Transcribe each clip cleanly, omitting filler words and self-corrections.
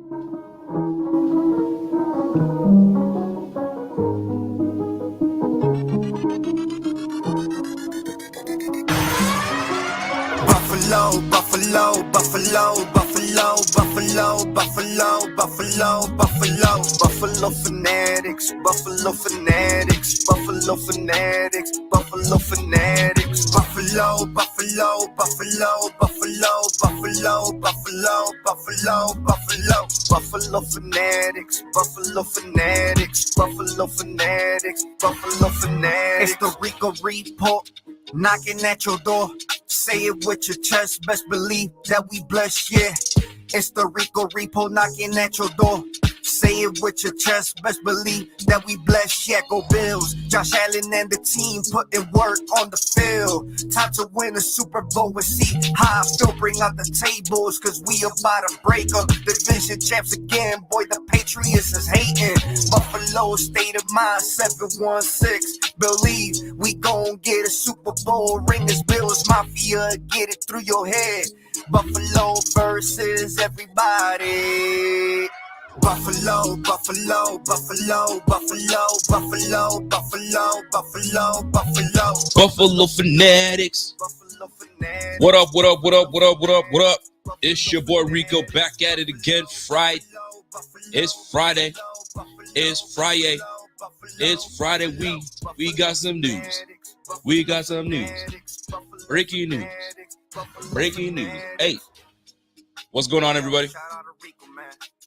Buffalo, Buffalo, Buffalo, Buffalo, Buffalo, Buffalo, Buffalo, Buffalo, Buffalo fanatics, Buffalo fanatics, Buffalo fanatics, Buffalo fanatics, Buffalo, Buffalo, Buffalo, Buffalo, Buffalo, Buffalo, Buffalo, Buffalo, Buffalo fanatics, Buffalo fanatics, Buffalo fanatics, Buffalo fanatics. It's the Rico report knocking at your door. Say it with your chest, best believe that we blessed, yeah. It's the Rico repo knocking at your door. Say it with your chest, best believe that we blessed, yeah. Go Bills, Josh Allen and the team putting work on the field. Time to win a Super Bowl and see how I feel. Bring out the tables, cause we about to break them. Division champs again, boy, the Patriots is hating. Buffalo state of mind, 716. Believe we gon' get a Super Bowl ring. This Bills Mafia, get it through your head. Buffalo versus everybody. Buffalo, Buffalo, Buffalo, Buffalo, Buffalo, Buffalo, Buffalo, Buffalo. Buffalo fanatics. Buffalo fanatics. What up, what up, what up, what up, what up, what up? It's your boy Rico back at it again. Friday. It's Friday. It's Friday. It's Friday. We got some news. We got some news. Breaking news. Breaking news. Hey, what's going on, everybody?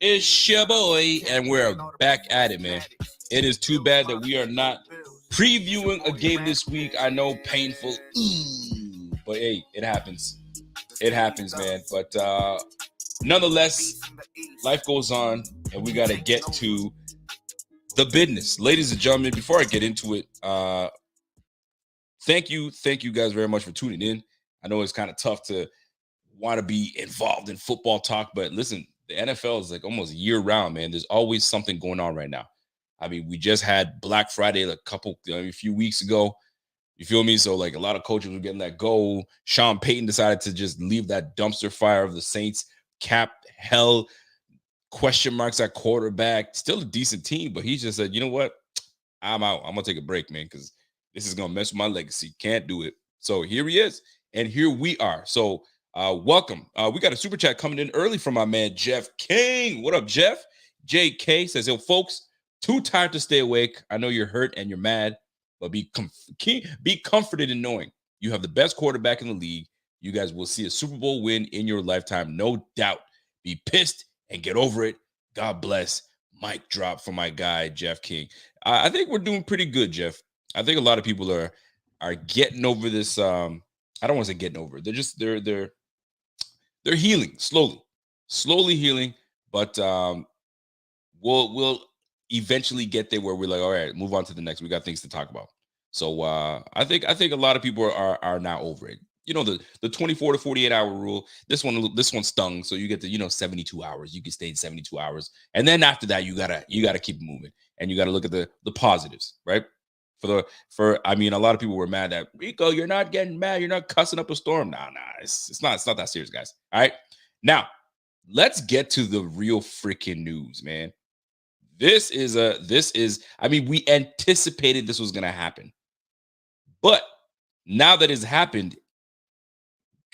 It's your boy, and we're back at it, man. It is too bad that we are not previewing a game this week. I know, painful, but hey, it happens. It happens, man. But nonetheless, life goes on, and we got to get to the business. Ladies and gentlemen, before I get into it, thank you guys very much for tuning in. I know it's kind of tough to want to be involved in football talk, but listen, the NFL is like almost year round, man. There's always something going on right now. I mean, we just had Black Friday a few weeks ago. You feel me? So like a lot of coaches were getting that go. Sean Payton decided to just leave that dumpster fire of the Saints cap hell, question marks at quarterback. Still a decent team, but he just said, you know what? I'm out. I'm going to take a break, man, because this is going to mess with my legacy. Can't do it. So here he is, and here we are. So welcome. We got a super chat coming in early from my man, Jeff King. What up, Jeff? JK says, yo, folks, too tired to stay awake. I know you're hurt and you're mad, but be comforted in knowing you have the best quarterback in the league. You guys will see a Super Bowl win in your lifetime, no doubt. Be pissed and get over it. God bless. Mic drop for my guy, Jeff King. I think we're doing pretty good, Jeff. I think a lot of people are getting over this. I don't want to say getting over it. They're just they're healing slowly healing, but we'll eventually get there where we're like, all right, move on to the next. We got things to talk about. So I think a lot of people are now over it. You know, the 24 to 48 hour rule. This one stung. So you get to 72 hours. You can stay in 72 hours, and then after that, you gotta keep moving, and you gotta look at the positives, right? I mean, a lot of people were mad that Rico, you're not getting mad, you're not cussing up a storm. Nah, it's not that serious, guys. All right, now let's get to the real freaking news, man. I mean, we anticipated this was gonna happen, but now that it's happened,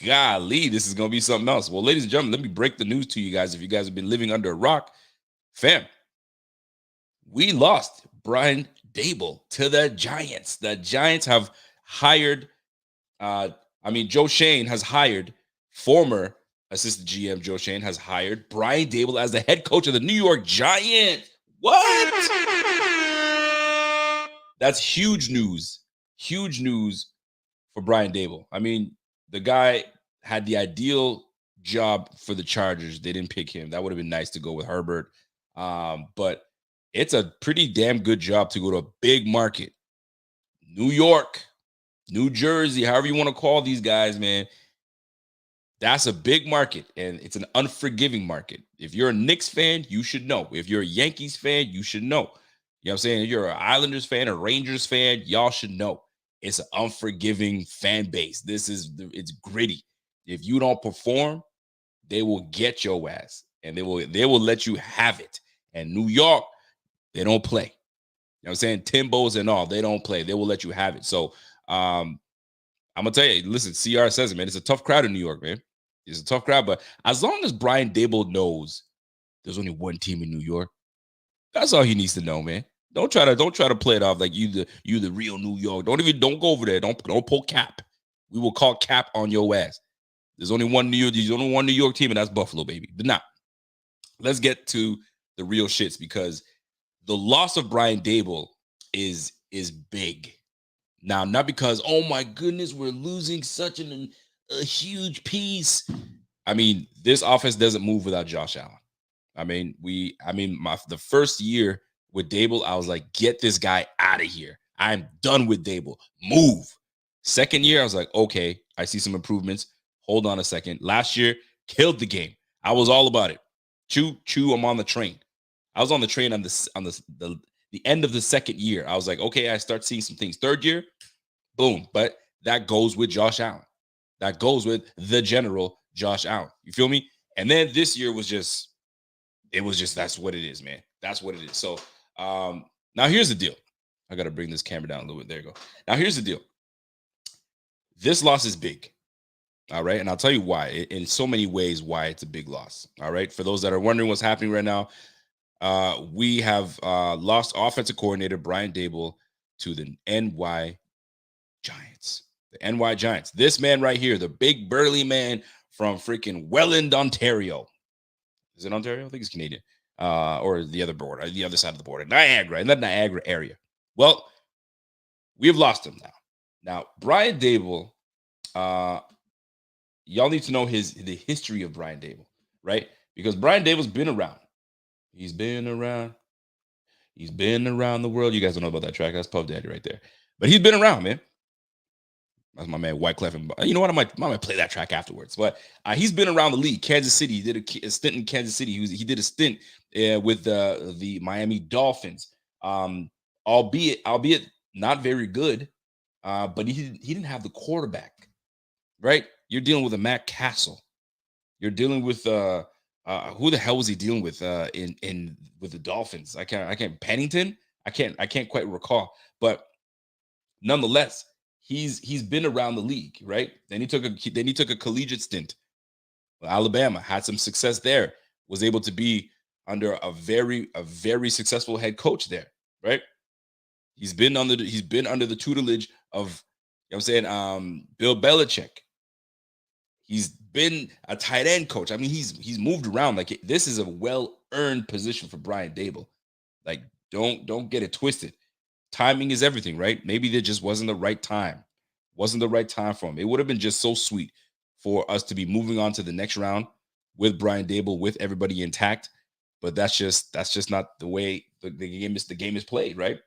golly, this is gonna be something else. Well, ladies and gentlemen, let me break the news to you guys. If you guys have been living under a rock, fam, we lost Brian DaBoll to the Giants. The Giants have hired, Joe Schoen has hired, former assistant GM Joe Schoen has hired Brian DaBoll as the head coach of the New York Giants. What? That's huge news. Huge news for Brian DaBoll. I mean, the guy had the ideal job for the Chargers. They didn't pick him. That would have been nice to go with Herbert. But it's a pretty damn good job to go to a big market. New York, New Jersey, however you want to call these guys, man. That's a big market, and it's an unforgiving market. If you're a Knicks fan, you should know. If you're a Yankees fan, you should know. You know what I'm saying? If you're an Islanders fan, a Rangers fan, y'all should know. It's an unforgiving fan base. It's gritty. If you don't perform, they will get your ass. and they will let you have it. And New York, they don't play. You know what I'm saying? Timbos and all, they don't play. They will let you have it. So I'm gonna tell you, listen, CR says it, man. It's a tough crowd in New York, man. It's a tough crowd, but as long as Brian DaBoll knows there's only one team in New York, that's all he needs to know, man. Don't try to play it off like you the real New York. Don't go over there. Don't pull cap. We will call cap on your ass. There's only one New York team, and that's Buffalo, baby. But now, let's get to the real shits, because the loss of Brian DaBoll is big. Now, not because, oh my goodness, we're losing such a huge piece. I mean, this offense doesn't move without Josh Allen. The first year with DaBoll, I was like, get this guy out of here. I'm done with DaBoll. Move. Second year, I was like, okay, I see some improvements. Hold on a second. Last year, killed the game. I was all about it. Chew, I'm on the train. I was on the train on the end of the second year. I was like, okay, I start seeing some things. Third year, boom. But that goes with Josh Allen. That goes with the general Josh Allen. You feel me? And then this year was just, that's what it is, man. That's what it is. So now here's the deal. I got to bring this camera down a little bit. There you go. Now here's the deal. This loss is big. All right. And I'll tell you why, in so many ways, why it's a big loss. All right. For those that are wondering what's happening right now, we have lost offensive coordinator Brian DaBoll to the NY Giants. The NY Giants. This man right here, the big burly man from freaking Welland, Ontario. Is it Ontario? I think it's Canadian. Or the other border, the other side of the border. Niagara, in that Niagara area. Well, we have lost him now. Now, Brian DaBoll, y'all need to know the history of Brian DaBoll, right? Because Brian DaBoll's been around. He's been around the world. You guys don't know about that track. That's Puff Daddy right there. But he's been around, man. That's my man Wyclef. And you know what? I might play that track afterwards. But he's been around the league. Kansas City. He did a stint in Kansas City. He did a stint with the Miami Dolphins. Albeit not very good. But he didn't have the quarterback, right? You're dealing with a Matt Castle. You're dealing with who the hell was he dealing with with the Dolphins? I can't Pennington. I can't quite recall. But nonetheless, he's been around the league, right? Then he took a collegiate stint. Alabama had some success there. Was able to be under a very successful head coach there, right? He's been under the tutelage of, you know what I'm saying, Bill Belichick. He's been a tight end coach. I mean, he's moved around. Like, this is a well-earned position for Brian DaBoll. Like, don't get it twisted. Timing is everything, right? Maybe there just wasn't the right time. Wasn't the right time for him. It would have been just so sweet for us to be moving on to the next round with Brian DaBoll, with everybody intact. But that's just not the way the game is played, right?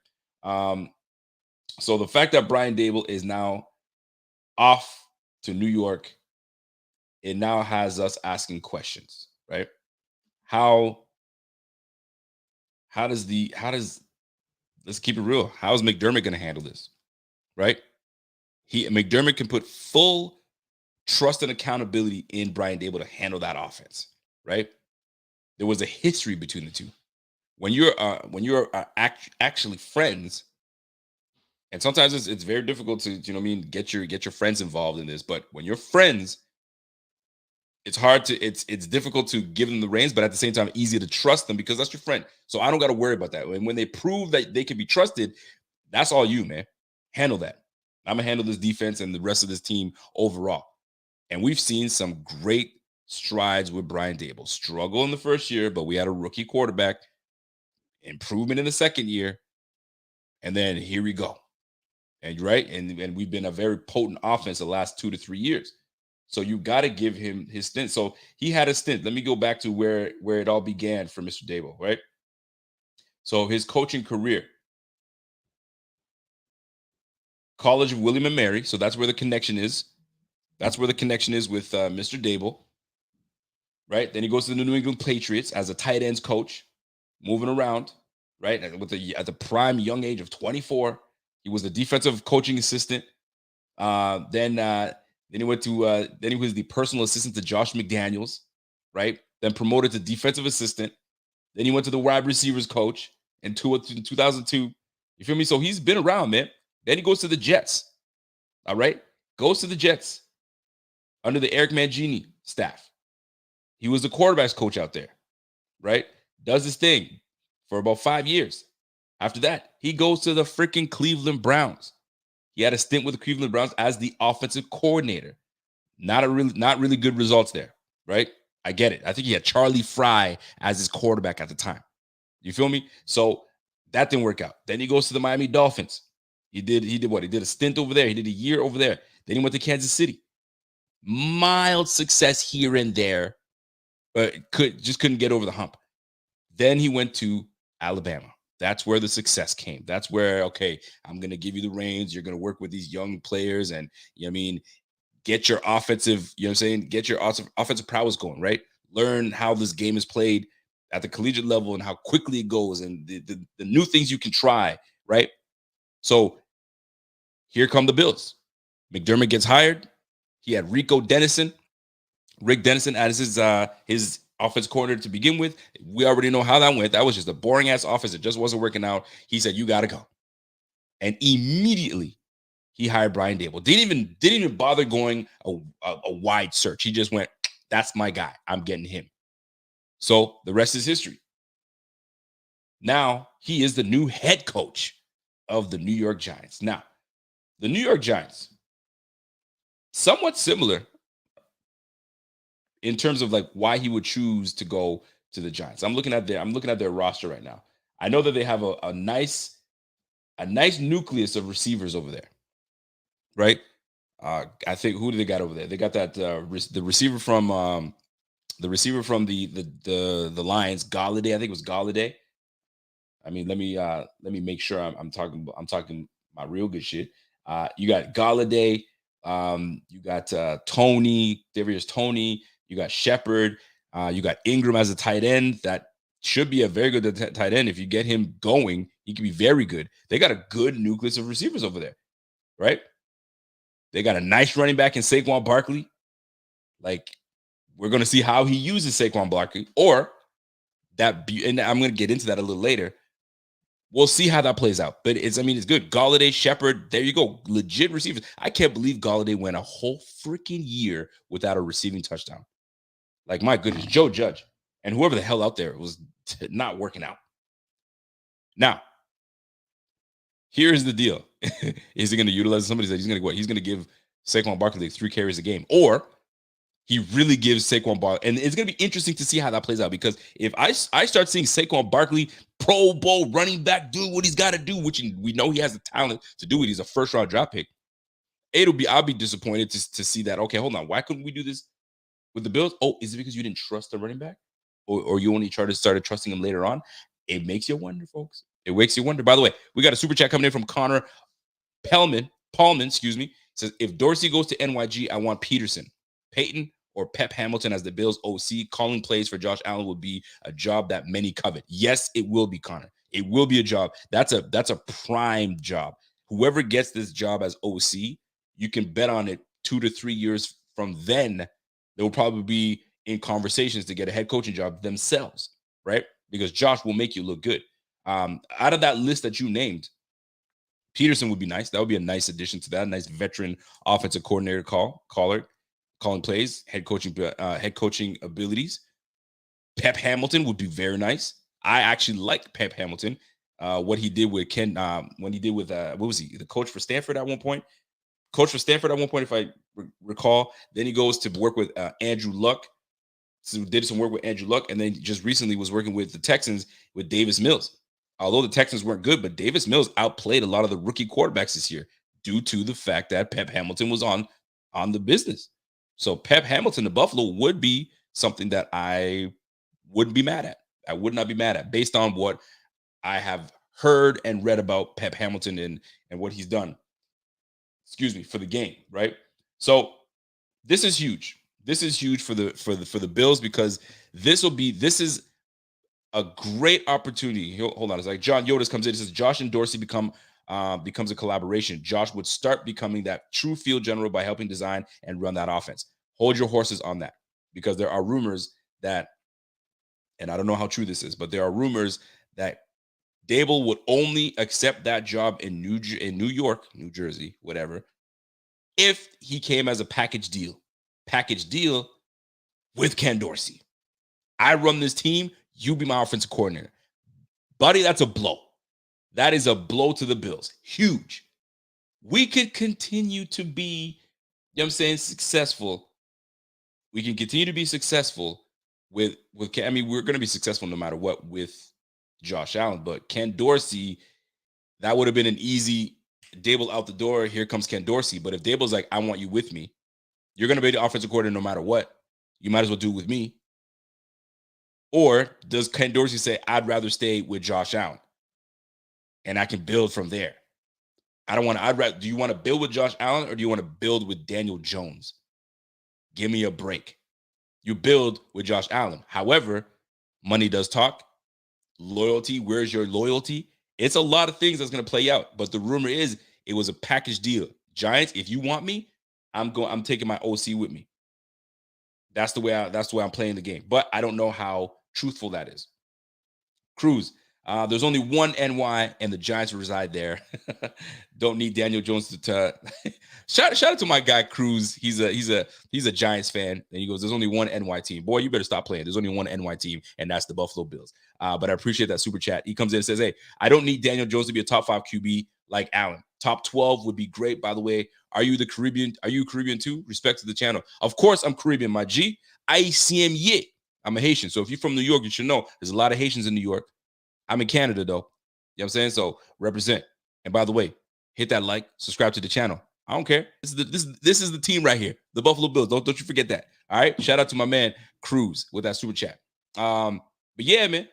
So the fact that Brian DaBoll is now off to New York, it now has us asking questions, right? How does let's keep it real. How is McDermott going to handle this, right? McDermott can put full trust and accountability in Brian DaBoll to handle that offense, right? There was a history between the two. When you're actually friends, and sometimes it's very difficult to, you know what I mean, get your friends involved in this. But when you're friends, it's difficult to give them the reins, but at the same time, easy to trust them because that's your friend. So I don't got to worry about that. And when they prove that they can be trusted, that's all you, man. Handle that. I'm gonna handle this defense and the rest of this team overall. And we've seen some great strides with Brian DaBoll. Struggle in the first year, but we had a rookie quarterback. Improvement in the second year, and then here we go. And right, and we've been a very potent offense the last 2 to 3 years. So you got to give him his stint. So he had a stint. Let me go back to where it all began for Mr. DaBoll, right? So his coaching career, College of William and Mary. So that's where the connection is. That's where the connection is with Mr. DaBoll, right? Then he goes to the New England Patriots as a tight ends coach, moving around, right? At the prime young age of 24, he was the defensive coaching assistant. Then he went to then he was the personal assistant to Josh McDaniels, right? then promoted to defensive assistant. Then he went to the wide receivers coach in 2002. You feel me? So he's been around, man. Then he goes to the Jets. All right? Goes to the Jets under the Eric Mangini staff. He was the quarterbacks coach out there, right? Does his thing for about 5 years. After that, he goes to the freaking Cleveland Browns. He had a stint with the Cleveland Browns as the offensive coordinator. Not really good results there, right? I get it. I think he had Charlie Fry as his quarterback at the time. You feel me? So that didn't work out. Then he goes to the Miami Dolphins. He did what? He did a stint over there. He did a year over there. Then he went to Kansas City. Mild success here and there, but couldn't get over the hump. Then he went to Alabama. That's where the success came. That's where, okay, I'm going to give you the reins. You're going to work with these young players and, you know what I mean, get your offensive, you know what I'm saying, get your offensive prowess going, right? Learn how this game is played at the collegiate level and how quickly it goes and the new things you can try, right? So here come the Bills. McDermott gets hired. He had Rick Dennison as his offense coordinator to begin with. We already know how that went. That was just a boring ass offense. It just wasn't working out. He said, "You got to go," and immediately he hired Brian DaBoll. Didn't even bother going a wide search. He just went, "That's my guy. I'm getting him." So the rest is history. Now he is the new head coach of the New York Giants. Now, the New York Giants, somewhat similar in terms of like why he would choose to go to the Giants. I'm looking at their roster right now. I know that they have a nice nucleus of receivers over there, right? I think, who do they got over there? They got that the receiver from the Lions, Galladay. I think it was Galladay. I mean, let me make sure I'm talking my real good shit. You got Galladay, you got Tony, Darius Tony, you got Shepard, you got Ingram as a tight end. That should be a very good tight end. If you get him going, he can be very good. They got a good nucleus of receivers over there, right? They got a nice running back in Saquon Barkley. Like, we're going to see how he uses Saquon Barkley, or that, and I'm going to get into that a little later. We'll see how that plays out. But it's good. Galladay, Shepard, there you go. Legit receivers. I can't believe Galladay went a whole freaking year without a receiving touchdown. Like, my goodness, Joe Judge and whoever the hell out there was not working out. Now, here's the deal. Is he going to utilize, somebody said he's going to go, he's going to give Saquon Barkley like 3 carries a game, or he really gives Saquon Barkley. And it's going to be interesting to see how that plays out, because if I start seeing Saquon Barkley, Pro Bowl running back, do what he's got to do, which we know he has the talent to do it. He's a first-round draft pick. I'll be disappointed to see that. Okay, hold on. Why couldn't we do this with the Bills? Oh, is it because you didn't trust the running back? Or you only started trusting him later on? It makes you wonder, folks. It makes you wonder. By the way, we got a super chat coming in from Connor Paulman, excuse me. Says, if Dorsey goes to NYG, I want Peterson, Peyton, or Pep Hamilton as the Bills OC. Calling plays for Josh Allen would be a job that many covet. Yes, it will be, Connor. It will be a job. That's a prime job. Whoever gets this job as OC, you can bet on it 2 to 3 years from then, they will probably be in conversations to get a head coaching job themselves, right? Because Josh will make you look good. Out of that list that you named, Peterson would be nice. That would be a nice addition to that. A nice veteran offensive coordinator calling plays, head coaching abilities. Pep Hamilton would be very nice. I actually like Pep Hamilton. What he did with Ken, when he did with what was he, the coach for Stanford at one point? If I recall. Then he goes to work with Andrew Luck. So did some work with Andrew Luck, and then just recently was working with the Texans with Davis Mills. Although the Texans weren't good, but Davis Mills outplayed a lot of the rookie quarterbacks this year due to the fact that Pep Hamilton was on the business. So Pep Hamilton to Buffalo would be something that I wouldn't be mad at. I would not be mad at, based on what I have heard and read about Pep Hamilton and what he's done. Excuse me, for the game, right? So this is huge. This is huge for the Bills, because this is a great opportunity. Hold on, it's like John Yodas comes in and says Josh and Dorsey becomes a collaboration. Josh would start becoming that true field general by helping design and run that offense. Hold your horses on that, because there are rumors that and I don't know how true this is, but there are rumors that DaBoll would only accept that job in New York, New Jersey, whatever, if he came as a package deal with Ken Dorsey. I run this team, you be my offensive coordinator. Buddy, that's a blow. That is a blow to the Bills. Huge. We could continue to be, you know what I'm saying, successful. We can continue to be successful with I mean, we're going to be successful no matter what with Josh Allen, but Ken Dorsey, that would have been an easy DaBoll out the door. Here comes Ken Dorsey. But if DaBoll's like, I want you with me, you're going to be the offensive coordinator no matter what. You might as well do it with me. Or does Ken Dorsey say, I'd rather stay with Josh Allen and I can build from there? Do you want to build with Josh Allen or do you want to build with Daniel Jones? Give me a break. You build with Josh Allen. However, money does talk. Loyalty, where's your loyalty? It's a lot of things that's going to play out. But the rumor is it was a package deal. Giants, if you want me, I'm taking my OC with me. That's the way I'm playing the game. But I don't know how truthful that is. Cruz, there's only one NY, and the Giants reside there. Don't need Daniel Jones to shout out to my guy Cruz. He's a Giants fan, and he goes, "There's only one NY team. Boy, you better stop playing. There's only one NY team, and that's the Buffalo Bills." But I appreciate that super chat. He comes in and says, "Hey, I don't need Daniel Jones to be a top 5 QB like Allen. Top 12 would be great. By the way, are you Caribbean? Are you Caribbean too? Respect to the channel. Of course, I'm Caribbean, my G. ICM. I'm a Haitian. So if you're from New York, you should know there's a lot of Haitians in New York. I'm in Canada, though. You know what I'm saying? So represent. And by the way, hit that like, subscribe to the channel. I don't care. This is the team right here, the Buffalo Bills. Don't you forget that. All right. Shout out to my man Cruz with that super chat. But yeah, man.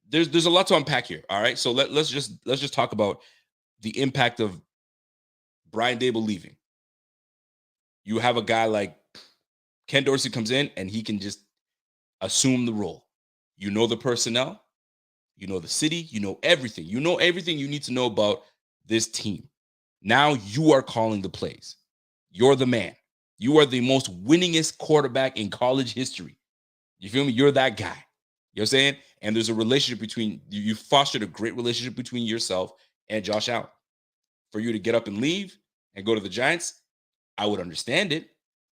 There's a lot to unpack here. All right. So let's just talk about the impact of Brian DaBoll leaving. You have a guy like Ken Dorsey comes in and he can just assume the role. You know the personnel, you know the city, you know everything. You know everything you need to know about this team. Now you are calling the plays. You're the man. You are the most winningest quarterback in college history. You feel me? You're that guy. You know what I'm saying? And there's a relationship between you fostered a great relationship between yourself and Josh Allen. For you to get up and leave and go to the Giants, I would understand it,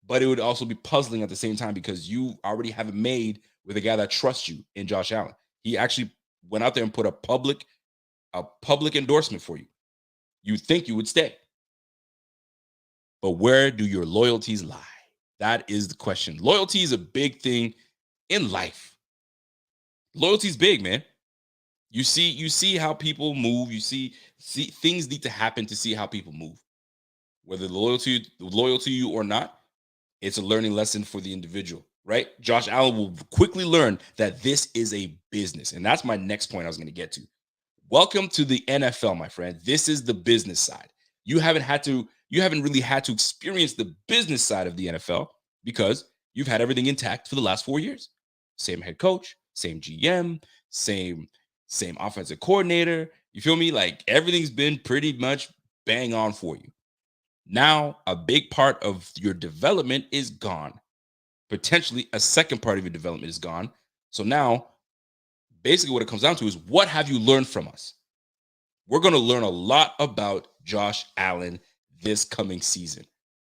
but it would also be puzzling at the same time because you already have it made with a guy that trusts you in Josh Allen. He actually went out there and put a public endorsement for you. You think you would stay. But where do your loyalties lie? That is the question. Loyalty is a big thing in life. Loyalty is big, man. You see how people move. You see things need to happen to see how people move. Whether loyal to you or not, it's a learning lesson for the individual, right? Josh Allen will quickly learn that this is a business. And that's my next point I was going to get to. Welcome to the NFL, my friend. This is the business side. You haven't really had to experience the business side of the NFL because you've had everything intact for the last 4 years. Same head coach, same GM, same offensive coordinator. You feel me? Like everything's been pretty much bang on for you. Now, a big part of your development is gone. Potentially a second part of your development is gone. So now, basically what it comes down to is what have you learned from us? We're going to learn a lot about Josh Allen this coming season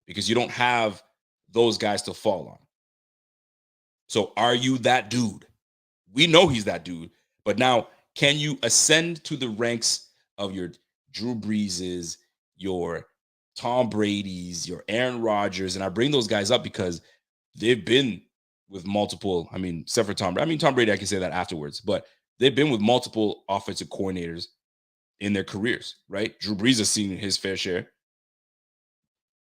because you don't have those guys to fall on. So are you that dude? We know he's that dude, but now can you ascend to the ranks of your Drew Breeses, your Tom Brady's, your Aaron Rodgers? And I bring those guys up because they've been with multiple, except for Tom Brady. Tom Brady, I can say that afterwards, but they've been with multiple offensive coordinators in their careers, right? Drew Brees has seen his fair share.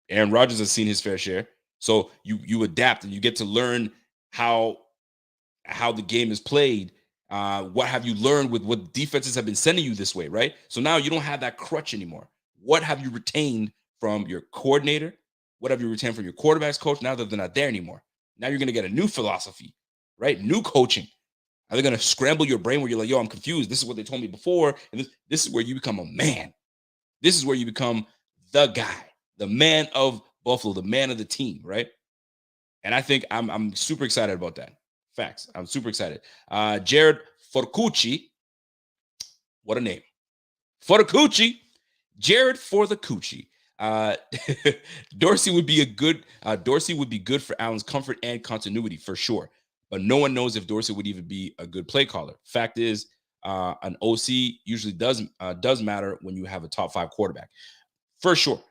Aaron Rodgers has seen his fair share. So you adapt and you get to learn how the game is played. What have you learned with what defenses have been sending you this way, right? So now you don't have that crutch anymore. What have you retained from your coordinator? What have you retained from your quarterback's coach? Now that they're not there anymore. Now you're going to get a new philosophy, right? New coaching. Are they going to scramble your brain where you're like, yo, I'm confused. This is what they told me before. And this is where you become a man. This is where you become the guy, the man of Buffalo, the man of the team, right? And I think I'm super excited about that. Facts. I'm super excited. Jared Forcucci. What a name. Forcucci. Jared for the coochie. Dorsey would be good for Allen's comfort and continuity for sure. But no one knows if Dorsey would even be a good play caller. Fact is, an OC usually does matter when you have a top 5 quarterback, for sure.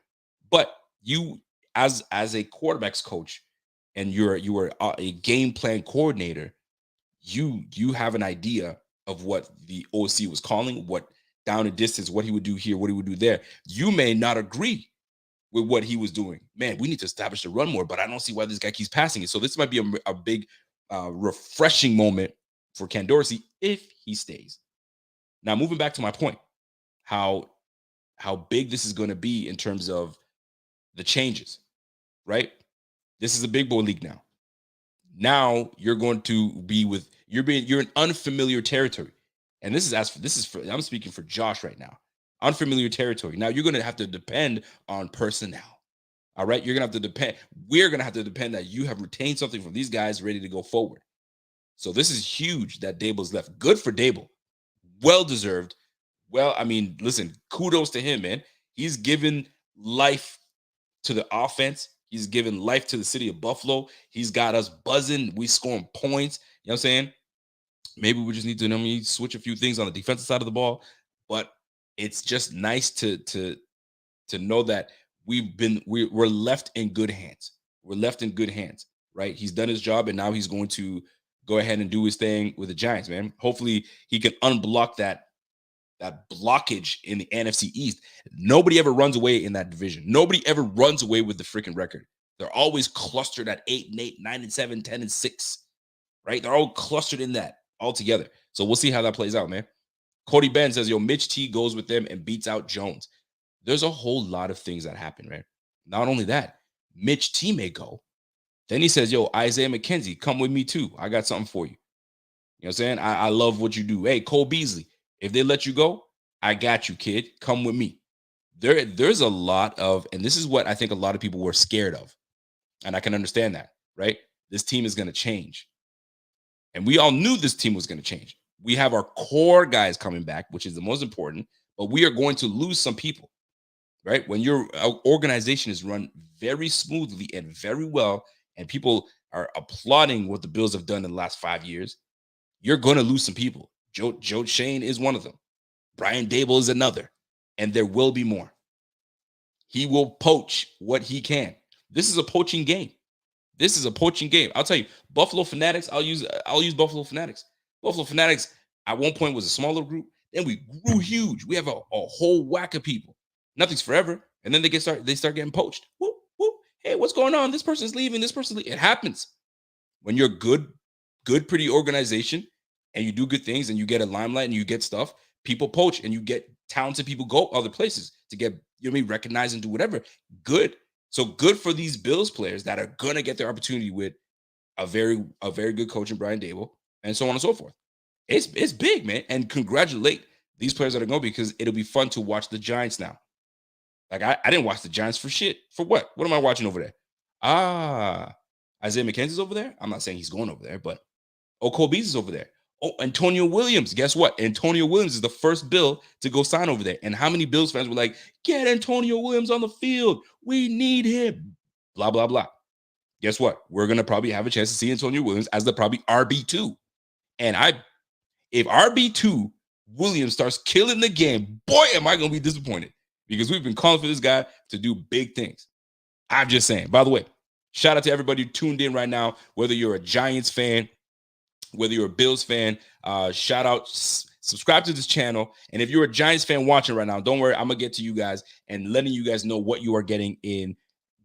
But you, as a quarterbacks coach, and you are a game plan coordinator, you have an idea of what the OC was calling, what down and distance, what he would do here, what he would do there. You may not agree with what he was doing. Man, we need to establish the run more, but I don't see why this guy keeps passing it. So this might be a big refreshing moment for Ken Dorsey if he stays. Now, moving back to my point, how big this is going to be in terms of the changes, right? This is a big boy league now. Now you're going to be you're in unfamiliar territory. And I'm speaking for Josh right now. Unfamiliar territory. Now you're going to have to depend on personnel. All right. We're going to have to depend that you have retained something from these guys ready to go forward. So this is huge that Daboll's left. Good for Daboll. Well deserved. Well, I mean, listen, kudos to him, man. He's given life to the offense. He's given life to the city of Buffalo. He's got us buzzing. We scoring points. You know what I'm saying? Maybe we just need to switch a few things on the defensive side of the ball. But it's just nice to know that we're left in good hands. We're left in good hands, right? He's done his job, and now he's going to go ahead and do his thing with the Giants, man. Hopefully he can unblock that blockage in the NFC East. Nobody ever runs away in that division. Nobody ever runs away with the freaking record. They're always clustered at 8-8, 9-7, 10-6, right? They're all clustered in that all together. So we'll see how that plays out, man. Cody Ben says, Mitch T goes with them and beats out Jones. There's a whole lot of things that happen, right? Not only that, Mitch T may go. Then he says, Isaiah McKenzie, come with me too. I got something for you. You know what I'm saying? I love what you do. Hey, Cole Beasley, if they let you go, I got you, kid. Come with me. There's a lot of, and this is what I think a lot of people were scared of. And I can understand that, right? This team is going to change. And we all knew this team was going to change. We have our core guys coming back, which is the most important, but we are going to lose some people, right? When your organization is run very smoothly and very well, and people are applauding what the Bills have done in the last 5 years, you're going to lose some people. Joe Shane is one of them. Brian Daboll is another. And there will be more. He will poach what he can. This is a poaching game. This is a poaching game. I'll tell you, Buffalo Fanatics, I'll use Buffalo Fanatics. Buffalo Fanatics at one point was a smaller group. Then we grew huge. We have a whole whack of people. Nothing's forever. And then they start getting poached. Whoop, whoop. Hey, what's going on? This person's leaving. This person's leaving. It happens. When you're good, pretty organization, and you do good things, and you get a limelight, and you get stuff, people poach, and you get talented people go other places to get, recognized and do whatever. Good. So good for these Bills players that are going to get their opportunity with a very good coach in Brian Daboll, and so on and so forth. It's big, man. And congratulate these players that are going, because it'll be fun to watch the Giants now. Like, I didn't watch the Giants for shit. For what? What am I watching over there? Isaiah McKenzie's over there. I'm not saying he's going over there, but Cole Beasley is over there. Oh, Antonio Williams. Guess what? Antonio Williams is the first Bill to go sign over there. And how many Bills fans were like, get Antonio Williams on the field. We need him. Blah, blah, blah. Guess what? We're going to probably have a chance to see Antonio Williams as the probably RB2. And if RB2 Williams starts killing the game, boy, am I going to be disappointed, because we've been calling for this guy to do big things. I'm just saying. By the way, shout out to everybody tuned in right now, whether you're a Giants fan, whether you're a Bills fan, shout out, subscribe to this channel. And if you're a Giants fan watching right now, don't worry, I'm going to get to you guys and letting you guys know what you are getting in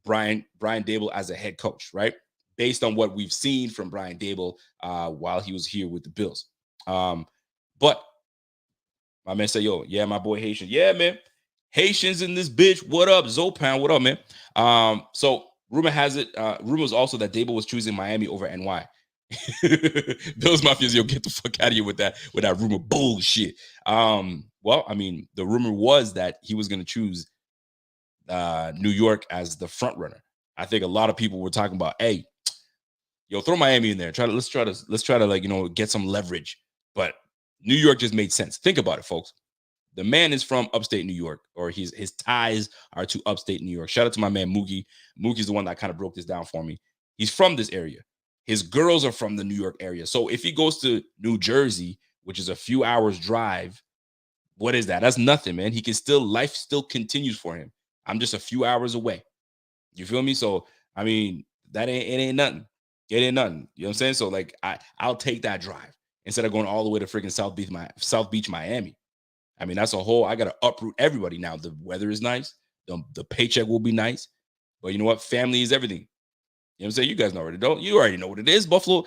Brian Daboll as a head coach, right? Based on what we've seen from Brian Daboll while he was here with the Bills. But my man said, my boy Haitian. Yeah, man. Haitians in this bitch. What up? Zopan, what up, man? So rumor has it, rumors also that Daboll was choosing Miami over NY. Bills Mafia, get the fuck out of here with that rumor bullshit. Well, I mean, the rumor was that he was going to choose New York as the front runner. I think a lot of people were talking about, hey, Yo, throw Miami in there. Let's try to like, get some leverage. But New York just made sense. Think about it, folks. The man is from upstate New York, or his ties are to upstate New York. Shout out to my man Mookie. Mookie's the one that kind of broke this down for me. He's from this area. His girls are from the New York area. So if he goes to New Jersey, which is a few hours drive, what is that? That's nothing, man. He can life still continues for him. I'm just a few hours away. You feel me? So, I mean, it ain't nothing. It ain't nothing. You know what I'm saying? So, like, I'll take that drive instead of going all the way to freaking South Beach, Miami. I mean, that's a whole, I got to uproot everybody now. The weather is nice. The paycheck will be nice. But you know what? Family is everything. You know what I'm saying? You guys already know. You already know what it is. Buffalo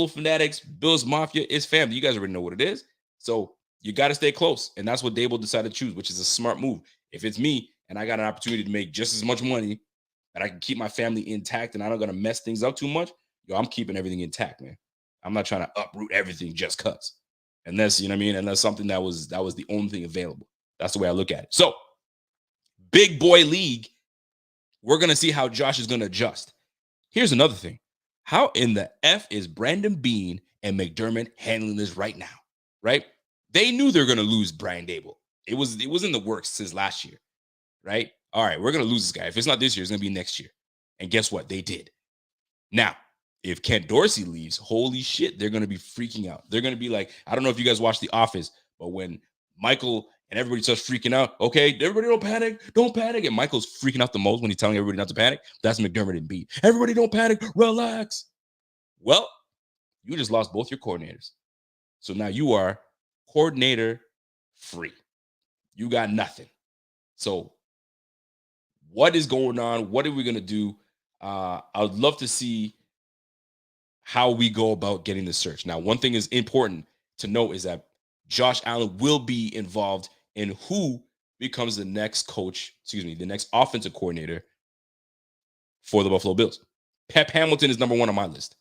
Fanatics, Bills Mafia is family. You guys already know what it is. So you got to stay close. And that's what DaBoll decided to choose, which is a smart move. If it's me and I got an opportunity to make just as much money and I can keep my family intact and I'm not going to mess things up too much, I'm keeping everything intact, man. I'm not trying to uproot everything just because. Unless, you know what I mean? Unless something that was the only thing available. That's the way I look at it. So, big boy league, we're going to see how Josh is going to adjust. Here's another thing. How in the F is Brandon Beane and McDermott handling this right now? Right? They knew they were going to lose Brian DaBoll. It was in the works since last year. Right? All right, we're going to lose this guy. If it's not this year, it's going to be next year. And guess what? They did. Now, if Ken Dorsey leaves, holy shit, they're going to be freaking out. They're going to be like, I don't know if you guys watch The Office, but when Michael and everybody starts freaking out, okay, everybody don't panic. And Michael's freaking out the most when he's telling everybody not to panic. That's McDermott and Beane. Everybody don't panic, relax. Well, you just lost both your coordinators. So now you are coordinator free. You got nothing. So what is going on? What are we going to do? I would love to see how we go about getting the search. Now, one thing is important to note is that Josh Allen will be involved in who becomes the next the next offensive coordinator for the Buffalo Bills. Pep Hamilton is number one on my list.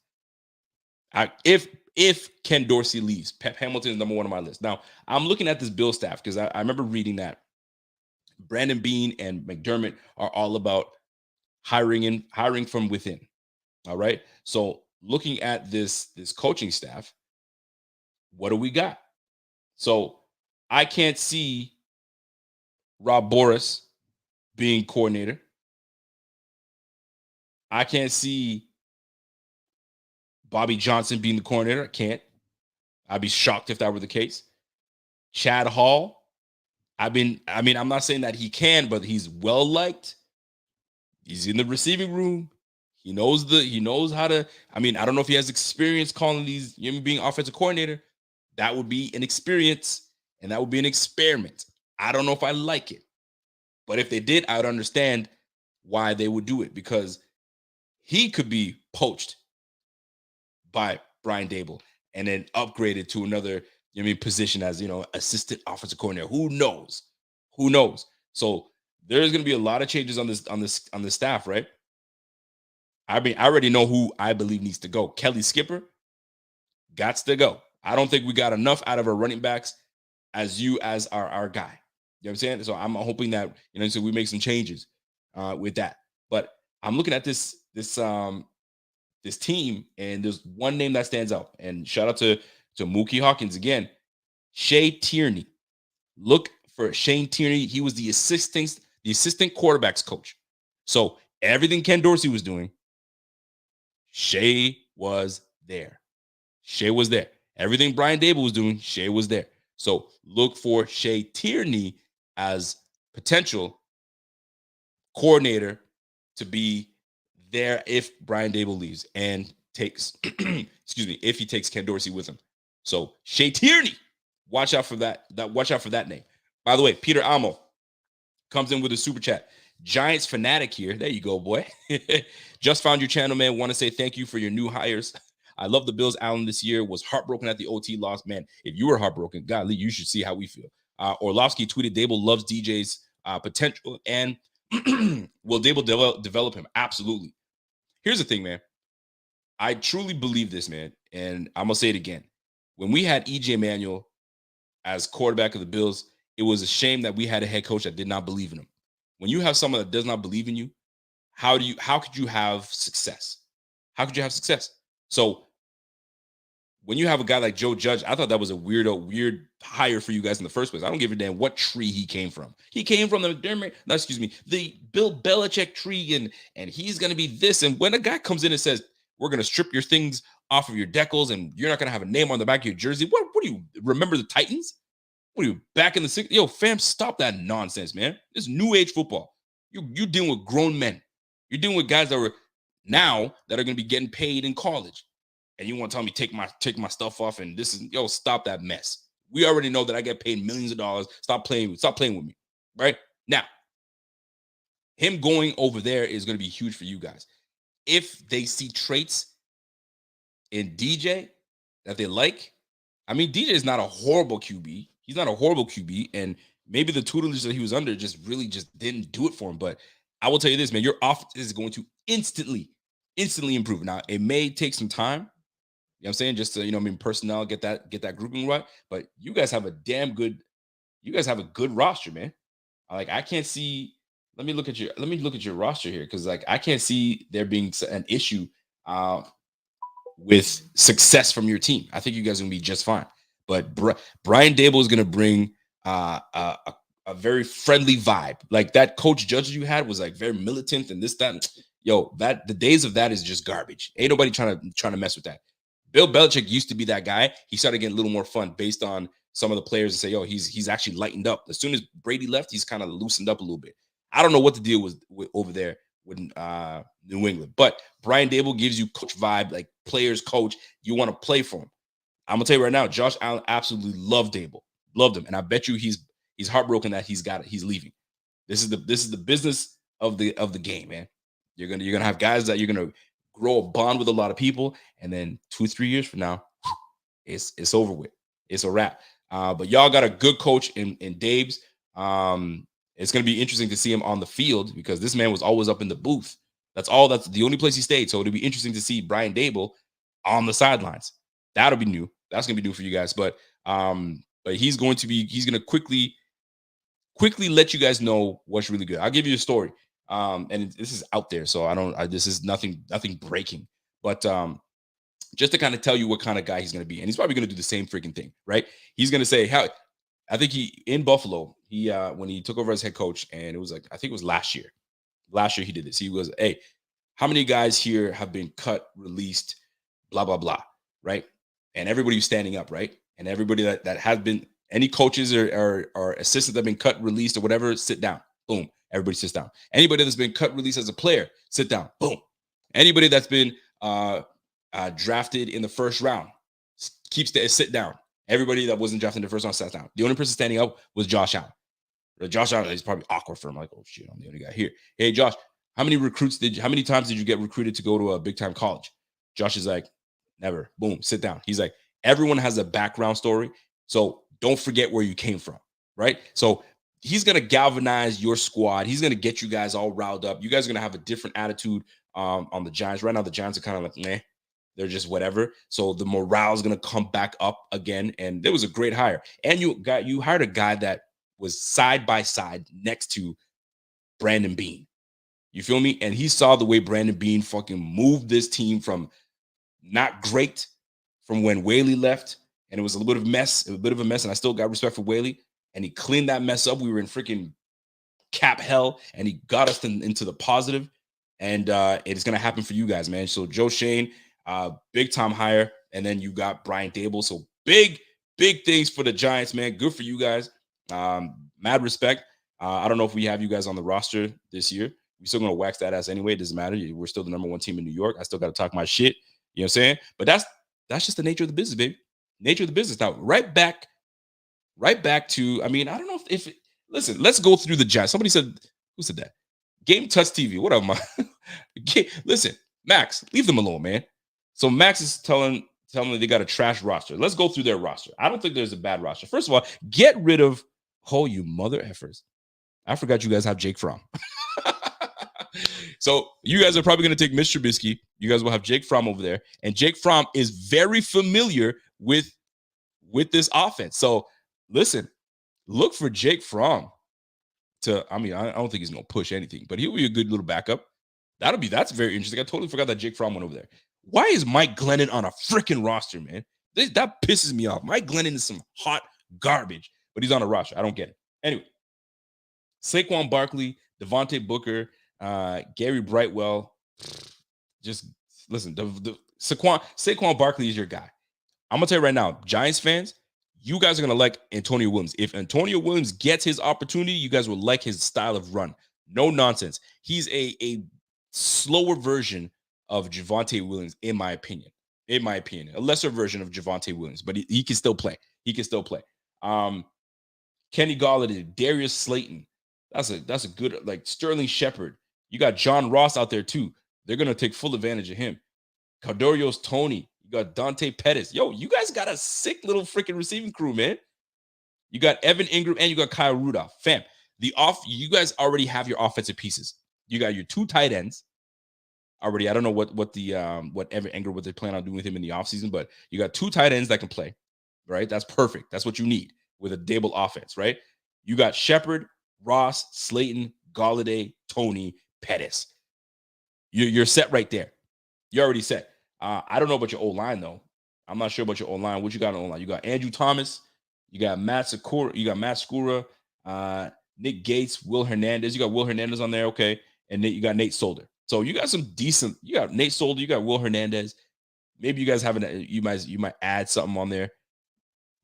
If Ken Dorsey leaves, Pep Hamilton is number one on my list. Now, I'm looking at this Bill staff because I remember reading that Brandon Beane and McDermott are all about hiring from within. All right. So looking at this coaching staff, what do we got? So I can't see Rob Boras being coordinator. I can't see Bobby Johnson being the coordinator. I can't. I'd be shocked if that were the case. Chad Hall. I'm not saying that he can, but he's well liked. He's in the receiving room. He knows how to. I don't know if he has experience calling these, being offensive coordinator. That would be an experience, and that would be an experiment. I don't know if I like it, but if they did, I would understand why they would do it, because he could be poached by Brian DaBoll and then upgraded to another, position as, assistant offensive coordinator. Who knows? So there's going to be a lot of changes on the staff, right? I already know who I believe needs to go. Kelly Skipper gots to go. I don't think we got enough out of our running backs as our guy. You know what I'm saying? So I'm hoping that, so we make some changes with that. But I'm looking at this team, and there's one name that stands out. And shout out to Mookie Hawkins again. Shea Tierney. Look for Shane Tierney. He was the assistant quarterbacks coach. So everything Ken Dorsey was doing, Shea was there. Everything Brian DaBoll was doing, Shea was there. So look for Shea Tierney as potential coordinator to be there if Brian DaBoll leaves and takes, if he takes Ken Dorsey with him. So Shea Tierney, watch out for that. Watch out for that name. By the way, Peter Amo comes in with a super chat. Giants fanatic here. There you go, boy. Just found your channel, man. Want to say thank you for your new hires. I love the Bills. Allen this year was heartbroken at the OT loss. Man, if you were heartbroken, golly, you should see how we feel. Orlovsky tweeted, DaBoll loves DJ's potential and will DaBoll develop him? Absolutely. Here's the thing, man. I truly believe this, man. And I'm going to say it again. When we had E.J. Manuel as quarterback of the Bills, it was a shame that we had a head coach that did not believe in him. When you have someone that does not believe in you, how could you have success? how could you have success? So when you have a guy like Joe Judge, I thought that was a weird hire for you guys in the first place. I don't give a damn what tree he came from. He came from the McDermott, no, excuse me, the Bill Belichick tree, and he's gonna be this. And when a guy comes in and says, we're gonna strip your things off of your decals and you're not gonna have a name on the back of your jersey. What do you remember the Titans? What are you back in the 60s? Yo, fam, stop that nonsense, man. This is new age football. You're dealing with grown men. You're dealing with guys that are now that are gonna be getting paid in college. And you want to tell me take my stuff off and this is stop that mess. We already know that I get paid millions of dollars. Stop playing with me. Right? Now, him going over there is going to be huge for you guys. If they see traits in DJ that they like, I mean, DJ is not a horrible QB. He's not a horrible QB. And maybe the tutelage that he was under just didn't do it for him. But I will tell you this, man, your offense is going to instantly improve. Now, it may take some time. You know what I'm saying? Just to, personnel, get that grouping right. But you guys have a good roster, man. Like, I can't see. Let me look at your roster here, because like I can't see there being an issue with success from your team. I think you guys are gonna be just fine. But Brian DaBoll is gonna bring a very friendly vibe. Like that Coach Judge you had was like very militant and this, that. That the days of that is just garbage. Ain't nobody trying to mess with that. Bill Belichick used to be that guy. He started getting a little more fun based on some of the players and say, he's actually lightened up. As soon as Brady left, he's kind of loosened up a little bit. I don't know what the deal was with over there with New England, but Brian DaBoll gives you coach vibe, like players coach. You want to play for him. I'm gonna tell you right now, Josh Allen absolutely loved DaBoll, loved him, and I bet you he's heartbroken that he's leaving. This is the business of the game, man. You're gonna have guys that you're gonna grow a bond with a lot of people, and then 2-3 years from now, it's over with. It's a wrap. But y'all got a good coach in Dabes. It's gonna be interesting to see him on the field because this man was always up in the booth. That's the only place he stayed. So it'll be interesting to see Brian DaBoll on the sidelines. That'll be new. That's gonna be new for you guys. But he's gonna quickly let you guys know what's really good. I'll give you a story. And this is out there, so this is nothing breaking, but just to kind of tell you what kind of guy he's going to be. And he's probably going to do the same freaking thing, right? He's going to say, I think in Buffalo, when he took over as head coach, and it was like, I think it was last year he did this. He was, hey, how many guys here have been cut, released, blah, blah, blah, right? And everybody was standing up, right? And everybody that has been, any coaches or assistants that have been cut, released, or whatever, sit down. Boom. Everybody sits down. Anybody that's been cut, released as a player, sit down. Boom. Anybody that's been drafted in the first round, sit down. Everybody that wasn't drafted in the first round sat down. The only person standing up was Josh Allen. Josh Allen is probably awkward for him. Like, oh shit, I'm the only guy here. Hey, Josh, how many times did you get recruited to go to a big time college? Josh is like, never. Boom, sit down. He's like, everyone has a background story, so don't forget where you came from, right? So he's going to galvanize your squad. He's going to get you guys all riled up. You guys are going to have a different attitude on the Giants. Right now, the Giants are kind of like, meh. They're just whatever. So the morale is going to come back up again. And there was a great hire. And you hired a guy that was side by side next to Brandon Beane. You feel me? And he saw the way Brandon Beane fucking moved this team from not great from when Whaley left. And it was a little bit of a mess. And I still got respect for Whaley. And he cleaned that mess up. We were in freaking cap hell, and he got us into the positive. And it's going to happen for you guys, man. So Joe Shane, big time hire. And then you got Brian DaBoll. So big things for the Giants, man. Good for you guys. Mad respect. I don't know if we have you guys on the roster this year. We're still going to wax that ass anyway. It doesn't matter. We're still the number one team in New York. I still got to talk my shit. You know what I'm saying? But that's just the nature of the business, baby. Nature of the business. Now, right back to, I mean, I don't know if listen, let's go through the Giants. Somebody said, who said that? Game Touch TV. What up, man? Listen, Max, leave them alone, man. So Max is telling them they got a trash roster. Let's go through their roster. I don't think there's a bad roster. First of all, get rid of, you mother effers. I forgot you guys have Jake Fromm. So you guys are probably going to take Mr. Trubisky. You guys will have Jake Fromm over there. And Jake Fromm is very familiar with this offense. So listen, look for Jake Fromm I don't think he's going to push anything, but he'll be a good little backup. That's very interesting. I totally forgot that Jake Fromm went over there. Why is Mike Glennon on a freaking roster, man? That pisses me off. Mike Glennon is some hot garbage, but he's on a roster. I don't get it. Anyway, Saquon Barkley, Devontae Booker, Gary Brightwell. Just listen, Saquon Barkley is your guy. I'm gonna tell you right now, Giants fans, you guys are gonna like Antonio Williams. If Antonio Williams gets his opportunity, you guys will like his style of run. No nonsense. He's a slower version of Javonte Williams, in my opinion. In my opinion, a lesser version of Javonte Williams, but he can still play. He can still play. Kenny Golladay, Darius Slayton. That's a good, like, Sterling Shepard. You got John Ross out there too. They're gonna take full advantage of him. Kadarius Toney. You got Dante Pettis. Yo, you guys got a sick little freaking receiving crew, man. You got Evan Ingram and you got Kyle Rudolph. Fam, you guys already have your offensive pieces. You got your 2 tight ends already. I don't know what Evan Ingram, what they plan on doing with him in the offseason, but you got 2 tight ends that can play, right? That's perfect. That's what you need with a DaBoll offense, right? You got Shepard, Ross, Slayton, Golladay, Toney, Pettis. You're set right there. You're already set. I don't know about your O-line, though. I'm not sure about your O-line. What you got on O-line? You got Andrew Thomas. You got Matt Skura. You got Matt Skura, Nick Gates, Will Hernandez. You got Will Hernandez on there, okay. And then you got Nate Solder. So you got some decent. You got Nate Solder. You got Will Hernandez. Maybe you guys you might add something on there.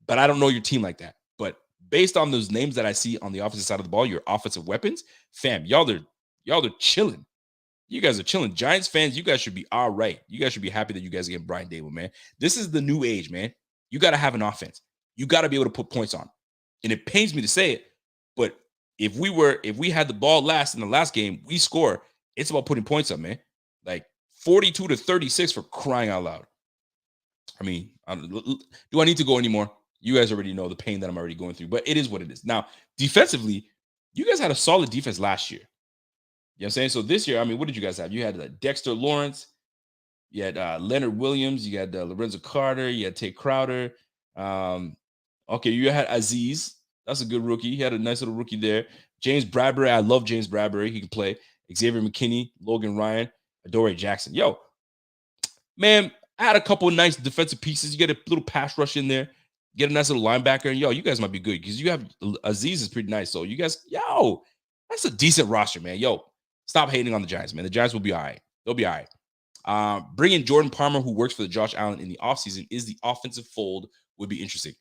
But I don't know your team like that. But based on those names that I see on the offensive side of the ball, your offensive weapons, fam, y'all are chilling. You guys are chilling. Giants fans, you guys should be all right. You guys should be happy that you guys get Brian DaBoll, man. This is the new age, man. You got to have an offense. You got to be able to put points on. And it pains me to say it, but if we had the ball last in the last game, we score. It's about putting points up, man. Like 42-36 for crying out loud. I mean, do I need to go anymore? You guys already know the pain that I'm already going through, but it is what it is. Now, defensively, you guys had a solid defense last year. You know what I'm saying? So this year, I mean, what did you guys have? You had Dexter Lawrence. You had Leonard Williams. You had Lorenzo Carter. You had Tate Crowder. Okay, you had Aziz. That's a good rookie. He had a nice little rookie there. James Bradbury. I love James Bradbury. He can play. Xavier McKinney, Logan Ryan, Adoree Jackson. Yo, man, I had a couple of nice defensive pieces. You get a little pass rush in there. Get a nice little linebacker. And yo, you guys might be good because you have Aziz is pretty nice. So you guys, yo, that's a decent roster, man. Yo, stop hating on the Giants, man. The Giants will be all right. They'll be all right. Bringing Jordan Palmer, who works for the Josh Allen in the offseason, is the offensive fold would be interesting.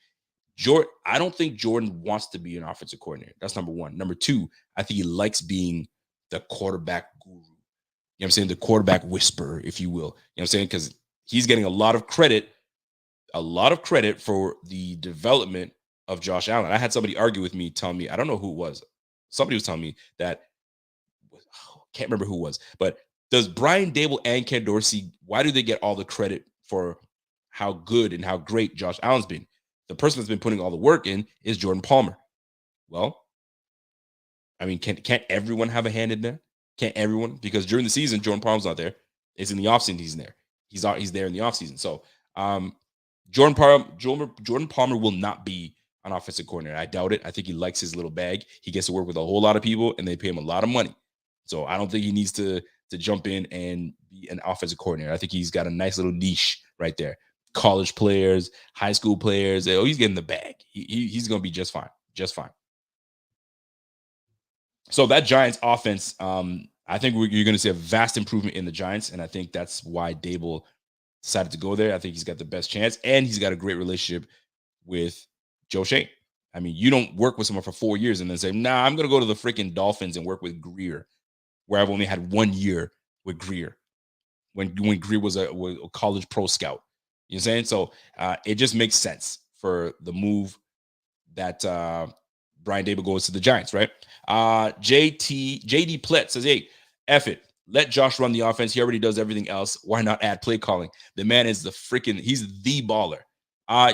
I don't think Jordan wants to be an offensive coordinator. That's number one. Number two, I think he likes being the quarterback guru. You know what I'm saying? The quarterback whisperer, if you will. You know what I'm saying? Because he's getting a lot of credit for the development of Josh Allen. I had somebody argue with me, telling me, I don't know who it was. Somebody was telling me that, can't remember who it was, but does Brian DaBoll and Ken Dorsey, why do they get all the credit for how good and how great Josh Allen's been? The person that's been putting all the work in is Jordan Palmer. Well, I mean, can't everyone have a hand in there? Can't everyone? Because during the season, Jordan Palmer's not there. It's in the offseason he's there. He's there in the offseason. So Jordan Palmer will not be an offensive coordinator. I doubt it. I think he likes his little bag. He gets to work with a whole lot of people, and they pay him a lot of money. So I don't think he needs to jump in and be an offensive coordinator. I think he's got a nice little niche right there. College players, high school players. Oh, he's getting the bag. He's going to be just fine. Just fine. So that Giants offense, I think you're going to see a vast improvement in the Giants, and I think that's why DaBoll decided to go there. I think he's got the best chance, and he's got a great relationship with Joe Shane. I mean, you don't work with someone for 4 years and then say, nah, I'm going to go to the freaking Dolphins and work with Greer, where I've only had 1 year with Greer when Greer was a college pro scout. You know what I'm saying? So it just makes sense for the move that Brian DaBoll goes to the Giants, right? JD Plett says, hey, F it. Let Josh run the offense. He already does everything else. Why not add play calling? The man is he's the baller.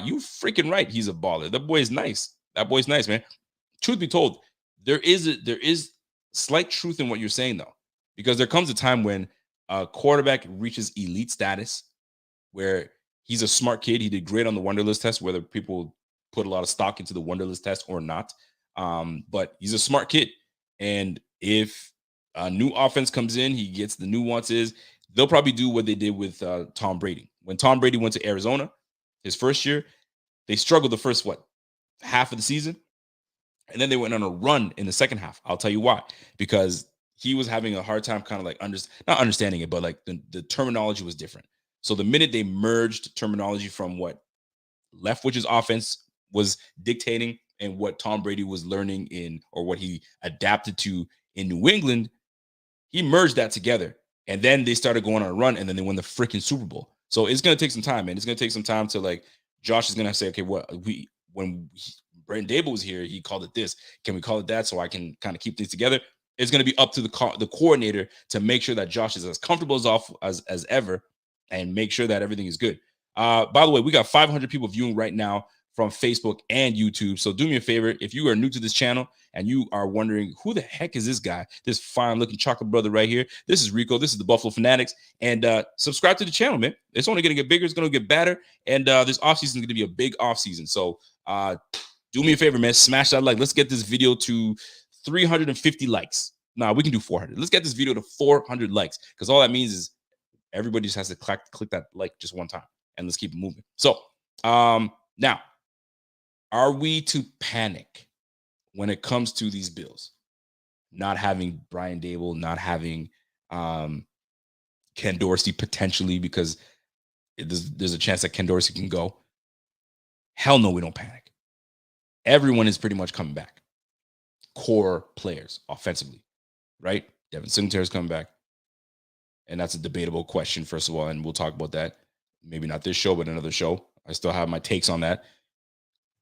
You freaking right. He's a baller. That boy is nice. That boy's nice, man. Truth be told, there is slight truth in what you're saying, though, because there comes a time when a quarterback reaches elite status where he's a smart kid. He did great on the Wonderlist test, whether people put a lot of stock into the Wonderlist test or not. But he's a smart kid. And if a new offense comes in, he gets the nuances. they'll probably do what they did with Tom Brady. When Tom Brady went to Arizona his first year, they struggled the first half of the season, and then they went on a run in the second half. I'll tell you why. Because he was having a hard time kind of like not understanding it, but like the terminology was different. So the minute they merged terminology from what Leftwich's offense was dictating and what Tom Brady was learning in, or what he adapted to in New England, he merged that together. And then they started going on a run, and then they won the freaking Super Bowl. So it's going to take some time, man. It's going to take some time to, like, Josh is going to say, okay, when Brandon DaBoll was here, he called it this. Can we call it that, so I can kind of keep things together? It's going to be up to the coordinator to make sure that Josh is as comfortable as ever, and make sure that everything is good. By the way, we got 500 people viewing right now from Facebook and YouTube. So do me a favor, if you are new to this channel and you are wondering who the heck is this guy, this fine looking chocolate brother right here, this is Rico. This is the Buffalo Fanatics, and subscribe to the channel, man. It's only going to get bigger. It's going to get better, and this offseason is going to be a big offseason. So do me a favor, man. Smash that like. Let's get this video to 350 likes. Nah, we can do 400. Let's get this video to 400 likes, because all that means is everybody just has to click that like just one time, and let's keep it moving. So now, are we to panic when it comes to these Bills not having Brian DaBoll, not having Ken Dorsey potentially, because there's a chance that Ken Dorsey can go? Hell no, we don't panic. Everyone is pretty much coming back. Core players offensively, right? Devin Singletary's coming back. And that's a debatable question, first of all, and we'll talk about that. Maybe not this show, but another show. I still have my takes on that.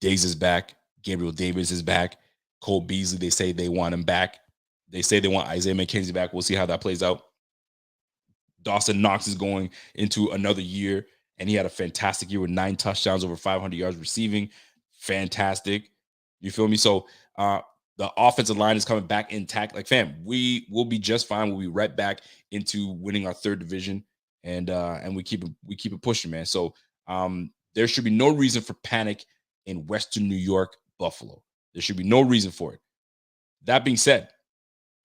Diggs is back. Gabriel Davis is back. Cole Beasley, they say they want him back. They say they want Isaiah McKenzie back. We'll see how that plays out. Dawson Knox is going into another year, and he had a fantastic year with 9 touchdowns, over 500 yards receiving. Fantastic. You feel me? So the offensive line is coming back intact. Like, fam, we will be just fine. We'll be right back into winning our 3rd division, and we keep it pushing, man. So there should be no reason for panic in Western New York, Buffalo. There should be no reason for it. That being said,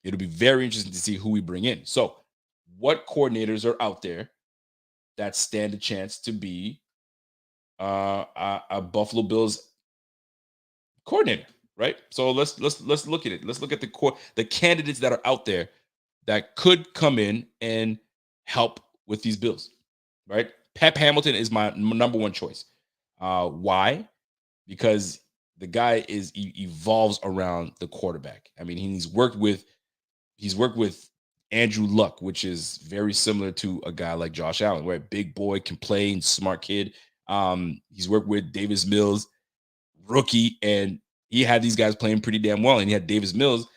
it'll be very interesting to see who we bring in. So what coordinators are out there that stand a chance to be a Buffalo Bills coordinator, right? So let's look at it. Let's look at the candidates that are out there that could come in and help with these Bills, right? Pep Hamilton is my number one choice. Why? Because the guy evolves around the quarterback. I mean, he's worked with Andrew Luck, which is very similar to a guy like Josh Allen, where big boy, can play, and smart kid. He's worked with Davis Mills, rookie, and he had these guys playing pretty damn well, and he had Davis Mills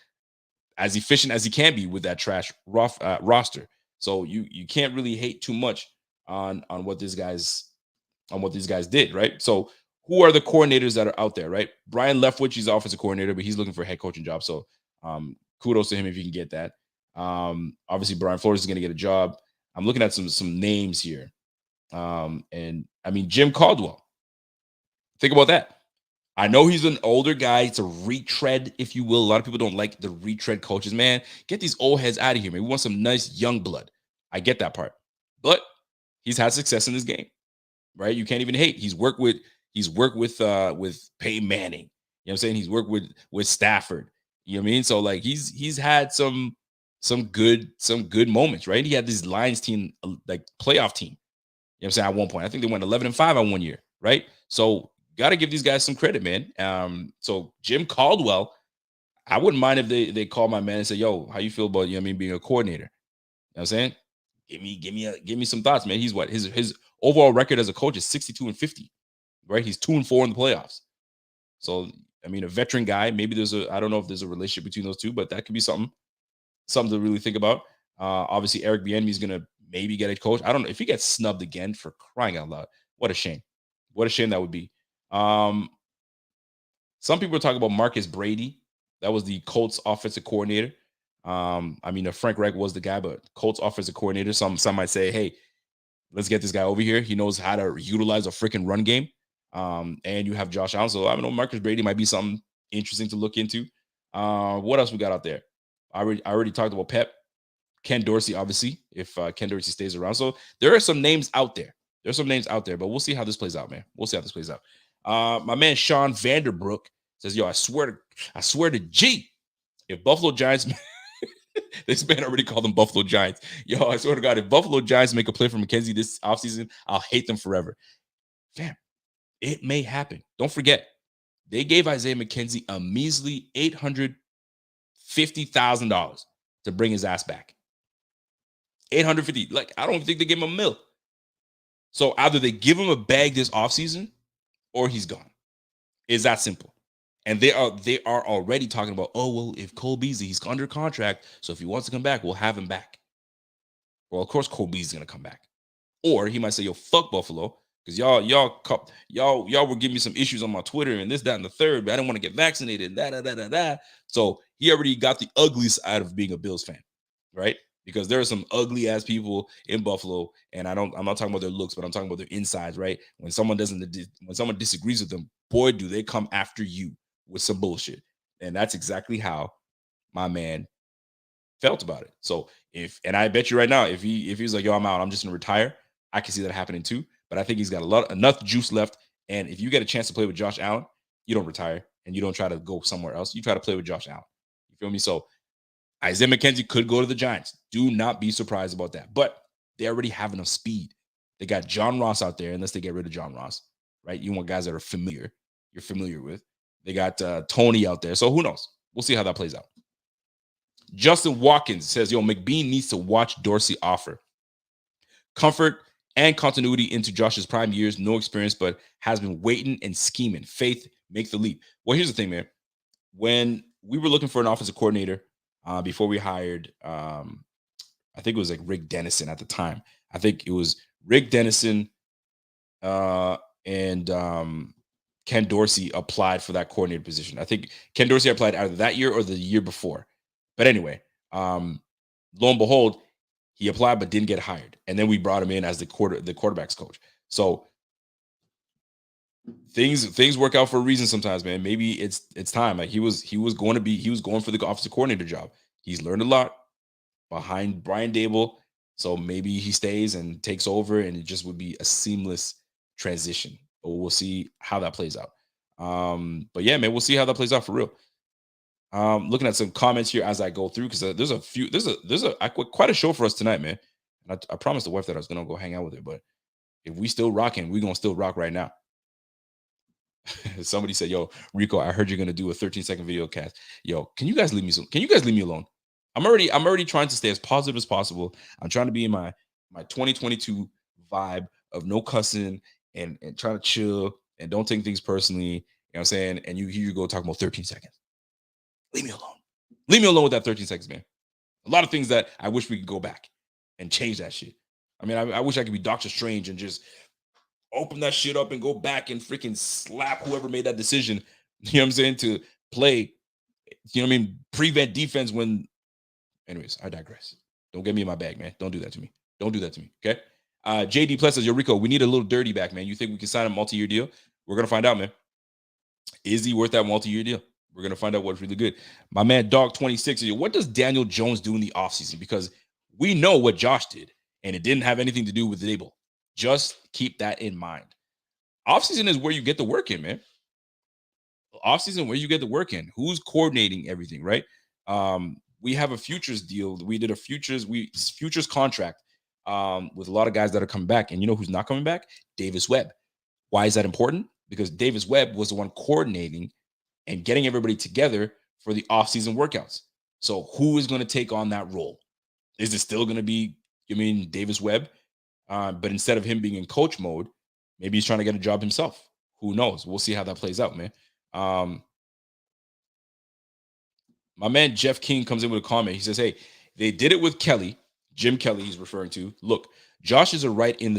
as efficient as he can be with that trash roster. So you can't really hate too much on what these guys did, right? So who are the coordinators that are out there, right? Brian Leftwich, he's the offensive coordinator, but he's looking for a head coaching job. So kudos to him if you can get that. Obviously, Brian Flores is going to get a job. I'm looking at some names here. And I mean, Jim Caldwell. Think about that. I know he's an older guy. It's a retread, if you will. A lot of people don't like the retread coaches. Man, get these old heads out of here, man. We want some nice young blood. I get that part. But he's had success in this game, right? You can't even hate. He's worked with Peyton Manning. You know what I'm saying? He's worked with Stafford. You know what I mean? So like he's had some good moments, right? He had this Lions team, like playoff team. You know what I'm saying? At one point, I think they went 11-5 on one year, right? So got to give these guys some credit, man. So Jim Caldwell, I wouldn't mind if they call my man and say, "Yo, how you feel about, you know what I mean, being a coordinator?" You know what I'm saying? Give me some thoughts, man. He's what? His overall record as a coach is 62-50, right? He's 2-4 in the playoffs. So I mean, a veteran guy. Maybe I don't know if there's a relationship between those two, but that could be something to really think about. Obviously, Eric Bieniemy is gonna maybe get a coach. I don't know if he gets snubbed again, for crying out loud. What a shame. What a shame that would be. Some people are talking about Marcus Brady. That was the Colts offensive coordinator. I mean, Frank Reich was the guy, but Colts offensive coordinator. Some might say, hey, let's get this guy over here. He knows how to utilize a freaking run game. And you have Josh Allen. So I don't know, Marcus Brady might be something interesting to look into. What else we got out there? I already talked about Pep. Ken Dorsey, obviously, if Ken Dorsey stays around. So there are some names out there. But we'll see how this plays out, man. We'll see how this plays out. My man Sean Vanderbrook says, yo, I swear to G, if Buffalo Giants, this man already called them Buffalo Giants. Yo, I swear to God, if Buffalo Giants make a play for McKenzie this offseason, I'll hate them forever. Fam, it may happen. Don't forget, they gave Isaiah McKenzie a measly $850,000 to bring his ass back. 850. Like, I don't think they gave him a mil. So either they give him a bag this offseason or he's gone. It's that simple. And they are already talking about, oh, well, if Cole Beasley, he's under contract, so if he wants to come back, we'll have him back. Well, of course, Cole Beasley's gonna come back. Or he might say, yo, fuck Buffalo, because y'all were giving me some issues on my Twitter and this, that, and the third, but I didn't want to get vaccinated. So he already got the ugly side of being a Bills fan, right? Because there are some ugly ass people in Buffalo, and I'm not talking about their looks, but I'm talking about their insides, right? When someone disagrees with them, boy, do they come after you with some bullshit. And that's exactly how my man felt about it. So and I bet you right now, if he's like, yo, I'm out, I'm just gonna retire, I can see that happening too. But I think he's got enough juice left. And if you get a chance to play with Josh Allen, you don't retire and you don't try to go somewhere else. You try to play with Josh Allen. You feel me? So Isaiah McKenzie could go to the Giants. Do not be surprised about that. But they already have enough speed. They got John Ross out there, unless they get rid of John Ross, right? You want guys that are you're familiar with. They got Tony out there. So who knows? We'll see how that plays out. Justin Watkins says, yo, McBean needs to watch Dorsey offer comfort and continuity into Josh's prime years. No experience, but has been waiting and scheming. Faith, make the leap. Well, here's the thing, man. When we were looking for an offensive coordinator before we hired, I think it was like Rick Dennison at the time. I think it was Rick Dennison and Ken Dorsey applied for that coordinator position. I think Ken Dorsey applied either that year or the year before. But anyway, lo and behold, he applied but didn't get hired. And then we brought him in as the quarterback's coach. So things work out for a reason sometimes, man. Maybe it's time. Like he was going for the offensive coordinator job. He's learned a lot behind Brian DaBoll. So maybe he stays and takes over, and it just would be a seamless transition. But we'll see how that plays out. But yeah, man, we'll see how that plays out for real. Looking at some comments here as I go through, because there's quite a show for us tonight, man. And I promised the wife that I was gonna go hang out with her, but if we still rocking, we're gonna still rock right now. Somebody said, yo, Rico, I heard you're gonna do a 13-second video cast. Yo, can you guys leave me alone? I'm already trying to stay as positive as possible. I'm trying to be in my 2022 vibe of no cussing and trying to chill and don't take things personally. You know what I'm saying? And here you go talking about 13 seconds. Leave me alone. Leave me alone with that 13 seconds, man. A lot of things that I wish we could go back and change that shit. I mean, I wish I could be Doctor Strange and just open that shit up and go back and freaking slap whoever made that decision, you know what I'm saying, to play, you know what I mean, prevent defense when. Anyways, I digress. Don't get me in my bag, man. Don't do that to me. Okay? JD Plus says, yo, Rico, we need a little dirty back, man. You think we can sign a multi-year deal? We're going to find out, man. Is he worth that multi-year deal? We're going to find out what's really good. My man, Dog26, says, what does Daniel Jones do in the offseason? Because we know what Josh did, and it didn't have anything to do with DaBoll. Just keep that in mind. Offseason is where you get the work in, man. Offseason where you get the work in. Who's coordinating everything, right? We have a futures deal. We did a futures contract with a lot of guys that are coming back. And you know who's not coming back? Davis Webb. Why is that important? Because Davis Webb was the one coordinating and getting everybody together for the offseason workouts. So who is going to take on that role? Is it still going to be, Davis Webb? But instead of him being in coach mode, maybe he's trying to get a job himself. Who knows? We'll see how that plays out, man. My man Jeff King comes in with a comment. He says, hey, they did it with Kelly, Jim Kelly he's referring to. Look, Josh is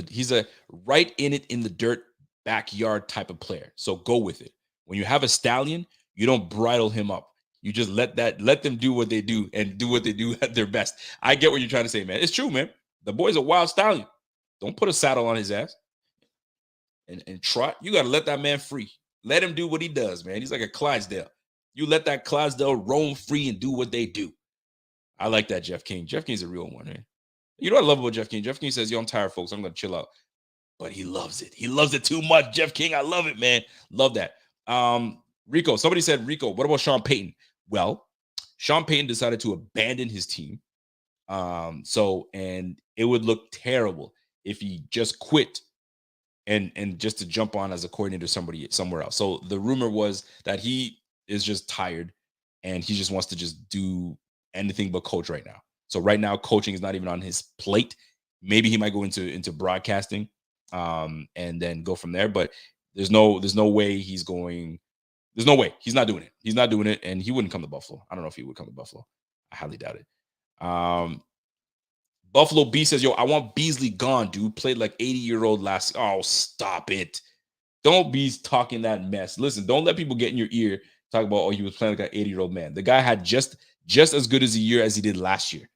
he's a right in it in the dirt backyard type of player. So go with it. When you have a stallion, you don't bridle him up. You just let them do what they do and do what they do at their best. I get what you're trying to say, man. It's true, man. The boy's a wild stallion. Don't put a saddle on his ass and trot. You got to let that man free. Let him do what he does, man. He's like a Clydesdale. You let that Clydesdale roam free and do what they do. I like that, Jeff King. Jeff King's a real one, man. You know what I love about Jeff King? Jeff King says, yo, I'm tired, folks. I'm going to chill out. But he loves it. He loves it too much. Jeff King, I love it, man. Love that. Rico, somebody said, Rico, what about Sean Payton? Well, Sean Payton decided to abandon his team. And it would look terrible if he just quit and just to jump on as a coordinator somewhere else. So the rumor was that he is just tired and he just wants to just do anything but coach right now. So right now, coaching is not even on his plate. Maybe he might go into broadcasting, and then go from there. But there's no way he's going. There's no way he's not doing it. He's not doing it, and he wouldn't come to Buffalo. I don't know if he would come to Buffalo. I highly doubt it. Buffalo B says, yo, I want Beasley gone, dude. Played like 80-year-old last. Oh, stop it. Don't be talking that mess. Listen, don't let people get in your ear talk about, oh, he was playing like an 80-year-old man. The guy had just as good as a year as he did last year.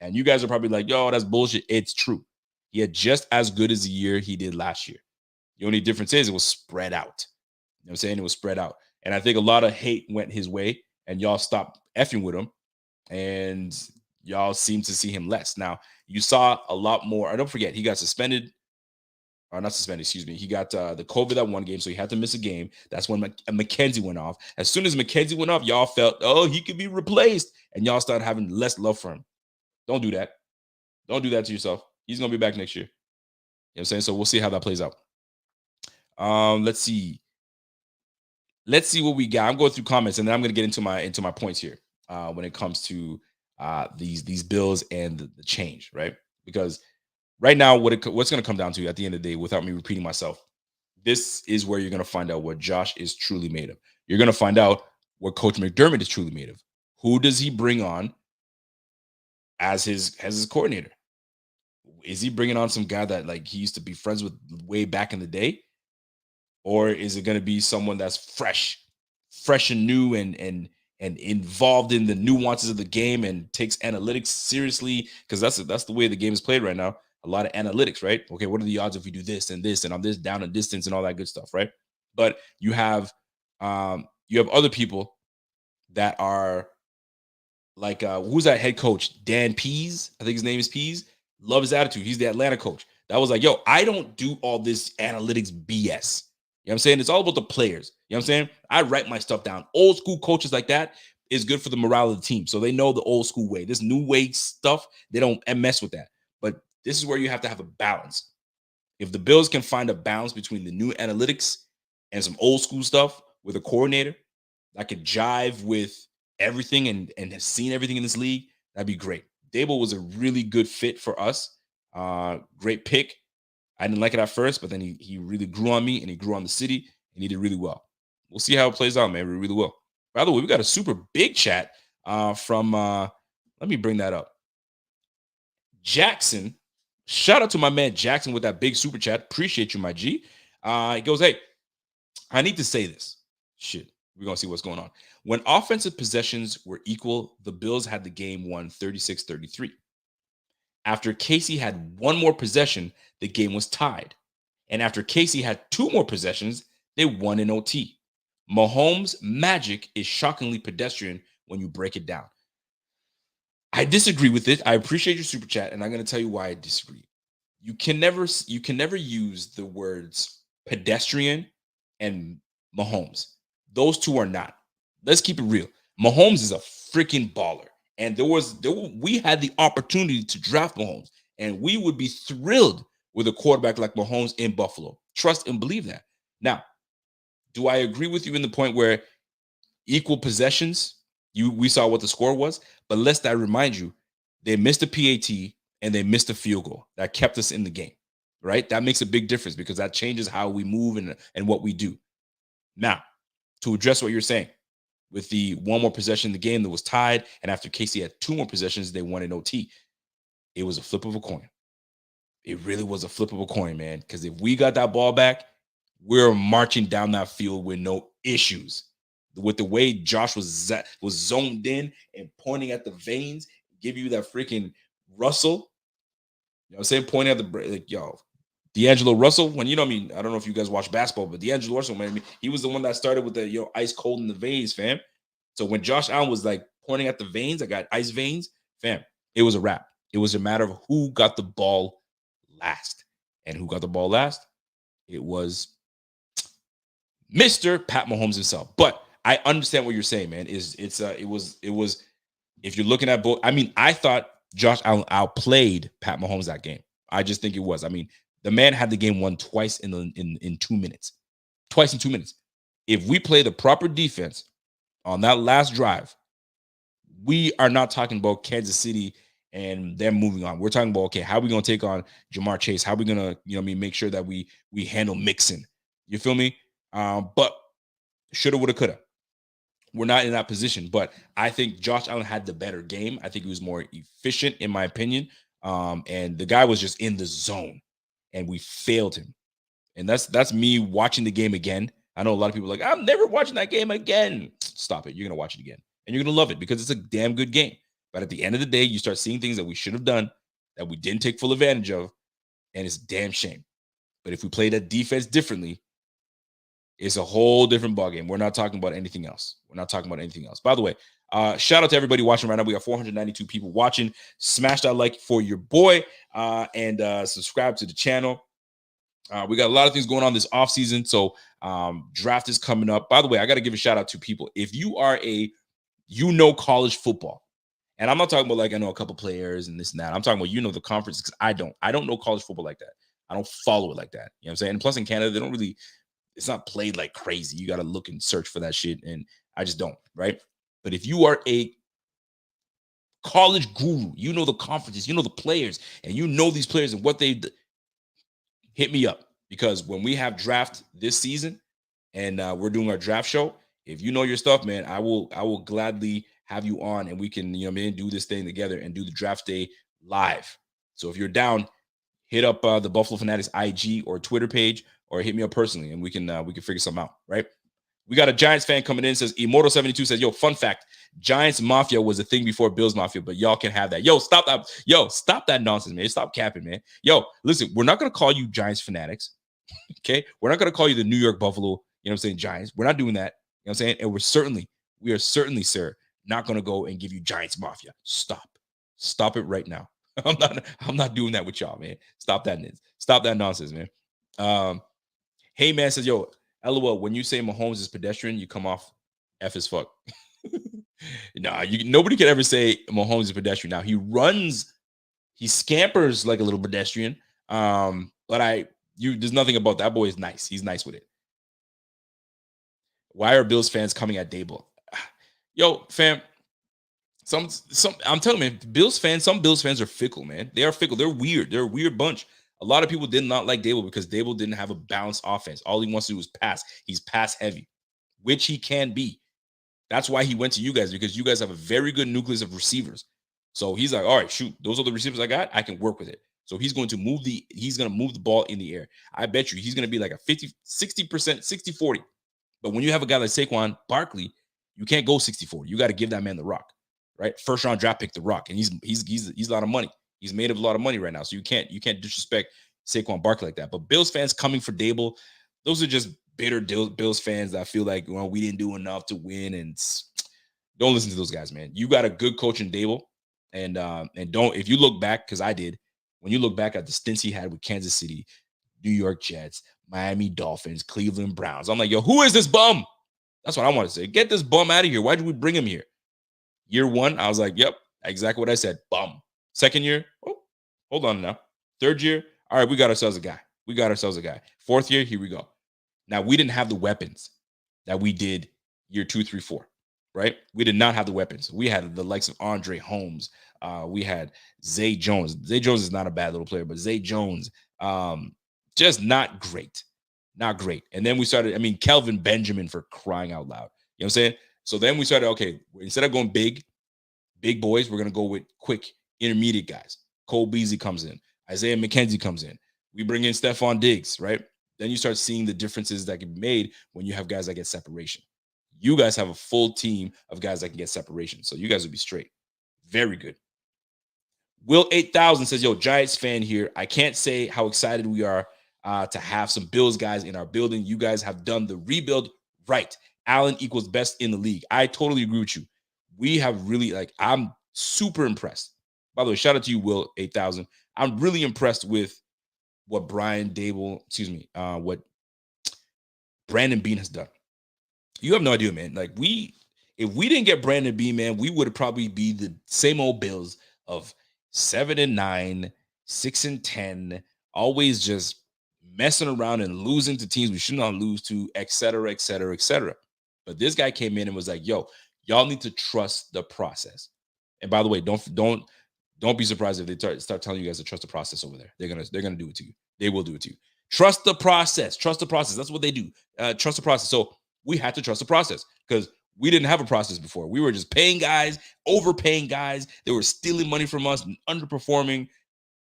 And you guys are probably like, yo, that's bullshit. It's true. He had just as good as a year he did last year. The only difference is it was spread out. You know what I'm saying? It was spread out. And I think a lot of hate went his way, and y'all stopped effing with him. And y'all seem to see him less. Now, you saw a lot more. Don't forget, he got suspended. Or not suspended, excuse me. He got the COVID that one game, so he had to miss a game. That's when McKenzie went off. As soon as McKenzie went off, y'all felt, oh, he could be replaced. And y'all started having less love for him. Don't do that. Don't do that to yourself. He's going to be back next year. You know what I'm saying? So we'll see how that plays out. Let's see. Let's see what we got. I'm going through comments, and then I'm going to get into my points here when it comes to these bills and the change, right? Because right now, what's going to come down to at the end of the day, without me repeating myself, this is where you're going to find out what Josh is truly made of. You're going to find out what Coach McDermott is truly made of. Who does he bring on as his coordinator? Is he bringing on some guy that like he used to be friends with way back in the day? Or is it going to be someone that's fresh and new and involved in the nuances of the game and takes analytics seriously? Because that's the way the game is played right now. A lot of analytics, right? Okay, what are the odds if we do this and I'm this down and distance and all that good stuff, right? But you have other people that are like who's that head coach? Dan Pease, I think his name is Pease. Love his attitude. He's the Atlanta coach. That was like, yo, I don't do all this analytics BS. You know what I'm saying? It's all about the players. You know what I'm saying? I write my stuff down. Old school coaches like that is good for the morale of the team. So they know the old school way. This new way stuff, they don't mess with that. But this is where you have to have a balance. If the Bills can find a balance between the new analytics and some old school stuff with a coordinator that could jive with everything and has seen everything in this league, that'd be great. DaBoll was a really good fit for us. Great pick. I didn't like it at first, but then he really grew on me and he grew on the city and he did really well. We'll see how it plays out, man. We really will. By the way, we got a super big chat from let me bring that up. Jackson. Shout out to my man Jackson with that big super chat. Appreciate you, my G. He goes, hey, I need to say this. Shit. We're going to see what's going on. When offensive possessions were equal, the Bills had the game won 36-33. After Casey had one more possession, the game was tied. And after Casey had two more possessions, they won in OT. Mahomes' magic is shockingly pedestrian when you break it down. I disagree with it. I appreciate your super chat, and I'm going to tell you why I disagree. You can never use the words pedestrian and Mahomes. Those two are not. Let's keep it real. Mahomes is a freaking baller. And we had the opportunity to draft Mahomes, and we would be thrilled with a quarterback like Mahomes in Buffalo. Trust and believe that. Now, do I agree with you in the point where equal possessions, we saw what the score was, but lest I remind you, they missed a PAT and they missed a field goal that kept us in the game, right? That makes a big difference because that changes how we move and what we do. Now, to address what you're saying, with the one more possession in the game that was tied, and after Casey had two more possessions, they won in OT. It was a flip of a coin. It really was a flip of a coin, man, because if we got that ball back, we're marching down that field with no issues. With the way Josh was zoned in and pointing at the veins, give you that freaking Russell. You know what I'm saying? Pointing at the, like, yo, D'Angelo Russell, when, you know what I mean? I don't know if you guys watch basketball, but D'Angelo Russell, man, he was the one that started with the, ice cold in the veins, fam. So when Josh Allen was like pointing at the veins. I got ice veins. Fam, it was a wrap. It was a matter of who got the ball last. And who got the ball last? It was Mr. Pat Mahomes himself. But I understand what you're saying, man. It was if you're looking at both, I mean, I thought Josh Allen outplayed Pat Mahomes that game. I just think it was. I mean, the man had the game won twice in 2 minutes. Twice in 2 minutes. If we play the proper defense on that last drive, we are not talking about Kansas City and them moving on. We're talking about, okay, how are we going to take on Jamar Chase? How are we going to, make sure that we handle Mixon? You feel me? But shoulda, woulda, coulda. We're not in that position, but I think Josh Allen had the better game. I think he was more efficient, in my opinion. And the guy was just in the zone, and we failed him. And that's me watching the game again. I know a lot of people are like, I'm never watching that game again. Stop it. You're going to watch it again. And you're going to love it because it's a damn good game. But at the end of the day, you start seeing things that we should have done that we didn't take full advantage of, and it's a damn shame. But if we play that defense differently, it's a whole different ballgame. We're not talking about anything else. We're not talking about anything else. By the way, shout out to everybody watching right now. We got 492 people watching. Smash that like for your boy and subscribe to the channel. We got a lot of things going on this offseason. So draft is coming up. By the way, I got to give a shout out to people. If you are college football, and I'm not talking about like I know a couple players and this and that. I'm talking about the conference because I don't know college football like that. I don't follow it like that. You know what I'm saying? And plus in Canada, they don't really, it's not played like crazy. You got to look and search for that shit. And I just don't, right? But if you are a college guru, you know the conferences, you know the players, and you know these players and what they hit me up. Because when we have draft this season and we're doing our draft show, if you know your stuff, man, I will gladly have you on and we can, do this thing together and do the draft day live. So if you're down, hit up the Buffalo Fanatics IG or Twitter page or hit me up personally and we can figure something out, right? We got a Giants fan coming in, says Immortal72 says, yo, fun fact, Giants Mafia was a thing before Bills Mafia, but y'all can have that. Yo, stop that. Yo, stop that nonsense, man. Stop capping, man. Yo, listen, we're not going to call you Giants Fanatics, okay? We're not going to call you the New York Buffalo, Giants. We're not doing that, And we are certainly, sir, not going to go and give you Giants Mafia. Stop it right now. I'm not doing that with y'all, man. Stop that nonsense, man. Hey man says, yo, LOL, when you say Mahomes is pedestrian, you come off F as fuck. Nah, nobody can ever say Mahomes is pedestrian. Now he scampers like a little pedestrian. But there's nothing about that boy is nice. He's nice with it. Why are Bills fans coming at DaBoll? Yo, fam, I'm telling you, man, some Bills fans are fickle, man. They are fickle. They're weird. They're a weird bunch. A lot of people did not like DaBoll because DaBoll didn't have a balanced offense. All he wants to do is pass. He's pass heavy, which he can be. That's why he went to you guys, because you guys have a very good nucleus of receivers. So he's like, all right, shoot, those are the receivers I got. I can work with it. So he's going to move the ball in the air. I bet you he's going to be like a 50, 60%, 60-40. But when you have a guy like Saquon Barkley, you can't go 60-40. You got to give that man the rock, right? First round draft pick, the rock. And he's a lot of money. He's made of a lot of money right now. So you can't disrespect Saquon Barkley like that. But Bills fans coming for DaBoll, those are just bitter Bills fans that feel like, well, we didn't do enough to win. And don't listen to those guys, man. You got a good coach in DaBoll. And don't, if you look back, because I did, when you look back at the stints he had with Kansas City, New York Jets, Miami Dolphins, Cleveland Browns, I'm like, yo, who is this bum? That's what I want to say. Get this bum out of here. Why did we bring him here? Year one, I was like, yep, exactly what I said. Bum. Second year, oh, hold on now. Third year, all right, we got ourselves a guy. Fourth year, here we go. Now, we didn't have the weapons that we did year 2, 3, 4, right? We did not have the weapons. We had the likes of Andre Holmes. We had Zay Jones. Zay Jones is not a bad little player, but Zay Jones, just not great. Not great. And then we started, Kelvin Benjamin, for crying out loud. You know what I'm saying? So then we started, okay, instead of going big boys, we're going to go with quick, intermediate guys. Cole Beasley comes in. Isaiah McKenzie comes in. We bring in Stephon Diggs, right? Then you start seeing the differences that can be made when you have guys that get separation. You guys have a full team of guys that can get separation. So you guys will be straight. Very good. Will 8000 says, yo, Giants fan here. I can't say how excited we are to have some Bills guys in our building. You guys have done the rebuild right. Allen equals best in the league. I totally agree with you. we have really I'm super impressed. By the way, shout out to you, Will 8000. I'm really impressed with what what Brandon Beane has done. You have no idea, man. If we didn't get Brandon Beane, man, we would probably be the same old Bills of 7-9, 6-10, always just messing around and losing to teams we should not lose to, et cetera, et cetera, et cetera. But this guy came in and was like, "Yo, y'all need to trust the process." And by the way, don't be surprised if they start telling you guys to trust the process over there. They're gonna do it to you. They will do it to you. Trust the process. Trust the process. That's what they do. Trust the process. So we had to trust the process because we didn't have a process before. We were just paying guys, overpaying guys. They were stealing money from us and underperforming.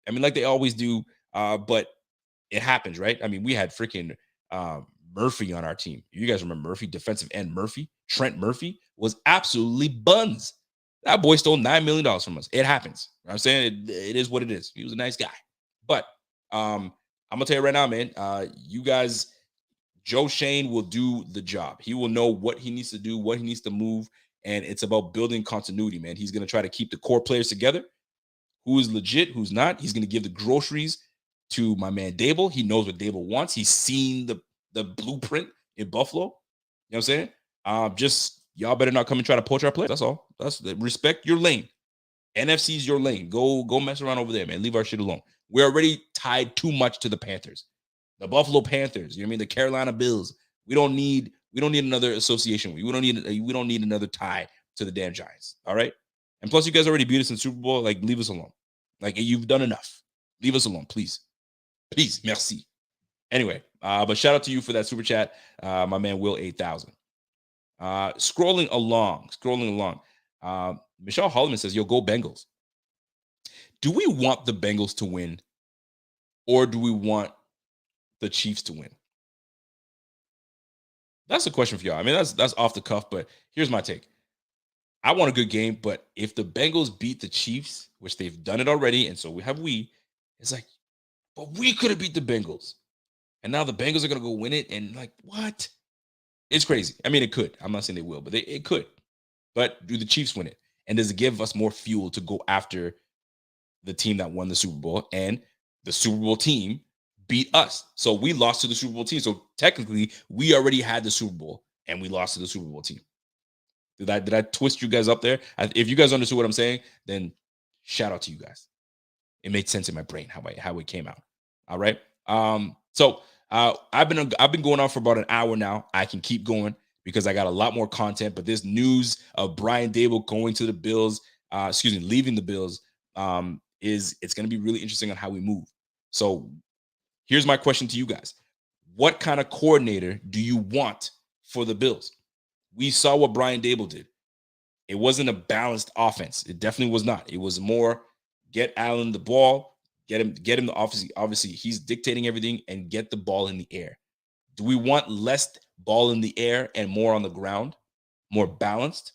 I mean, like they always do. But it happens, right? I mean, we had freaking Murphy on our team. You guys remember Murphy, defensive end Murphy? Trent Murphy was absolutely buns. That boy stole $9 million from us. It happens. You know what I'm saying it is what it is. He was a nice guy. But I'm gonna tell you right now, man, you guys, Joe Shane will do the job. He will know what he needs to do, what he needs to move, and it's about building continuity, man. He's gonna try to keep the core players together. Who is legit, who's not. He's gonna give the groceries to my man DaBoll. He knows what DaBoll wants. He's seen the blueprint in Buffalo. You know what I'm saying? Just y'all better not come and try to poach our players. That's all. Respect your lane. NFC's your lane. Go mess around over there, man. Leave our shit alone. We're already tied too much to the Panthers, the Buffalo Panthers. You know what I mean? The Carolina Bills. We don't need another association. We don't need another tie to the damn Giants. All right. And plus, you guys already beat us in Super Bowl. Like, leave us alone. Like, you've done enough. Leave us alone, please. Please, merci. Anyway, but shout out to you for that super chat, my man Will 8000. Scrolling along. Michelle Holloman says, "Yo, go Bengals." Do we want the Bengals to win, or do we want the Chiefs to win? That's a question for y'all. I mean, that's off the cuff, but here's my take. I want a good game, but if the Bengals beat the Chiefs, which they've done it already, and so it's like, but we could have beat the Bengals. And now the Bengals are going to go win it. And like, what? It's crazy. I mean, it could. I'm not saying they will, but it could. But do the Chiefs win it? And does it give us more fuel to go after the team that won the Super Bowl? And the Super Bowl team beat us. So we lost to the Super Bowl team. So technically, we already had the Super Bowl and we lost to the Super Bowl team. Did I twist you guys up there? If you guys understood what I'm saying, then shout out to you guys. It made sense in my brain how it came out. All right. So I've been going on for about an hour now. I can keep going because I got a lot more content. But this news of Brian Daboll going to the Bills, leaving the Bills, it's going to be really interesting on how we move. So here's my question to you guys: what kind of coordinator do you want for the Bills? We saw what Brian Daboll did. It wasn't a balanced offense. It definitely was not. It was more get Allen the ball, get him the obviously he's dictating everything, and get the ball in the air. Do we want less ball in the air and more on the ground, more balanced?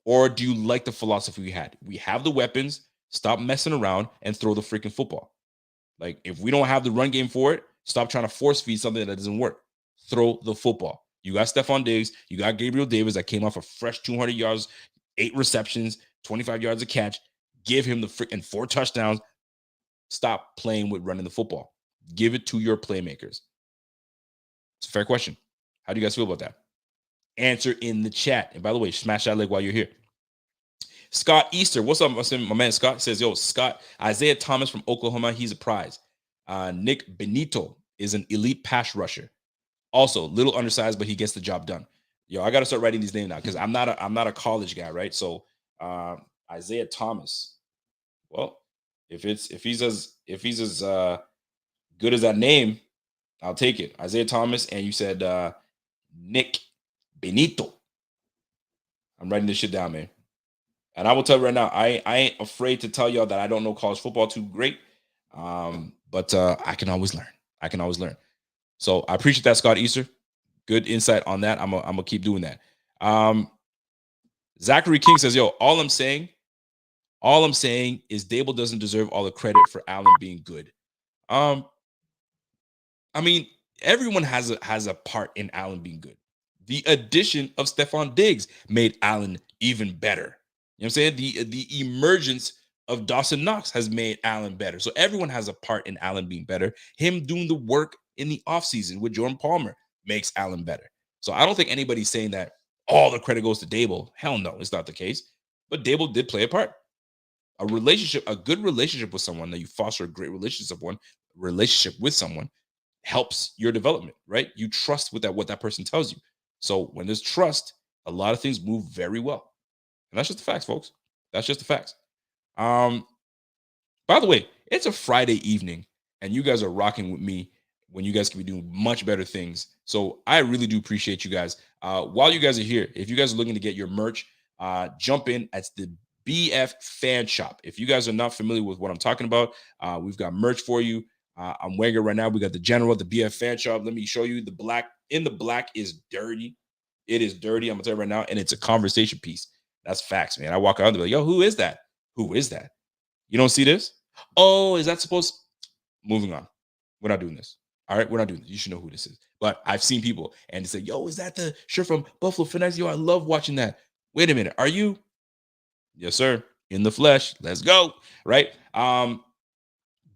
Or do you like the philosophy we had? We have the weapons, stop messing around and throw the freaking football. Like, if we don't have the run game for it, stop trying to force feed something that doesn't work. Throw the football. You got Stephon Diggs. You got Gabriel Davis that came off a fresh 200 yards, 8 receptions, 25 yards a catch. Give him the freaking 4 touchdowns. Stop playing with running the football. Give it to your playmakers. It's a fair question. How do you guys feel about that? Answer in the chat. And by the way, smash that leg while you're here. Scott Easter, what's up? My man Scott says, "Yo, Scott, Isaiah Thomas from Oklahoma, he's a prize. Nick Benito is an elite pass rusher. Also, little undersized, but he gets the job done." Yo, I got to start writing these names now because I'm not a college guy, right? So Isaiah Thomas. Well, if he's as good as that name, I'll take it. Isaiah Thomas, and you said Nick Benito. I'm writing this shit down, man. And I will tell you right now, I ain't afraid to tell y'all that I don't know college football too great. But I can always learn. So I appreciate that, Scott Easter. Good insight on that. I'm gonna keep doing that. Zachary King says, "Yo, all I'm saying is Daboll doesn't deserve all the credit for Allen being good." I mean, everyone has a part in Allen being good. The addition of Stephon Diggs made Allen even better. You know what I'm saying? The emergence of Dawson Knox has made Allen better. So everyone has a part in Allen being better. Him doing the work in the offseason with Jordan Palmer makes Allen better. So I don't think anybody's saying that all the credit goes to DaBoll. Hell no, it's not the case. But DaBoll did play a part. A good relationship with someone, that you foster a great relationship with someone helps your development, right? You trust with what that person tells you. So when there's trust, a lot of things move very well. And that's just the facts, folks. That's just the facts. By the way, it's a Friday evening, and you guys are rocking with me when you guys can be doing much better things. So I really do appreciate you guys. While you guys are here, if you guys are looking to get your merch, jump in at the BF Fan Shop. If you guys are not familiar with what I'm talking about, we've got merch for you. I'm wearing it right now. We got the General, the BF Fan Shop. Let me show you the black. In the black is dirty. It is dirty. I'm gonna tell you right now, and it's a conversation piece. That's facts, man. I walk out and be like, yo, who is that? Who is that? You don't see this? Oh, is that supposed? Moving on. We're not doing this. All right, we're not doing this. You should know who this is. But I've seen people and they say, yo, is that the shirt from Buffalo Fanatic? Yo, I love watching that. Wait a minute. Are you? Yes, sir. In the flesh. Let's go. Right?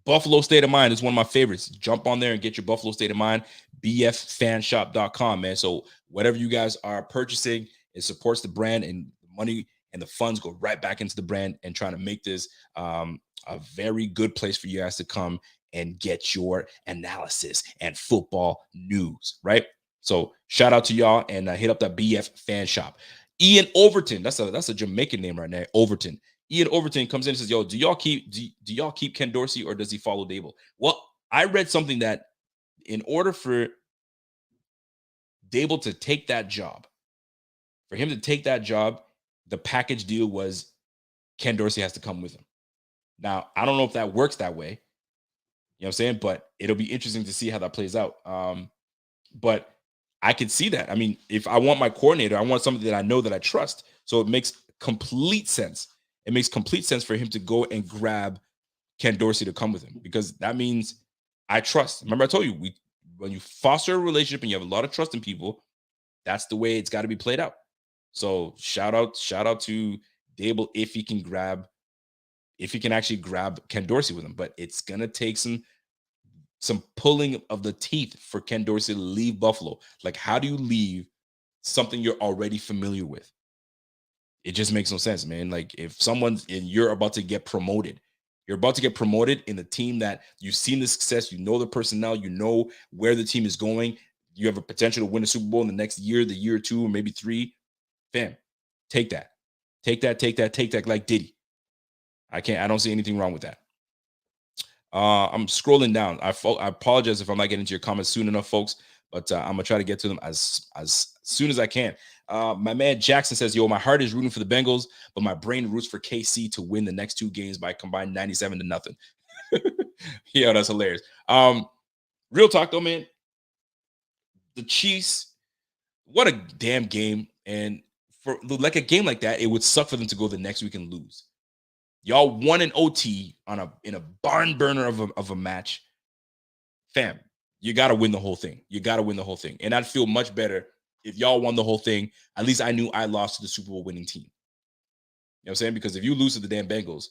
Buffalo State of Mind is one of my favorites. Jump on there and get your Buffalo State of Mind, bffanshop.com, man. So whatever you guys are purchasing, it supports the brand, and the money and the funds go right back into the brand and trying to make this a very good place for you guys to come and get your analysis and football news, right? So shout out to y'all, and hit up that BF Fan Shop. Ian Overton, that's a Jamaican name right now, Overton. Ian Overton comes in and says, yo, do y'all keep Ken Dorsey, or does he follow DaBoll? Well, I read something that in order for DaBoll to take that job, the package deal was Ken Dorsey has to come with him. Now, I don't know if that works that way. You know what I'm saying? But it'll be interesting to see how that plays out. But I could see that. I mean, if I want my coordinator, I want somebody that I know, that I trust. So it makes complete sense. It makes complete sense for him to go and grab Ken Dorsey to come with him, because that means I trust. Remember, I told you, when you foster a relationship and you have a lot of trust in people, that's the way it's got to be played out. So shout out to DaBoll if he can actually grab Ken Dorsey with him. But it's gonna take some pulling of the teeth for Ken Dorsey to leave Buffalo. Like, how do you leave something you're already familiar with? It just makes no sense, man. Like, if you're about to get promoted, in the team that you've seen the success, you know the personnel, you know where the team is going, you have a potential to win a Super Bowl in the next year, the year or two, or maybe three. Fam, take that like Diddy. I don't see anything wrong with that. I'm scrolling down. I apologize if I'm not getting to your comments soon enough, folks, but I'm gonna try to get to them as soon as I can. My man Jackson says, yo, my heart is rooting for the Bengals, but my brain roots for KC to win the next two games by combined 97-0. Yeah, that's hilarious. Real talk though, man. The Chiefs, what a damn game. And for like a game like that, it would suck for them to go the next week and lose. Y'all won an OT in a barn burner of a match. Fam, you got to win the whole thing. And I'd feel much better if y'all won the whole thing. At least I knew I lost to the Super Bowl winning team. You know what I'm saying? Because if you lose to the damn Bengals,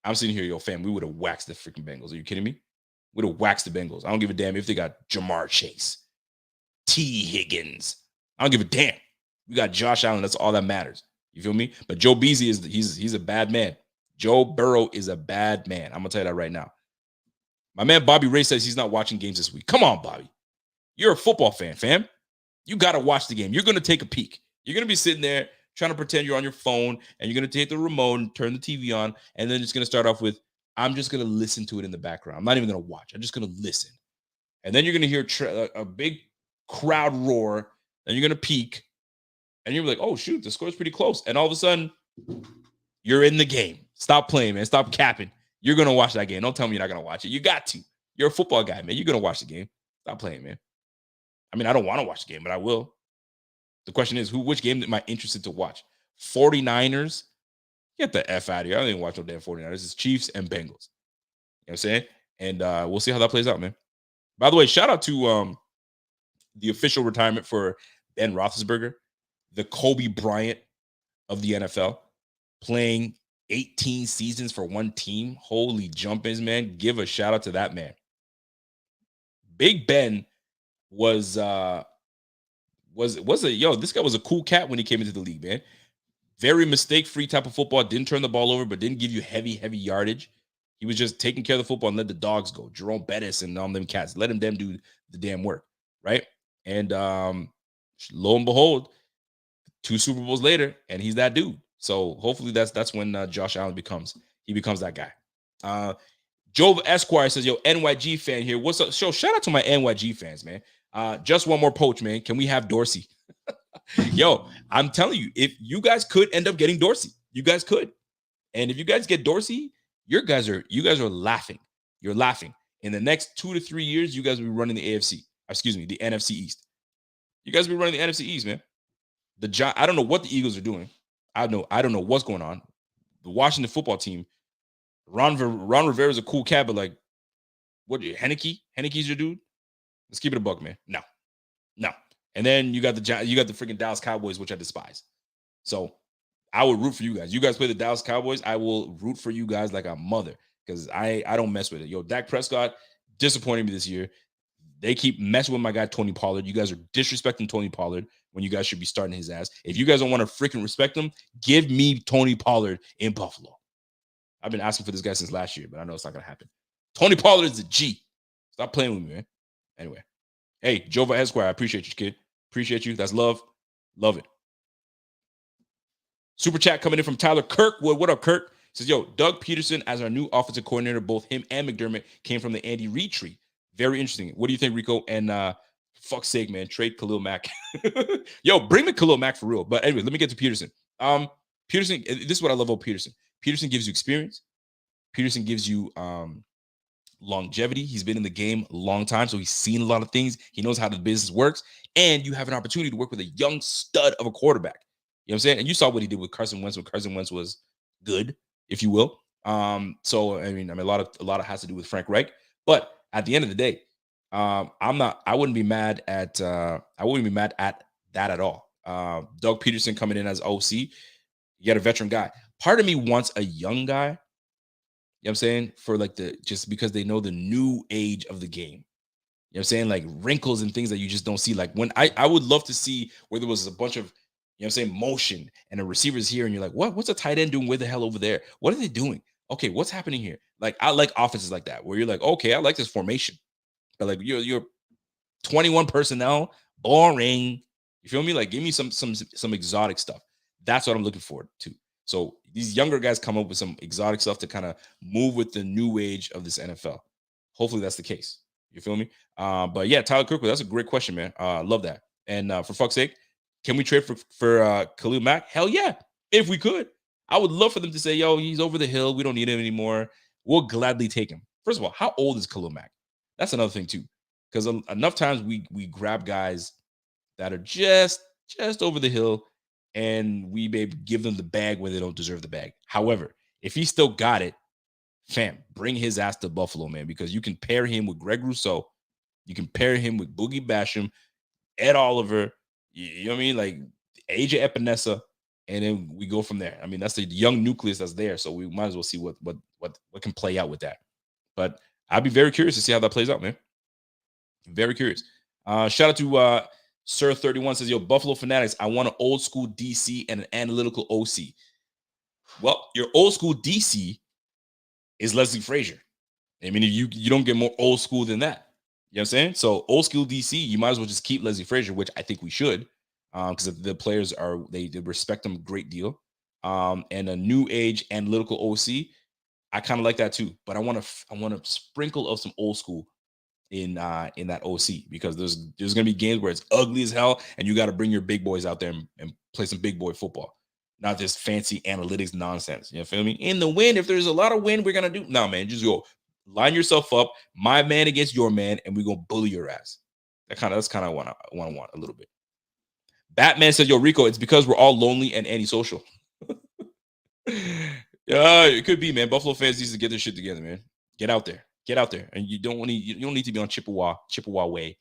I'm sitting here, yo, fam, we would have waxed the freaking Bengals. Are you kidding me? We'd have waxed the Bengals. I don't give a damn if they got Jamar Chase, T. Higgins. I don't give a damn. We got Josh Allen. That's all that matters. You feel me? But Joe Beasley he's a bad man. Joe Burrow is a bad man. I'm going to tell you that right now. My man Bobby Ray says he's not watching games this week. Come on, Bobby. You're a football fan, fam. You got to watch the game. You're going to take a peek. You're going to be sitting there trying to pretend you're on your phone, and you're going to take the remote and turn the TV on, and then it's going to start off with, I'm just going to listen to it in the background. I'm not even going to watch. I'm just going to listen. And then you're going to hear a big crowd roar, and you're going to peek, and you're like, oh, shoot, the score's pretty close. And all of a sudden, you're in the game. Stop playing, man. Stop capping. You're going to watch that game. Don't tell me you're not going to watch it. You got to. You're a football guy, man. You're going to watch the game. Stop playing, man. I mean, I don't want to watch the game, but I will. The question is, which game am I interested to watch? 49ers? Get the F out of here. I don't even watch no damn 49ers. It's Chiefs and Bengals. You know what I'm saying? And we'll see how that plays out, man. By the way, shout out to the official retirement for Ben Roethlisberger, the Kobe Bryant of the NFL, playing 18 seasons for one team. Holy jumpins, man. Give a shout out to that man. Big Ben was this guy was a cool cat when he came into the league, man. Very mistake-free type of football. Didn't turn the ball over, but didn't give you heavy yardage. He was just taking care of the football and let the dogs go. Jerome Bettis and all them cats. Let them do the damn work, right? And lo and behold, 2 Super Bowls later, and he's that dude. So hopefully that's when Josh Allen becomes that guy. Jove Esquire says, yo, NYG fan here. What's up? So shout out to my NYG fans, man. Just one more poach, man. Can we have Dorsey? Yo, I'm telling you, if you guys could end up getting Dorsey, you guys could. And if you guys get Dorsey, you guys are laughing. You're laughing. In the next 2 to 3 years, you guys will be running the the NFC East. You guys will be running the NFC East, man. I don't know what the Eagles are doing. I don't know what's going on. The Washington football team, Ron Rivera is a cool cat, but like, what? Heineke's your dude. Let's keep it a buck, man. No. And then you got the freaking Dallas Cowboys, which I despise. So I would root for you guys. You guys play the Dallas Cowboys, I will root for you guys like a mother because I don't mess with it. Yo, Dak Prescott disappointed me this year. They keep messing with my guy Tony Pollard. You guys are disrespecting Tony Pollard when you guys should be starting his ass. If you guys don't want to freaking respect him, give me Tony Pollard in Buffalo. I've been asking for this guy since last year, but I know it's not going to happen. Tony Pollard is a G. Stop playing with me, man. Anyway. Hey, Jova Esquire, I appreciate you, kid. Appreciate you. That's love. Love it. Super chat coming in from Tyler Kirkwood. What up, Kirk? Says, yo, Doug Peterson as our new offensive coordinator, both him and McDermott came from the Andy Reid tree. Very interesting. What do you think, Rico? And fuck's sake, man, trade Khalil Mack. Yo, bring me Khalil Mack for real. But anyway, let me get to Peterson. Peterson, this is what I love about Peterson. Peterson gives you experience. Peterson gives you longevity. He's been in the game a long time, so he's seen a lot of things. He knows how the business works, and you have an opportunity to work with a young stud of a quarterback. You know what I'm saying? And you saw what he did with Carson Wentz when Carson Wentz was good, if you will. So I mean, a lot of has to do with Frank Reich. But at the end of the day, I wouldn't be mad at that at all. Doug Peterson coming in as OC, you got a veteran guy. Part of me wants a young guy. You know what I'm saying? For like just because they know the new age of the game. You know what I'm saying? Like wrinkles and things that you just don't see. Like when I would love to see where there was a bunch of, you know what I'm saying, motion and the receivers here. And you're like, what's a tight end doing? Where the hell over there? What are they doing? Okay, what's happening here? Like, I like offenses like that, where you're like, okay, I like this formation. But like you're 21 personnel, boring. You feel me? Like, give me some exotic stuff. That's what I'm looking forward to. So these younger guys come up with some exotic stuff to kind of move with the new age of this NFL. Hopefully that's the case. You feel me? But yeah, Tyler Kirkwood, that's a great question, man. Love that. And for fuck's sake, can we trade for Khalil Mack? Hell yeah, if we could. I would love for them to say, yo, he's over the hill. We don't need him anymore. We'll gladly take him. First of all, how old is Khalil Mack? That's another thing too. Because enough times we grab guys that are just over the hill, and we maybe give them the bag when they don't deserve the bag. However, if he still got it, fam, bring his ass to Buffalo, man, because you can pair him with Greg Rousseau. You can pair him with Boogie Basham, Ed Oliver, you know what I mean? Like AJ Epinesa, and then we go from there. I mean, that's the young nucleus that's there, so we might as well see what can play out with that. But I'd be very curious to see how that plays out, man. Very curious. Shout out to Sir 31 says, yo, Buffalo Fanatics, I want an old school DC and an analytical OC. Well, your old school DC is Leslie Frazier. I mean, you don't get more old school than that. You know what I'm saying? So old school DC, you might as well just keep Leslie Frazier, which I think we should, because the players they respect him a great deal. And a new age analytical OC, I kind of like that too. But I want a sprinkle of some old school in that OC, because there's gonna be games where it's ugly as hell, and you got to bring your big boys out there and play some big boy football, not just fancy analytics nonsense. You feel me? In the win, if there's a lot of win, we're gonna do no, man. Just go line yourself up, my man against your man, and we're gonna bully your ass. That's kind of what I want a little bit. Batman says, yo, Rico, it's because we're all lonely and antisocial. Yeah, it could be, man. Buffalo fans needs to get their shit together, man. Get out there, and you don't need to be on Chippewa Way,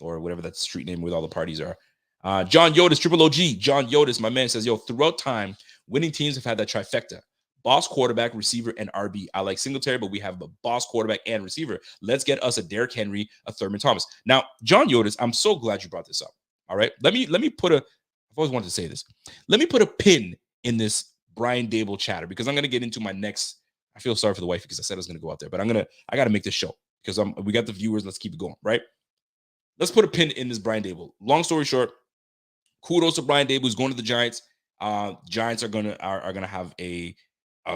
or whatever that street name with all the parties are. John Yotis, Triple OG. John Yotis, my man, says, yo, throughout time, winning teams have had that trifecta. Boss quarterback, receiver, and RB. I like Singletary, but we have a boss quarterback and receiver. Let's get us a Derrick Henry, a Thurman Thomas. Now, John Yotis, I'm so glad you brought this up. All right. Let me put a, I've always wanted to say this. Let me put a pin in this Brian DaBoll chatter because I'm going to get into my next. I feel sorry for the wife because I said I was going to go out there, but I got to make this show because we got the viewers. Let's keep it going. Right. Let's put a pin in this Brian DaBoll. Long story short, kudos to Brian DaBoll who's going to the Giants. Giants are gonna have a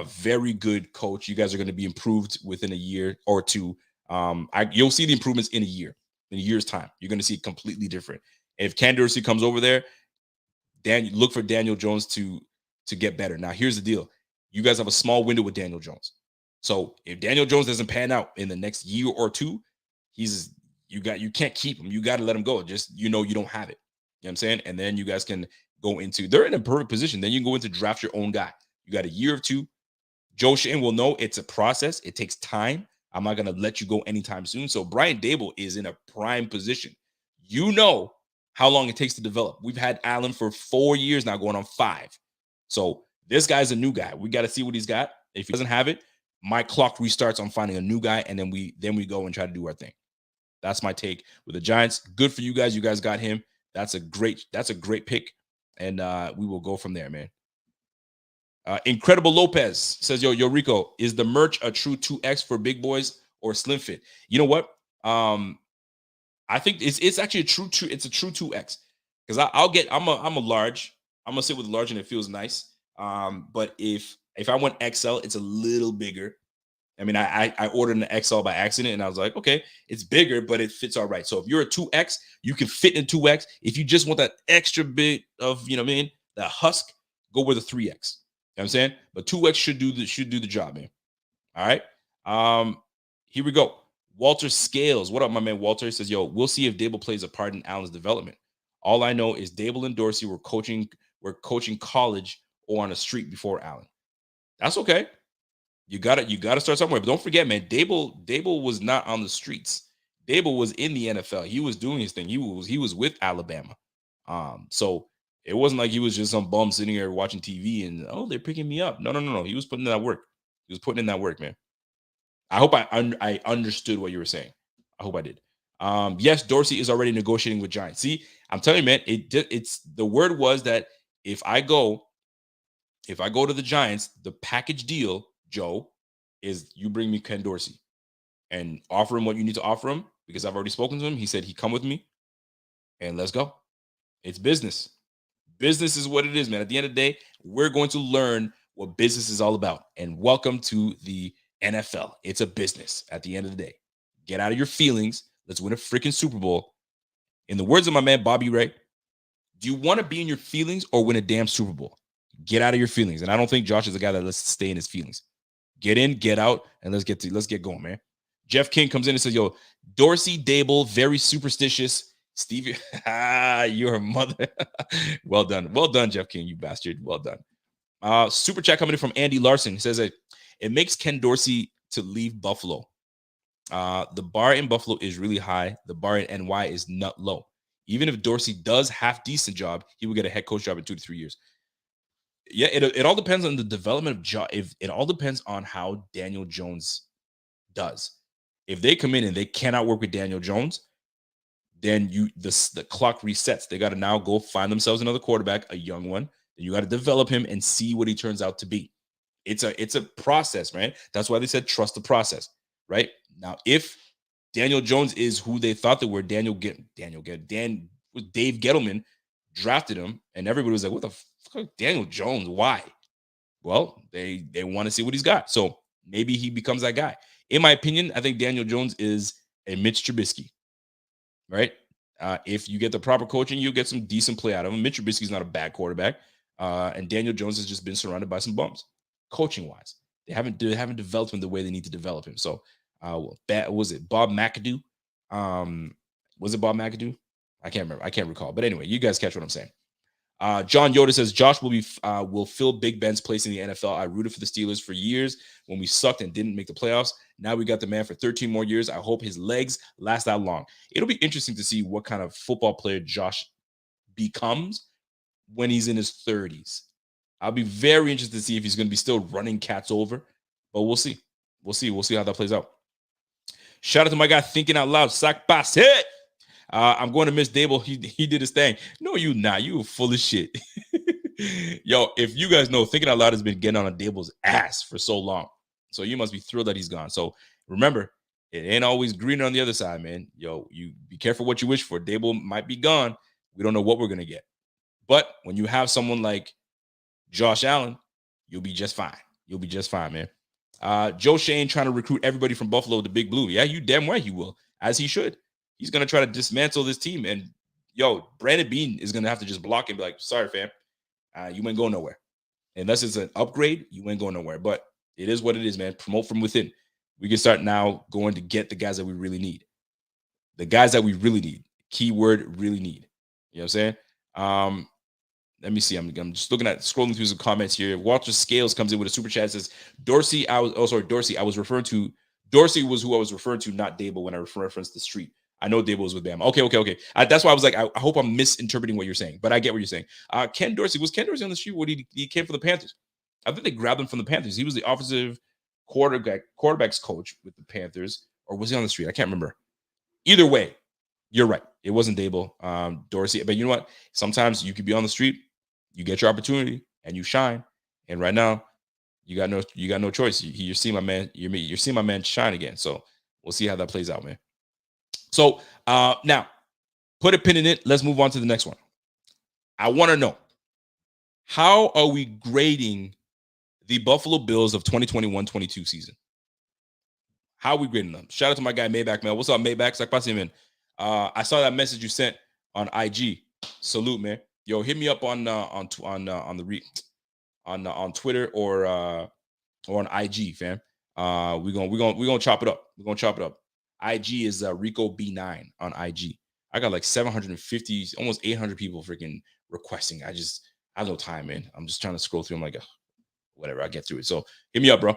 very good coach. You guys are going to be improved within a year or two. You'll see the improvements in a year's time. You're going to see it completely different. If Ken Dorsey comes over there, look for Daniel Jones to get better. Now, here's the deal. You guys have a small window with Daniel Jones. So if Daniel Jones doesn't pan out in the next year or two, you can't keep him. You got to let him go. Just, you don't have it. You know what I'm saying? And then you guys can go they're in a perfect position. Then you can go into draft your own guy. You got a year or two. Joe Schoen will know it's a process. It takes time. I'm not going to let you go anytime soon. So Brian DaBoll is in a prime position. You know how long it takes to develop. We've had Allen for 4 years now, going on 5. So this guy's a new guy. We got to see what he's got. If he doesn't have it, my clock restarts on finding a new guy, and then we go and try to do our thing. That's my take with the Giants. Good for you guys. You guys got him. That's a great pick, and we will go from there, man. Incredible Lopez says, yo, Rico, is the merch a true 2X for big boys or slim fit? You know what? I think it's actually a true 2X because I'm a large. I'm gonna sit with large and it feels nice. But if I want XL, it's a little bigger. I mean, I ordered an XL by accident and I was like, okay, it's bigger, but it fits all right. So if you're a 2X, you can fit in 2X. If you just want that extra bit of, that husk, go with a 3X. You know what I'm saying? But 2X should do the job, man. All right. Here we go. Walter Scales. What up, my man? Walter says, yo, we'll see if DaBoll plays a part in Allen's development. All I know is DaBoll and Dorsey were coaching college or on a street before Allen. That's okay. You gotta start somewhere. But don't forget, man, DaBoll was not on the streets. DaBoll was in the NFL. He was doing his thing. He was with Alabama. So it wasn't like he was just some bum sitting here watching TV and they're picking me up. No. He was putting in that work. He was putting in that work, man. I hope I understood what you were saying. I hope I did. Yes, Dorsey is already negotiating with Giants. See, I'm telling you, man, it's the word was that if I go to the Giants, the package deal, Joe, is you bring me Ken Dorsey and offer him what you need to offer him because I've already spoken to him. He said he'd come with me and let's go. It's business. Business is what it is, man. At the end of the day, we're going to learn what business is all about. And welcome to the NFL. It's a business at the end of the day. Get out of your feelings. Let's win a freaking Super Bowl. In the words of my man, Bobby Ray, do you want to be in your feelings or win a damn Super Bowl? Get out of your feelings. And I don't think Josh is a guy that lets stay in his feelings. Get in, get out, and let's get going, man. Jeff King comes in and says, yo, Dorsey, DaBoll, very superstitious. Stevie, you're a mother. Well done. Well done, Jeff King, you bastard. Well done. Super chat coming in from Andy Larson. He says that it makes Ken Dorsey to leave Buffalo. The bar in Buffalo is really high. The bar in NY is not low. Even if Dorsey does half decent job, he will get a head coach job in 2 to 3 years. Yeah, it all depends on the development of job. If it all depends on how Daniel Jones does. If they come in and they cannot work with Daniel Jones, then the clock resets. They got to now go find themselves another quarterback, a young one. Then you got to develop him and see what he turns out to be. It's a process, man. That's why they said trust the process, right? Now, if Daniel Jones is who they thought they were, Dave Gettleman drafted him, and everybody was like, "What the fuck, Daniel Jones? Why?" Well, they want to see what he's got, so maybe he becomes that guy. In my opinion, I think Daniel Jones is a Mitch Trubisky, right? If you get the proper coaching, you'll get some decent play out of him. Mitch Trubisky's not a bad quarterback, and Daniel Jones has just been surrounded by some bums, coaching wise. They haven't developed him the way they need to develop him. So, was it Bob McAdoo? Was it Bob McAdoo? I can't remember. I can't recall. But anyway, you guys catch what I'm saying. John Yoda says Josh will fill Big Ben's place in the NFL. I rooted for the Steelers for years when we sucked and didn't make the playoffs. Now we got the man for 13 more years. I hope his legs last that long. It'll be interesting to see what kind of football player Josh becomes when he's in his 30s. I'll be very interested to see if he's going to be still running cats over, but we'll see. We'll see how that plays out. Shout out to my guy thinking out loud. Sack pass hit. I'm going to miss DaBoll. He did his thing. No, you not. You full of shit. Yo, if you guys know, thinking out loud has been getting on a DaBoll's ass for so long. So you must be thrilled that he's gone. So remember, it ain't always greener on the other side, man. Yo, you be careful what you wish for. DaBoll might be gone. We don't know what we're going to get. But when you have someone like Josh Allen, you'll be just fine. You'll be just fine, man. Joe Shane trying to recruit everybody from Buffalo to Big Blue. Yeah, you damn right he will, as he should. He's going to try to dismantle this team. And, yo, Brandon Beane is going to have to just block and be like, sorry, fam, you ain't going nowhere. Unless it's an upgrade, you ain't going nowhere. But it is what it is, man. Promote from within. We can start now going to get the guys that we really need. The guys that we really need. Keyword really need. You know what I'm saying? Let me see. I'm just scrolling through some comments here. Walter Scales comes in with a super chat. Says Dorsey. Dorsey. Dorsey was who I was referring to, not DaBoll when I referenced the street. I know DaBoll was with Bama. Okay. That's why I was like, I hope I'm misinterpreting what you're saying, but I get what you're saying. Ken Dorsey on the street when he came for the Panthers. I think they grabbed him from the Panthers. He was the offensive quarterbacks coach with the Panthers, or was he on the street? I can't remember. Either way, you're right. It wasn't DaBoll, Dorsey. But you know what? Sometimes you could be on the street. You get your opportunity and you shine. And right now, you got no choice. You're seeing my man. You're seeing my man shine again. So we'll see how that plays out, man. So now, put a pin in it. Let's move on to the next one. I want to know, how are we grading the Buffalo Bills of 2021-22 season? How are we grading them? Shout out to my guy Maybach, man. What's up, Maybach? Man. I saw that message you sent on IG. Salute, man. Yo, hit me up on Twitter or on IG, fam. We're gonna chop it up. We're gonna chop it up. IG is Rico B9 on IG. I got like 750, almost 800 people freaking requesting. I have no time, man. I'm just trying to scroll through. I'm like, whatever, I get through it. So hit me up, bro.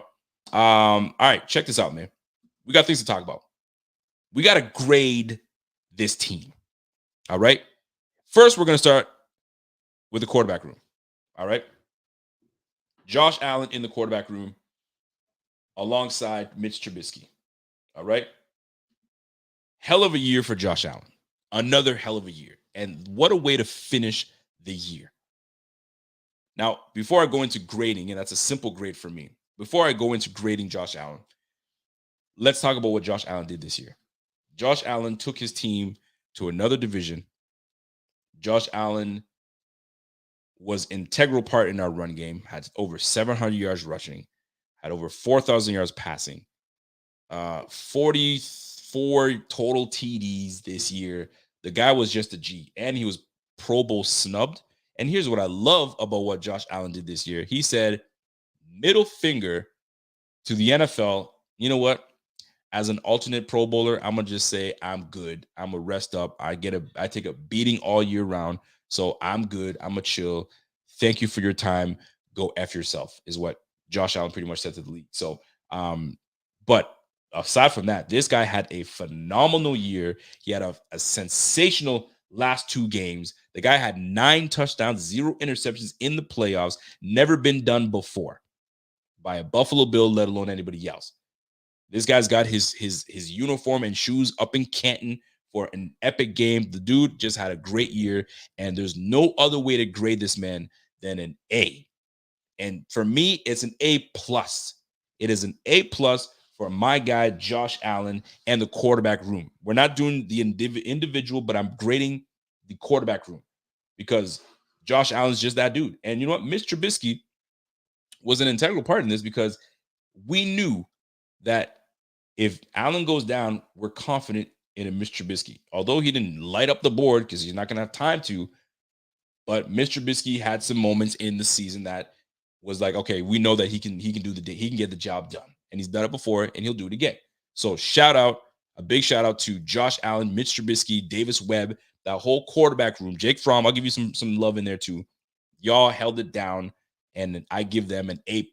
All right, check this out, man. We got things to talk about. We got to grade this team. All right. First, we're going to start with the quarterback room. All right. Josh Allen in the quarterback room alongside Mitch Trubisky. All right. Hell of a year for Josh Allen. Another hell of a year. And what a way to finish the year. Now, before I go into grading, and that's a simple grade for me, before I go into grading Josh Allen, let's talk about what Josh Allen did this year. Josh Allen took his team to another division. Josh Allen was an integral part in our run game, had over 700 yards rushing, had over 4,000 yards passing, 44 total TDs this year. The guy was just a G, and he was Pro Bowl snubbed. And here's what I love about what Josh Allen did this year. He said, middle finger to the NFL. You know what? As an alternate Pro Bowler, I'm going to just say I'm good. I'm going to rest up. I take a beating all year round. So I'm good. I'm going to chill. Thank you for your time. Go F yourself is what Josh Allen pretty much said to the league. So, but aside from that, this guy had a phenomenal year. He had a sensational last two games. The guy had 9 touchdowns, 0 interceptions in the playoffs. Never been done before by a Buffalo Bill, let alone anybody else. This guy's got his uniform and shoes up in Canton for an epic game. The dude just had a great year, and there's no other way to grade this man than an A. And for me, it's an A+. It is an A+ for my guy, Josh Allen, and the quarterback room. We're not doing the individual, but I'm grading the quarterback room because Josh Allen's just that dude. And you know what? Mitch Trubisky was an integral part in this because we knew that if Allen goes down, we're confident in a Mitch Trubisky. Although he didn't light up the board because he's not going to have time to, but Mitch Trubisky had some moments in the season that was like, okay, we know that he can get the job done. And he's done it before, and he'll do it again. So a big shout out to Josh Allen, Mitch Trubisky, Davis Webb, that whole quarterback room. Jake Fromm, I'll give you some love in there too. Y'all held it down, and I give them an A+.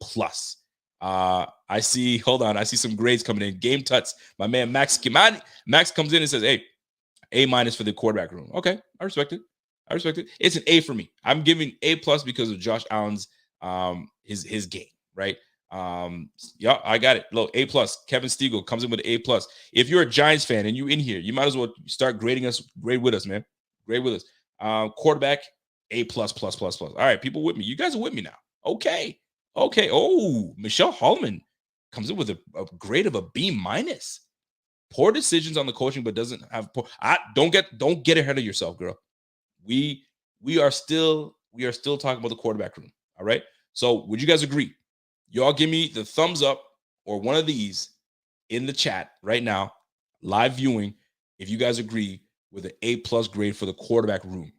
I see some grades coming in. Game Tuts, my man Max comes in and says, hey, A- for the quarterback room. Okay, I respect it. I respect it. It's an A for me. I'm giving A+ because of Josh Allen's his game, right? Yeah, I got it. Look, A+. Kevin Stiegel comes in with an A+. If you're a Giants fan and you in here, you might as well start grade with us, man. Grade with us. Quarterback, A++++. All right, people with me. You guys are with me now. Okay. Oh, Michelle Holman comes in with a grade of a B-. Poor decisions on the coaching, but doesn't have poor. Don't get ahead of yourself, girl. We are still talking about the quarterback room. All right. So would you guys agree? Y'all give me the thumbs up or one of these in the chat right now, live viewing, if you guys agree with an A+ grade for the quarterback room.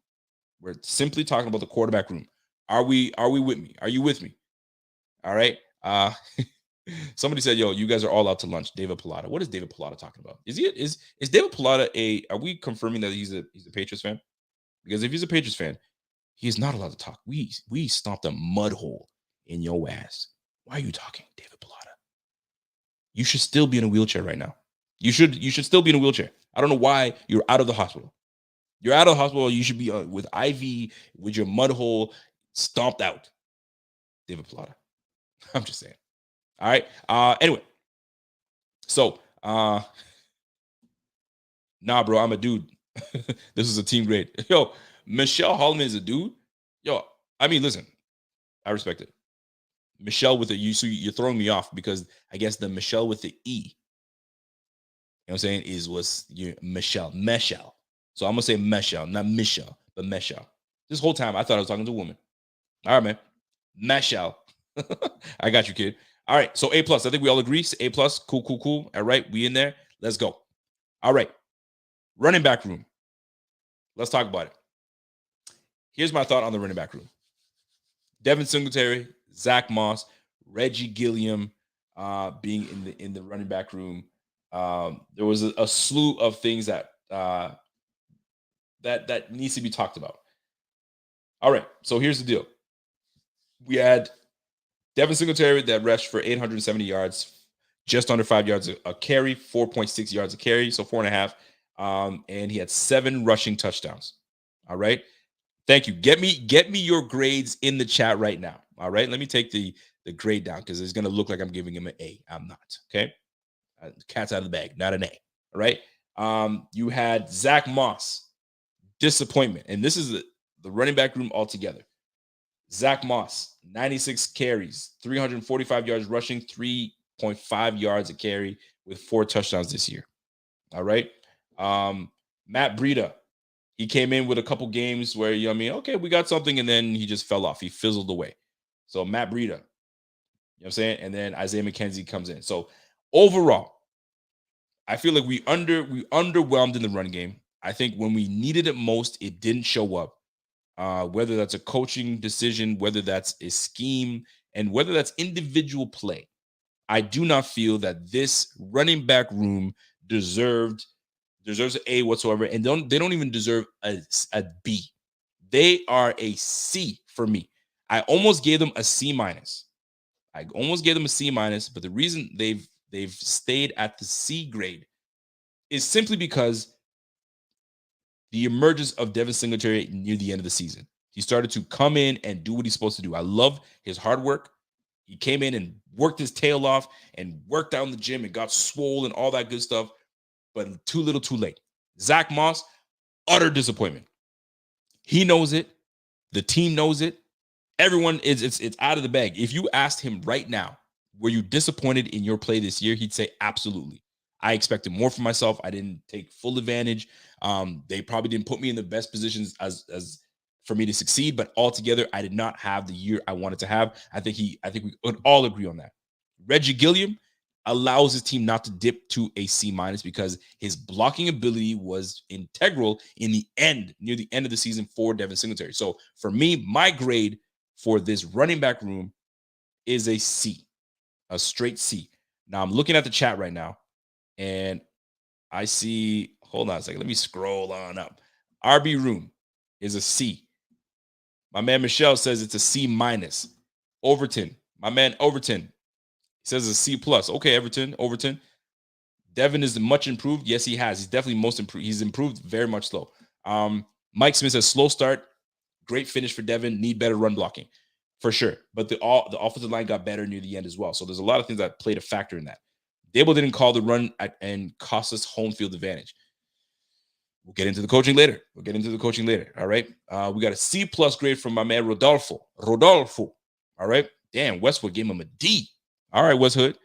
We're simply talking about the quarterback room. Are we with me? Are you with me? All right. Somebody said, yo, you guys are all out to lunch. David Pilata. What is David Pilata talking about? Is David Pilata are we confirming that he's a Patriots fan? Because if he's a Patriots fan, he's not allowed to talk. We stomped a mud hole in your ass. Why are you talking, David Pilata? You should still be in a wheelchair right now. You should still be in a wheelchair. I don't know why you're out of the hospital. You're out of the hospital. You should be with IV, with your mud hole stomped out. David Pilata. I'm just saying. All right. Anyway. So, nah, bro, I'm a dude. This is a team grade. Yo, Michelle Holman is a dude. Yo, I mean, listen, I respect it. Michelle with a so you're throwing me off because I guess the Michelle with the E, you know what I'm saying, was Michelle. So I'm gonna say Michelle, not Michelle, but Michelle. This whole time I thought I was talking to a woman. All right, man. Michelle. I got you, kid. All right, so A+. I think we all agree. A+. Cool. All right, we in there. Let's go. All right. Running back room. Let's talk about it. Here's my thought on the running back room. Devin Singletary, Zach Moss, Reggie Gilliam being in the running back room. There was a slew of things that needs to be talked about. All right, so here's the deal. We had Devin Singletary that rushed for 870 yards, just under 5 yards a carry, 4.6 yards a carry, so 4.5. And he had 7 rushing touchdowns. All right. Thank you. Get me your grades in the chat right now. All right. Let me take the grade down because it's going to look like I'm giving him an A. I'm not. Okay. Cat's out of the bag, not an A. All right. You had Zach Moss, disappointment. And this is the running back room altogether. Zach Moss, 96 carries, 345 yards rushing, 3.5 yards a carry with 4 touchdowns this year. All right. Matt Breida, he came in with a couple games where, okay, we got something, and then he just fell off. He fizzled away. So Matt Breida, you know what I'm saying? And then Isaiah McKenzie comes in. So overall, I feel like we underwhelmed in the run game. I think when we needed it most, it didn't show up. Whether that's a coaching decision, whether that's a scheme, and whether that's individual play, I do not feel that this running back room deserves an A whatsoever, and they don't even deserve a B. They are a C for me. I almost gave them a C-. I almost gave them a C-, but the reason they've stayed at the C grade is simply because the emergence of Devin Singletary near the end of the season. He started to come in and do what he's supposed to do. I love his hard work. He came in and worked his tail off and worked out in the gym and got swole and all that good stuff, but too little, too late. Zach Moss, utter disappointment. He knows it. The team knows it. Everyone it's out of the bag. If you asked him right now, were you disappointed in your play this year? He'd say absolutely. I expected more from myself. I didn't take full advantage. They probably didn't put me in the best positions as for me to succeed, but altogether, I did not have the year I wanted to have. I think we would all agree on that. Reggie Gilliam allows his team not to dip to a C- because his blocking ability was integral near the end of the season for Devin Singletary. So for me, my grade for this running back room is a C, a straight C. Now I'm looking at the chat right now, and I see, hold on a second, let me scroll on up. RB room is a C. My man Michelle says it's a C-. Overton, my man Overton says a C+. Okay, Overton. Devin is much improved. Yes, he has. He's definitely most improved. He's improved very much so. Mike Smith says slow start, great finish for Devin. Need better run blocking, for sure. But the offensive line got better near the end as well. So there's a lot of things that played a factor in that. DaBoll didn't call the run and cost us home field advantage. We'll get into the coaching later. All right. We got a C+ grade from my man Rodolfo. All right. Damn, Westwood gave him a D. All right, Westwood.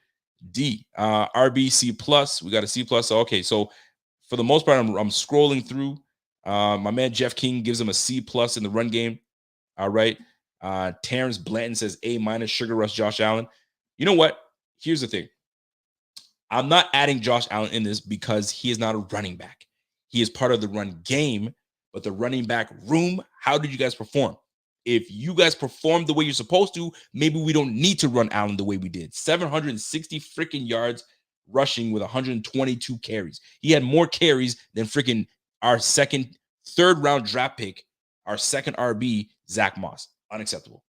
D. RB C+. We got a C+. Okay, so for the most part, I'm scrolling through. My man Jeff King gives him a C+ in the run game. All right. Terrence Blanton says A-, Sugar Rush Josh Allen. You know what? Here's the thing. I'm not adding Josh Allen in this because he is not a running back. He is part of the run game, but the running back room, how did you guys perform? If you guys performed the way you're supposed to, maybe we don't need to run Allen the way we did. 760 freaking yards rushing with 122 carries. He had more carries than freaking our third round draft pick, our second RB, Zach Moss. Unacceptable.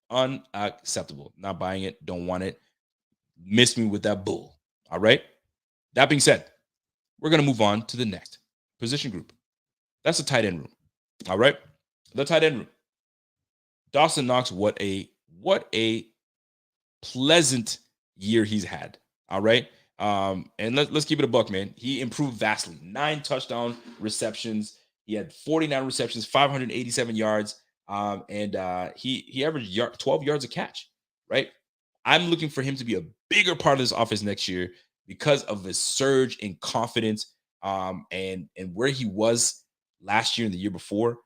Not buying it. Don't want it. Missed me with that bull. All right. That being said, we're going to move on to the next position group. That's the tight end room. All right. The tight end room. Dawson Knox, what a pleasant year he's had. All right. And let's keep it a buck, man. He improved vastly. 9 touchdown receptions. He had 49 receptions, 587 yards. And he averaged 12 yards a catch, right? I'm looking for him to be a bigger part of this offense next year because of his surge in confidence and where he was last year and the year before.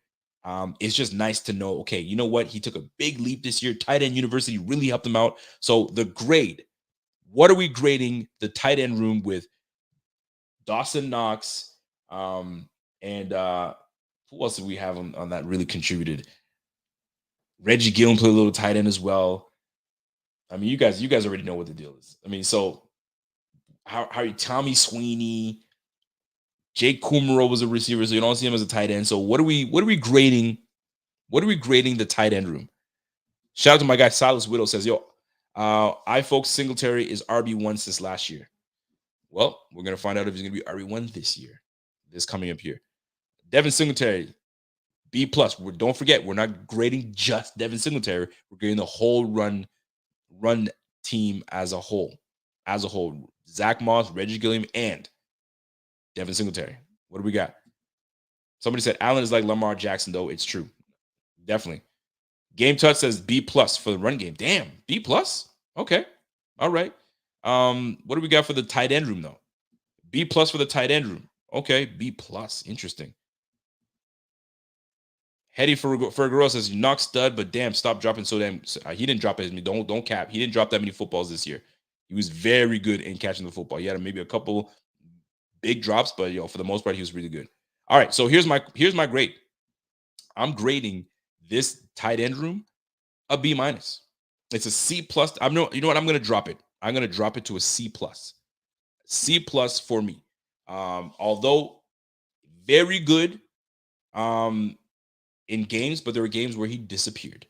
It's just nice to know, okay, you know what? He took a big leap this year. Tight end university really helped him out. So the grade, what are we grading the tight end room with? Dawson Knox and who else did we have on that really contributed? Reggie Gillen played a little tight end as well. I mean, you guys already know what the deal is. I mean, so how are you? Tommy Sweeney, Jake Kumaro was a receiver, so you don't see him as a tight end. So what are we grading? What are we grading the tight end room? Shout out to my guy Silas Widow says, yo, folks, Singletary is RB1 since last year. Well, we're gonna find out if he's gonna be RB1 this year. This coming up here. Devin Singletary, B+. Don't forget, we're not grading just Devin Singletary. We're grading the whole run team as a whole. Zach Moss, Reggie Gilliam, and Devin Singletary. What do we got? Somebody said Allen is like Lamar Jackson, though. It's true. Definitely. Game Touch says B+ for the run game. Damn, B+? Okay. All right. What do we got for the tight end room, though? B+ for the tight end room. Okay, B+. Interesting. Hetty Ferguero says, Knox stud, but damn, stop dropping so damn. He didn't drop as many. Don't cap. He didn't drop that many footballs this year. He was very good in catching the football. He had maybe a couple big drops, but for the most part, he was really good. All right, so here's my grade. I'm grading this tight end room a B-. It's a C+. You know what? I'm gonna drop it. I'm gonna drop it to a C+. C+ for me. Although very good. In games, but there were games where he disappeared,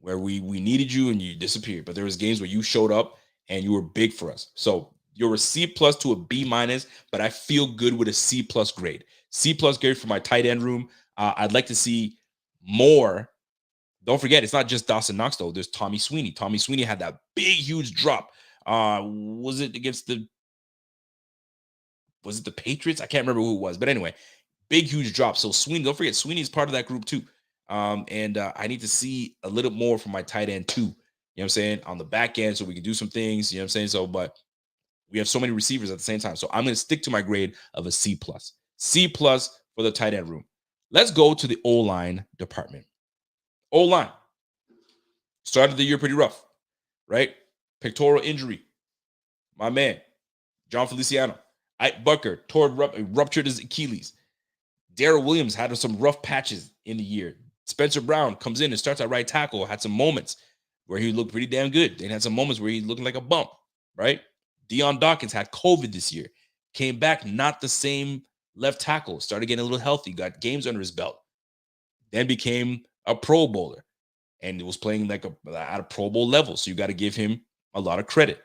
where we needed you and you disappeared. But there was games where you showed up and you were big for us. So you're a C+ to a B-, but I feel good with a C+ grade. C+ grade for my tight end room. I'd like to see more. Don't forget, it's not just Dawson Knox, though. There's Tommy Sweeney. Tommy Sweeney had that big, huge drop. Was it the Patriots? I can't remember who it was. But anyway, big, huge drop. So Sweeney, don't forget, Sweeney is part of that group too. And I need to see a little more from my tight end too. You know what I'm saying? On the back end, so we can do some things. You know what I'm saying? So, but we have so many receivers at the same time. So I'm going to stick to my grade of a C+. C+ for the tight end room. Let's go to the O-line department. O-line. Started the year pretty rough, right? Pectoral injury. My man, John Feliciano. Ike Bucker ruptured his Achilles. Darrell Williams had some rough patches in the year. Spencer Brown comes in and starts at right tackle. Had some moments where he looked pretty damn good. Then had some moments where he looked like a bump, right? Deion Dawkins had COVID this year. Came back not the same left tackle. Started getting a little healthy. Got games under his belt. Then became a Pro Bowler. And was playing at a Pro Bowl level. So you got to give him a lot of credit.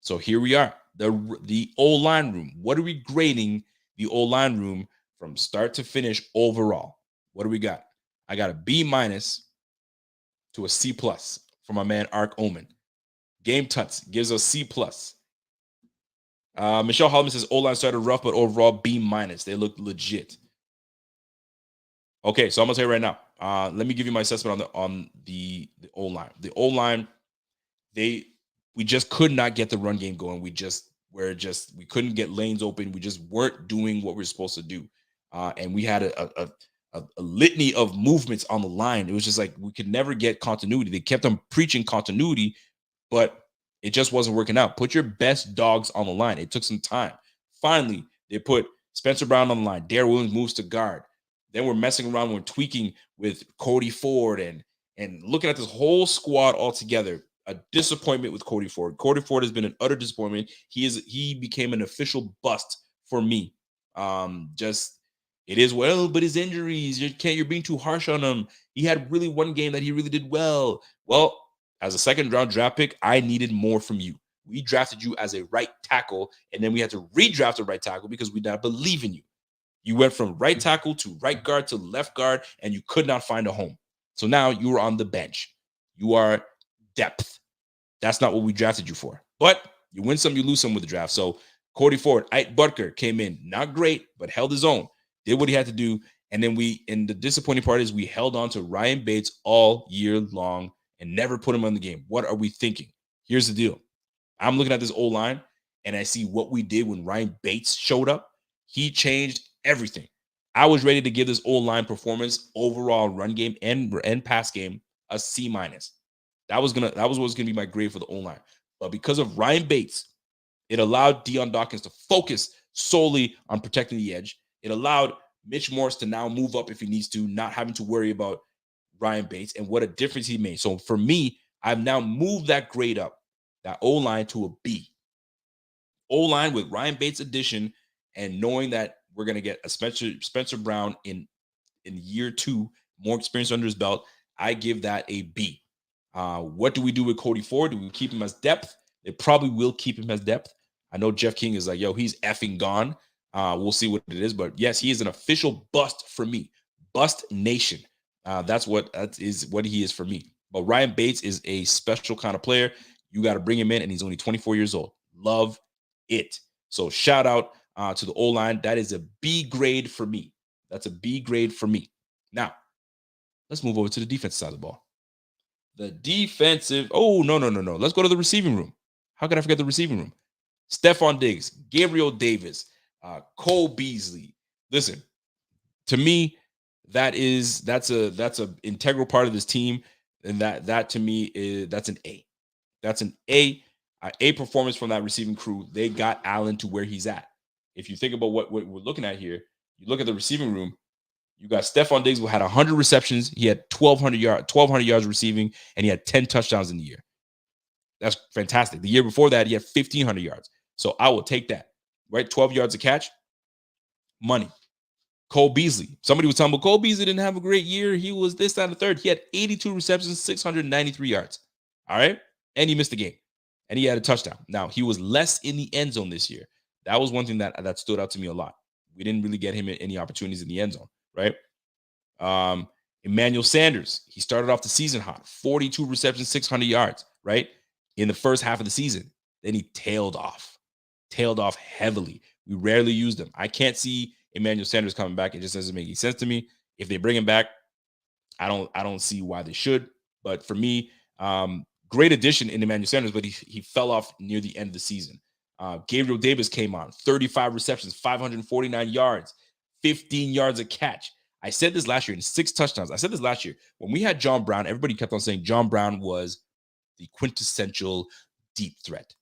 So here we are. The O-line room. What are we grading the O-line room from start to finish overall? What do we got? I got a B- to a C+ for my man Ark Omen. Game Tuts gives us C+. Michelle Holloman says O-line started rough, but overall B-. They look legit. Okay, so I'm gonna tell you right now. Let me give you my assessment on the O-line. The O-line, we just could not get the run game going. We couldn't get lanes open. We just weren't doing what we are supposed to do. And we had a litany of movements on the line. It was just like we could never get continuity. They kept on preaching continuity, but it just wasn't working out. Put your best dogs on the line. It took some time. Finally, they put Spencer Brown on the line. Darrell Williams moves to guard. Then we're messing around. We're tweaking with Cody Ford and looking at this whole squad all together. A disappointment with Cody Ford. Cody Ford has been an utter disappointment. He became an official bust for me. It is well, but his injuries, you're being too harsh on him. He had really one game that he really did well. Well, as a second round draft pick, I needed more from you. We drafted you as a right tackle, and then we had to redraft a right tackle because we did not believe in you. You went from right tackle to right guard to left guard, and you could not find a home. So now you are on the bench. You are depth. That's not what we drafted you for. But you win some, you lose some with the draft. So Cody Ford, Ike Butker came in, not great, but held his own, did what he had to do. And then the disappointing part is we held on to Ryan Bates all year long and never put him on the game. What are we thinking? Here's the deal. I'm looking at this O-line, and I see what we did when Ryan Bates showed up. He changed everything. I was ready to give this O-line performance, overall run game and pass game, a C-. That was what was gonna be my grade for the O-line. But because of Ryan Bates, it allowed Deion Dawkins to focus solely on protecting the edge. It allowed Mitch Morse to now move up if he needs to, not having to worry about Ryan Bates, and what a difference he made. So for me, I've now moved that grade up, that O-line, to a B. O-line with Ryan Bates addition, and knowing that we're going to get a Spencer Brown in year 2, more experience under his belt, I give that a B. What do we do with Cody Ford? Do we keep him as depth? They probably will keep him as depth. I know Jeff King is like, yo, he's effing gone. We'll see what it is. But yes, he is an official bust for me. Bust nation. That is what he is for me. But Ryan Bates is a special kind of player. You got to bring him in, and he's only 24 years old. Love it. So shout out to the O-line. That is a B grade for me. That's a B grade for me. Now, let's move over to the defensive side of the ball. The defensive. Oh, no. Let's go to the receiving room. How could I forget the receiving room? Stephon Diggs, Gabriel Davis, Cole Beasley. Listen, to me, that's a integral part of this team, and that to me that's an A. That's an A. A performance from that receiving crew. They got Allen to where he's at. If you think about what we're looking at here, you look at the receiving room. You got Stephon Diggs, who had 100 receptions. He had 1,200 yards receiving, and he had 10 touchdowns in the year. That's fantastic. The year before that, he had 1,500 yards. So I will take that. Right, 12 yards a catch, money. Cole Beasley. Somebody was telling me Cole Beasley didn't have a great year. He was this, that, and the third. He had 82 receptions, 693 yards. All right, and he missed the game, and he had a touchdown. Now he was less in the end zone this year. That was one thing that stood out to me a lot. We didn't really get him any opportunities in the end zone, right? Emmanuel Sanders, he started off the season hot, 42 receptions, 600 yards, right? In the first half of the season. Then he tailed off heavily. We rarely used him. I can't see Emmanuel Sanders coming back. It just doesn't make any sense to me. If they bring him back, I don't see why they should. But for me, great addition in Emmanuel Sanders, but he fell off near the end of the season. Gabriel Davis came on, 35 receptions, 549 yards, 15 yards a catch. I said this last year in 6 touchdowns. I said this last year. When we had John Brown, everybody kept on saying John Brown was the quintessential deep threat.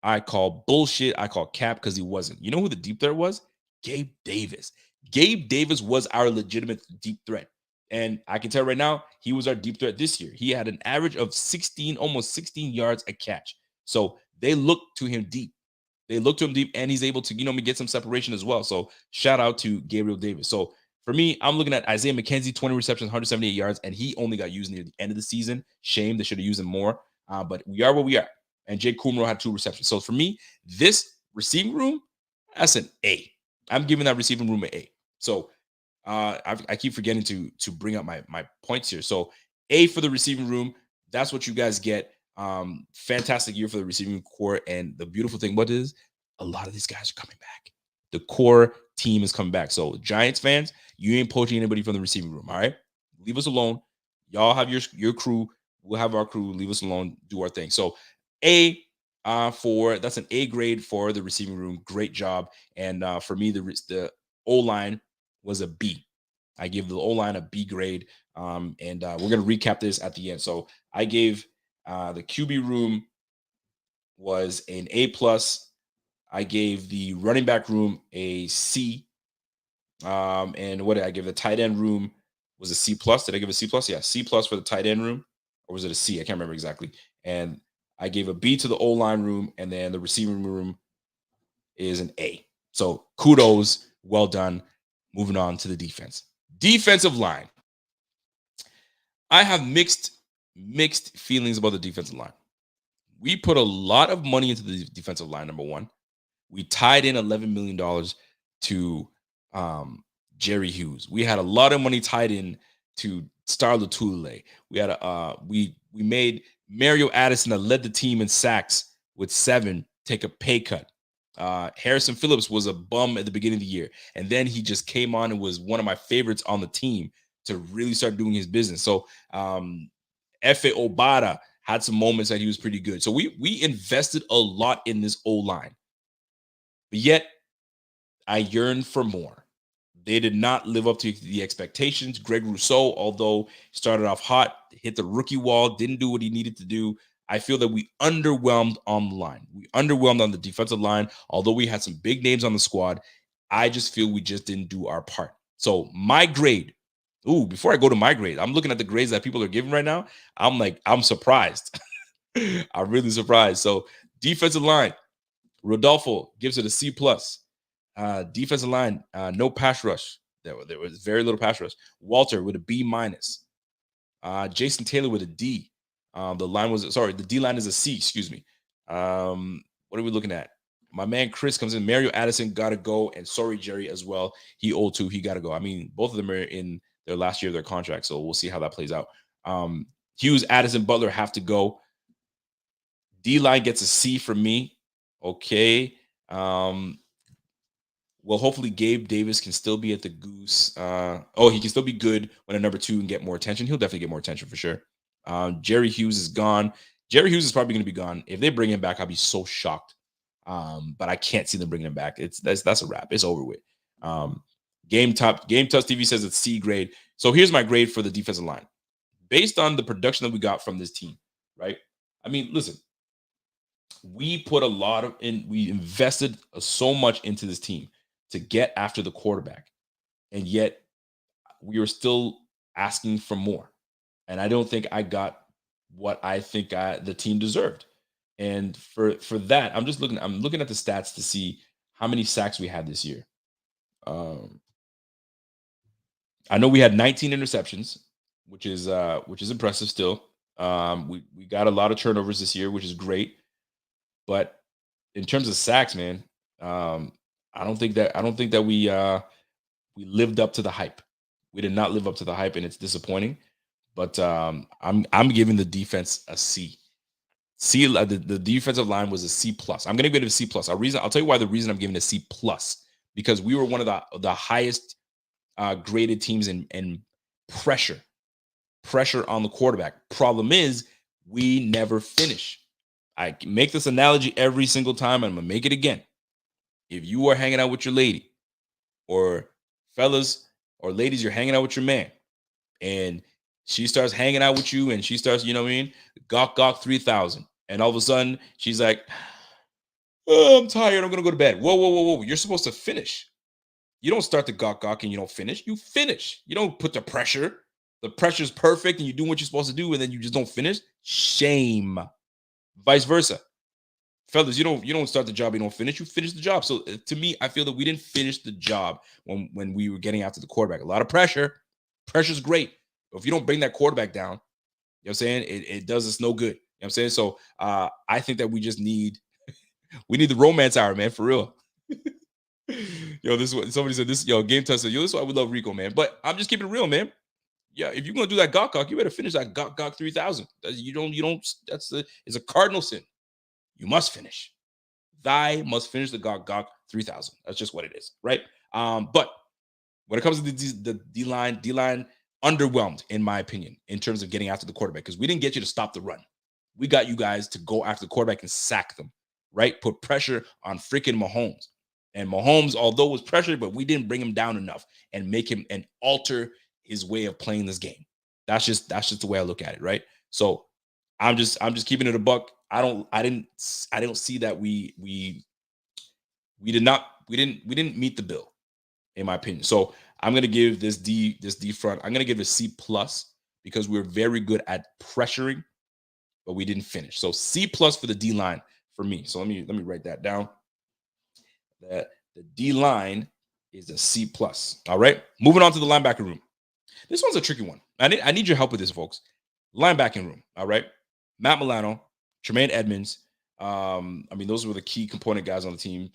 I call bullshit. I call cap because he wasn't. You know who the deep threat was? Gabe Davis. Gabe Davis was our legitimate deep threat. And I can tell right now, he was our deep threat this year. He had an average of almost 16 yards a catch. So they look to him deep. And he's able to, get some separation as well. So shout out to Gabriel Davis. So for me, I'm looking at Isaiah McKenzie, 20 receptions, 178 yards, and he only got used near the end of the season. Shame, they should have used him more. But we are where we are. And Jake Kumro had 2 receptions. So for me, this receiving room, that's an A. I'm giving that receiving room an A. So I keep forgetting to bring up my points here. So A for the receiving room. That's what you guys get. Fantastic year for the receiving core. And the beautiful thing, what is a lot of these guys are coming back. The core team is coming back. So Giants fans, you ain't poaching anybody from the receiving room. All right, leave us alone. Y'all have your crew. We'll have our crew. Leave us alone. Do our thing. So A for that's an A grade for the receiving room. Great job. And for me, the O line was a B. I give the O line a B grade. And we're gonna recap this at the end. So I gave the QB room was an A plus. I gave the running back room a C. And what did I give? The tight end room was a C plus. Did I give a C plus? Yeah, C plus for the tight end room, or was it a C? I can't remember exactly. And I gave a B to the O line room, and then the receiving room is an A. So kudos, well done. Moving on to the defense. Defensive line. I have mixed feelings about the defensive line. We put a lot of money into the defensive line, number one. We tied in $11 million to Jerry Hughes. We had a lot of money tied in to Star Lotulelei. We had we made Mario Addison, that led the team in sacks with 7, take a pay cut. Harrison Phillips was a bum at the beginning of the year, and then he just came on and was one of my favorites on the team to really start doing his business. So Efe Obada had some moments that he was pretty good. So we invested a lot in this O-line. But yet, I yearned for more. They did not live up to the expectations. Greg Rousseau, although started off hot, hit the rookie wall, didn't do what he needed to do. I feel that we underwhelmed on the line. We underwhelmed on the defensive line. Although we had some big names on the squad, I just feel we just didn't do our part. So my grade, before I go to my grade, I'm looking at the grades that people are giving right now. I'm surprised. I'm really surprised. So defensive line, Rodolfo gives it a C plus. Defensive line, no pass rush. There was very little pass rush. Walter with a B minus. Jason Taylor with a D. The D line is a C. Excuse me. What are we looking at? My man Chris comes in. Mario Addison gotta go, and sorry Jerry as well. He 0-2. He gotta go. I mean, both of them are in their last year of their contract, so we'll see how that plays out. Hughes, Addison, Butler have to go. D line gets a C from me. Okay. Well, hopefully Gabe Davis can still be at the Goose. He can still be good when a number 2 and get more attention. He'll definitely get more attention for sure. Jerry Hughes is gone. Jerry Hughes is probably going to be gone. If they bring him back, I'll be so shocked. But I can't see them bringing him back. That's a wrap. It's over with. Game Tusk TV says it's C grade. So here's my grade for the defensive line. Based on the production that we got from this team, right? I mean, listen, we put we invested so much into this team to get after the quarterback, and yet we were still asking for more. And I don't think I got what I think the team deserved. And for that, I'm looking at the stats to see how many sacks we had this year. I know we had 19 interceptions, which is impressive still. We got a lot of turnovers this year, which is great. But in terms of sacks, man, I don't think that we lived up to the hype. We did not live up to the hype, and it's disappointing. But I'm giving the defense a C. C. The defensive line was a C plus. I'm going to give it a C plus. I'll tell you why. The reason I'm giving it a C plus, because we were one of the highest graded teams in pressure on the quarterback. Problem is, we never finish. I make this analogy every single time, and I'm gonna make it again. If you are hanging out with your lady, or fellas or ladies, you're hanging out with your man, and she starts hanging out with you, and she starts, gawk 3000, and all of a sudden she's like, "Oh, I'm tired. I'm gonna go to bed." Whoa! You're supposed to finish. You don't start the gawk and you don't finish. You finish. You don't put the pressure. The pressure's perfect, and you do what you're supposed to do, and then you just don't finish. Shame. Vice versa. Fellas, you don't start the job, you don't finish. You finish the job. So to me, I feel that we didn't finish the job when we were getting after the quarterback. A lot of pressure. Pressure's great. But if you don't bring that quarterback down, you know what I'm saying? It does us no good. You know what I'm saying? So I think that we just need the romance hour, man, for real. Yo, this is what somebody said. This, yo, Game Test said, yo, this is why we love Rico, man. But I'm just keeping it real, man. Yeah, if you're gonna do that gawk, you better finish that gawk 3000. You don't. It's a cardinal sin. You must finish. Thy must finish the gawk 3000. That's just what it is, right? But when it comes to the D-line underwhelmed, in my opinion, in terms of getting after the quarterback, because we didn't get you to stop the run. We got you guys to go after the quarterback and sack them, right? Put pressure on freaking Mahomes. And Mahomes, although was pressured, but we didn't bring him down enough and make him and alter his way of playing this game. That's just the way I look at it, right? So I'm just keeping it a buck. I don't see that we didn't meet the bill, in my opinion. So I'm gonna give this D front. I'm gonna give it a C plus because we were very good at pressuring, but we didn't finish. So C plus for the D line for me. So let me write that down. That the D line is a C plus. All right. Moving on to the linebacker room. This one's a tricky one. I need your help with this, folks. Linebacking room. All right. Matt Milano, Tremaine Edmonds. Those were the key component guys on the team.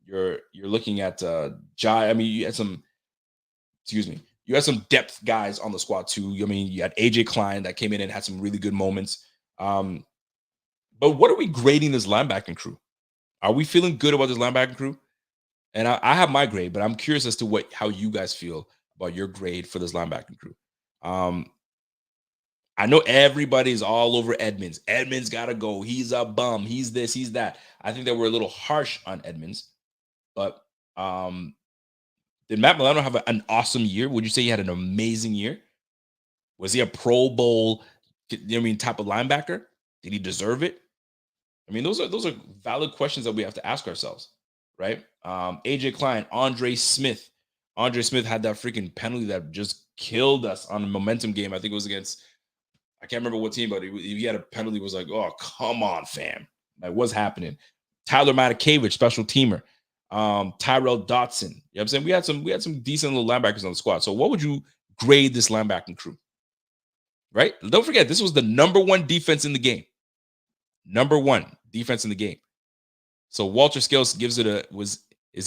You're looking at Jai. You had some. Excuse me. You had some depth guys on the squad too. You had AJ Klein that came in and had some really good moments. But what are we grading this linebacking crew? Are we feeling good about this linebacking crew? And I have my grade, but I'm curious as to how you guys feel about your grade for this linebacking crew. I know everybody's all over Edmonds. Edmonds got to go. He's a bum. He's this, he's that. I think that we're a little harsh on Edmonds. But did Matt Milano have an awesome year? Would you say he had an amazing year? Was he a Pro Bowl, type of linebacker? Did he deserve it? Those are valid questions that we have to ask ourselves, right? AJ Klein, Andre Smith. Andre Smith had that freaking penalty that just killed us on a momentum game. I think it was against, I can't remember what team, but he had a penalty. It was like, oh, come on, fam. Like, what's happening? Tyler Matakevich, special teamer. Tyrell Dotson. You know what I'm saying? We had some decent little linebackers on the squad. So what would you grade this linebacking crew? Right? Don't forget, this was the number one defense in the game. Number one defense in the game. So Walter Scales is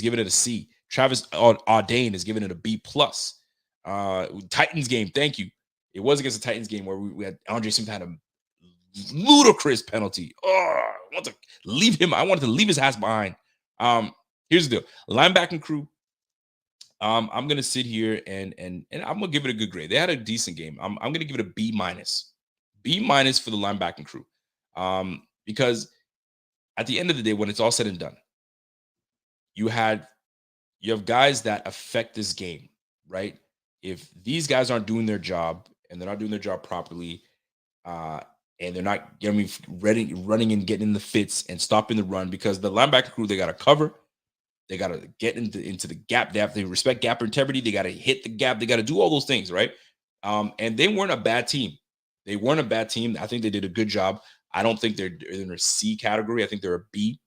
giving it a C. Travis Audain is giving it a B plus. Titans game, thank you. It was against the Titans game where we had Andre Smith had a ludicrous penalty. Oh, I wanted to leave his ass behind. Here's the deal. Linebacking crew. I'm gonna sit here and I'm gonna give it a good grade. They had a decent game. I'm gonna give it a B minus. B minus for the linebacking crew. Because at the end of the day, when it's all said and done, you have guys that affect this game, right? If these guys aren't doing their job and they're not doing their job properly, and they're not running and getting in the fits and stopping the run, because the linebacker crew, they got to cover, they got to get into the gap. They have to respect gap integrity. They got to hit the gap. They got to do all those things, right? And they weren't a bad team. They weren't a bad team. I think they did a good job. I don't think they're in a C category. I think they're a B,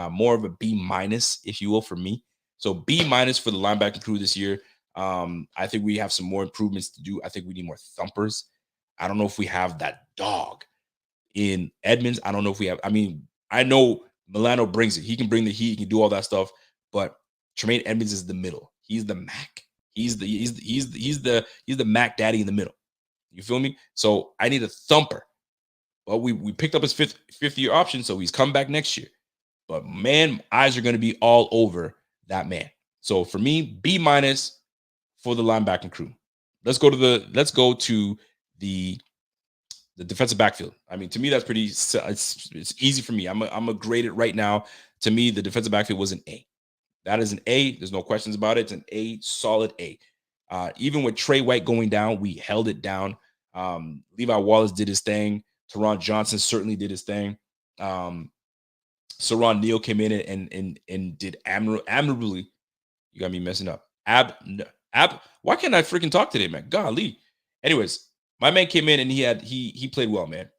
more of a B minus, if you will, for me. So B minus for the linebacking crew this year. I think we have some more improvements to do. I think we need more thumpers. I don't know if we have that dog in Edmonds. I don't know if we have. I know Milano brings it. He can bring the heat. He can do all that stuff. But Tremaine Edmonds is the middle. He's the Mac. He's the Mac daddy in the middle. You feel me? So I need a thumper. Well, we picked up his fifth year option, so he's come back next year. But man, eyes are going to be all over that man. So for me, B minus for the linebacking crew. Let's go to the defensive backfield. To me, that's pretty. It's easy for me. I'm gonna grade it right now. To me, the defensive backfield was an A. That is an A. There's no questions about it. It's an A, solid A. Even with Trey White going down, we held it down. Levi Wallace did his thing. Teron Johnson certainly did his thing. Saron Neal came in and did admirably. You got me messing up. Why can't I freaking talk today, man? Golly. Anyways, my man came in and he played well, man.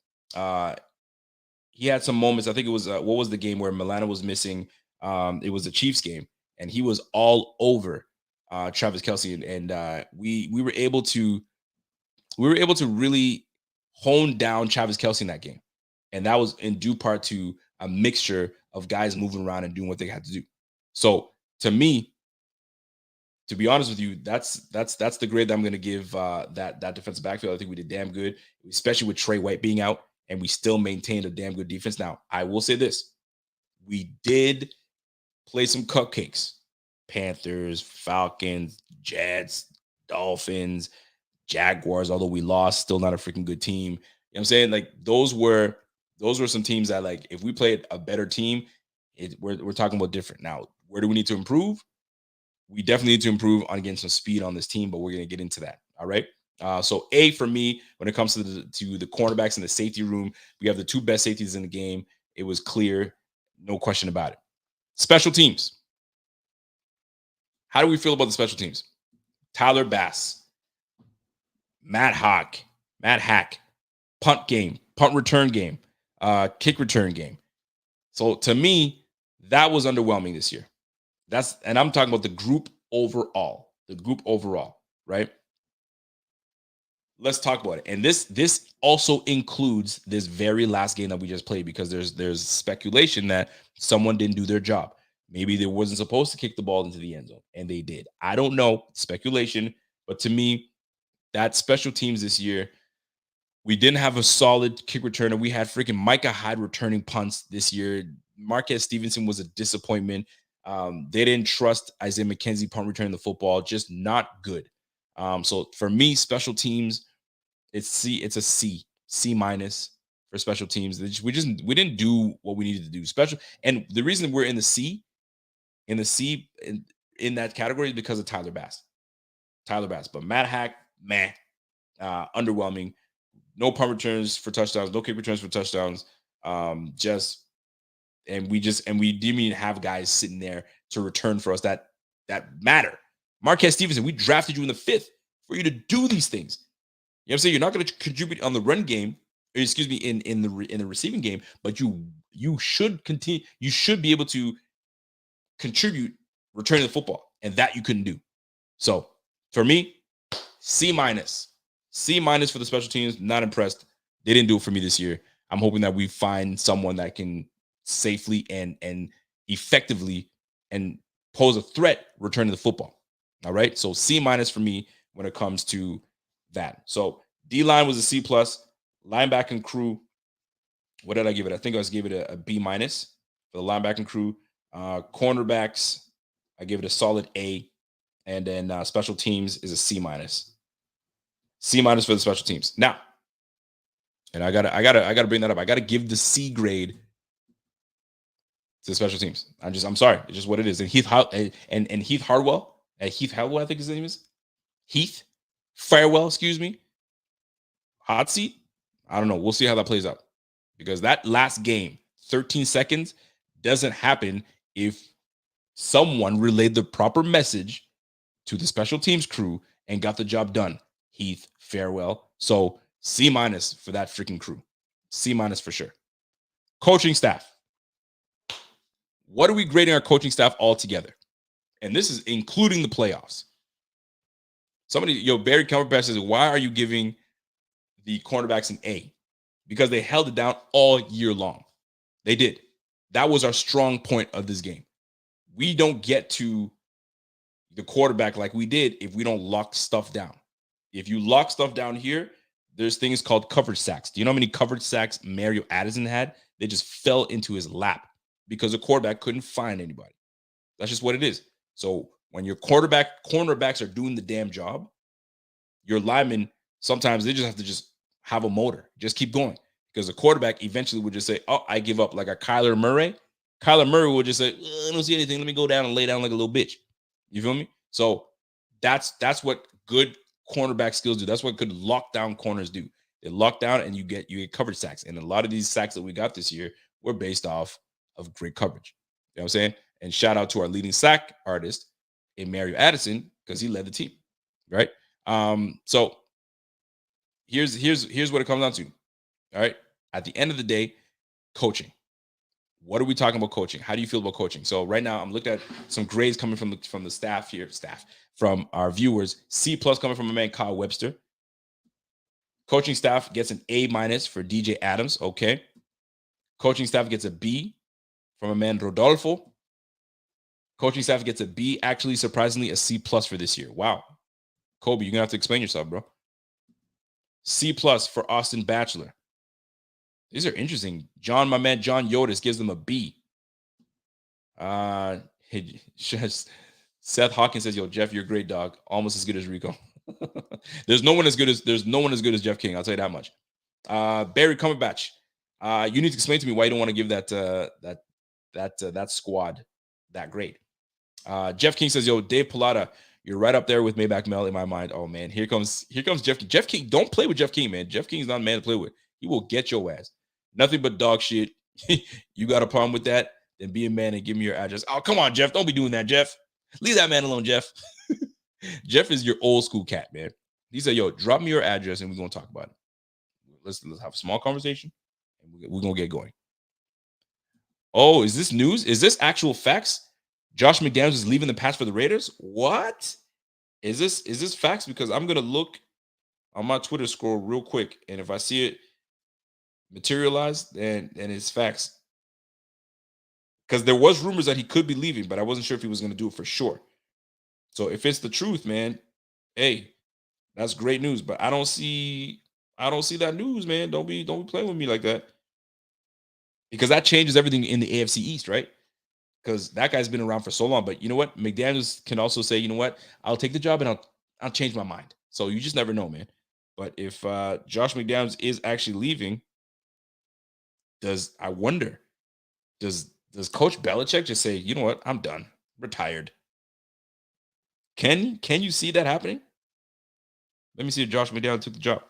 He had some moments. I think it was what was the game where Milano was missing? It was the Chiefs game, and he was all over Travis Kelce, and we were able to really hone down Travis Kelce in that game, and that was in due part to a mixture of guys moving around and doing what they had to do. So to me, to be honest with you, that's the grade that I'm going to give that defensive backfield. I think we did damn good, especially with Trey White being out, and we still maintained a damn good defense. Now, I will say this: we did play some cupcakes. Panthers, Falcons, Jets, Dolphins, Jaguars, although we lost, still not a freaking good team. You know what I'm saying? Like those were some teams that, like, if we played a better team, we're talking about different. Now, where do we need to improve? We definitely need to improve on getting some speed on this team, but we're going to get into that. All right. So A for me, when it comes to the cornerbacks in the safety room, we have the two best safeties in the game. It was clear, no question about it. Special teams. How do we feel about the special teams? Tyler Bass, Matt Hack, punt game, punt return game, kick return game. So to me, that was underwhelming this year. And I'm talking about the group overall, right? Let's talk about it. And this also includes this very last game that we just played, because there's speculation that someone didn't do their job. Maybe they wasn't supposed to kick the ball into the end zone, and they did. I don't know, speculation, but to me, that special teams this year, we didn't have a solid kick returner. We had freaking Micah Hyde returning punts this year. Marquez Stevenson was a disappointment. They didn't trust Isaiah McKenzie punt returning the football. Just not good. So for me, special teams, it's a C minus for special teams. We didn't do what we needed to do. And the reason we're in the C in that category is because of Tyler Bass. But Matt Hack, underwhelming. No punt returns for touchdowns, no kick returns for touchdowns. We didn't even have guys sitting there to return for us that matter. Marquez Stevenson, we drafted you in the 5th for you to do these things. You know what I'm saying? You're not going to contribute on the run game, in the receiving game, but you should continue. You should be able to contribute returning the football, and that you couldn't do. So for me, C minus for the special teams. Not impressed. They didn't do it for me this year. I'm hoping that we find someone that can safely and effectively and pose a threat returning the football. All right. So C minus for me when it comes to that. So D line was a C plus. Linebacking crew, what did I give it? I think I gave it a B minus for the linebacking crew. Cornerbacks, I give it a solid A. And then special teams is a C minus. C minus for the special teams. Now, and I gotta bring that up. I gotta give the C grade to the special teams. I'm sorry. It's just what it is. And Heath Hardwell, Heath Hardwell, I think his name is Heath Farewell. Excuse me. Hot seat. I don't know. We'll see how that plays out, because that last game, 13 seconds, doesn't happen if someone relayed the proper message to the special teams crew and got the job done. Heath Farewell. So C minus for that freaking crew. C minus for sure. Coaching staff. What are we grading our coaching staff altogether? And this is including the playoffs. Barry Cumberbatch says, why are you giving the cornerbacks an A? Because they held it down all year long. They did. That was our strong point of this game. We don't get to the quarterback like we did if we don't lock stuff down. If you lock stuff down here, there's things called coverage sacks. Do you know how many coverage sacks Mario Addison had? They just fell into his lap because the quarterback couldn't find anybody. That's just what it is. So when your cornerbacks are doing the damn job, your linemen, sometimes they just have to have a motor. Just keep going. Because the quarterback eventually would just say, oh, I give up. Like a Kyler Murray. Kyler Murray would just say, I don't see anything. Let me go down and lay down like a little bitch. You feel me? So that's what good cornerback skills do. That's what good lockdown corners do. They lock down and you get coverage sacks. And a lot of these sacks that we got this year were based off of great coverage. You know what I'm saying? And shout out to our leading sack artist in Mario Addison, because he led the team. Right? So here's what it comes down to. All right. At the end of the day, coaching. What are we talking about coaching? How do you feel about coaching? So right now I'm looking at some grades coming from the staff here, from our viewers. C plus coming from my man Kyle Webster. Coaching staff gets an A minus for DJ Adams. Okay. Coaching staff gets a B from a man Rodolfo. Coaching staff gets a B. Actually, surprisingly, a C plus for this year. Wow. Kobe, you're going to have to explain yourself, bro. C plus for Austin Bachelor. These are interesting. My man John Yotis gives them a B. Seth Hawkins says, "Yo, Jeff, you're a great dog. Almost as good as Rico." There's no one as good as Jeff King. I'll tell you that much. Barry Cumberbatch. You need to explain to me why you don't want to give that squad that grade. Jeff King says, "Yo, Dave Pilata, you're right up there with Maybach Mel in my mind." Oh man, here comes Jeff King. Jeff King, don't play with Jeff King, man. Jeff King's not a man to play with. He will get your ass. Nothing but dog shit. You got a problem with that? Then be a man and give me your address. Oh, come on, Jeff. Don't be doing that, Jeff. Leave that man alone, Jeff. Jeff is your old school cat, man. He said, "Yo, drop me your address and we're gonna talk about it. Let's have a small conversation and we're gonna get going." Oh, is this news? Is this actual facts? Josh McDaniels is leaving the Pats for the Raiders? What? Is this facts? Because I'm gonna look on my Twitter scroll real quick, and if I see it materialize, then it's facts. Because there was rumors that he could be leaving, but I wasn't sure if he was going to do it for sure. So if it's the truth, man, hey, that's great news. But I don't see that news, man. Don't be playing with me like that. Because that changes everything in the AFC East, right? Because that guy's been around for so long. But you know what? McDaniels can also say, you know what? I'll take the job and I'll change my mind. So you just never know, man. But if Josh McDaniels is actually leaving, I wonder, does Coach Belichick just say, you know what? I'm done. Retired. Can you see that happening? Let me see if Josh McDaniels took the job.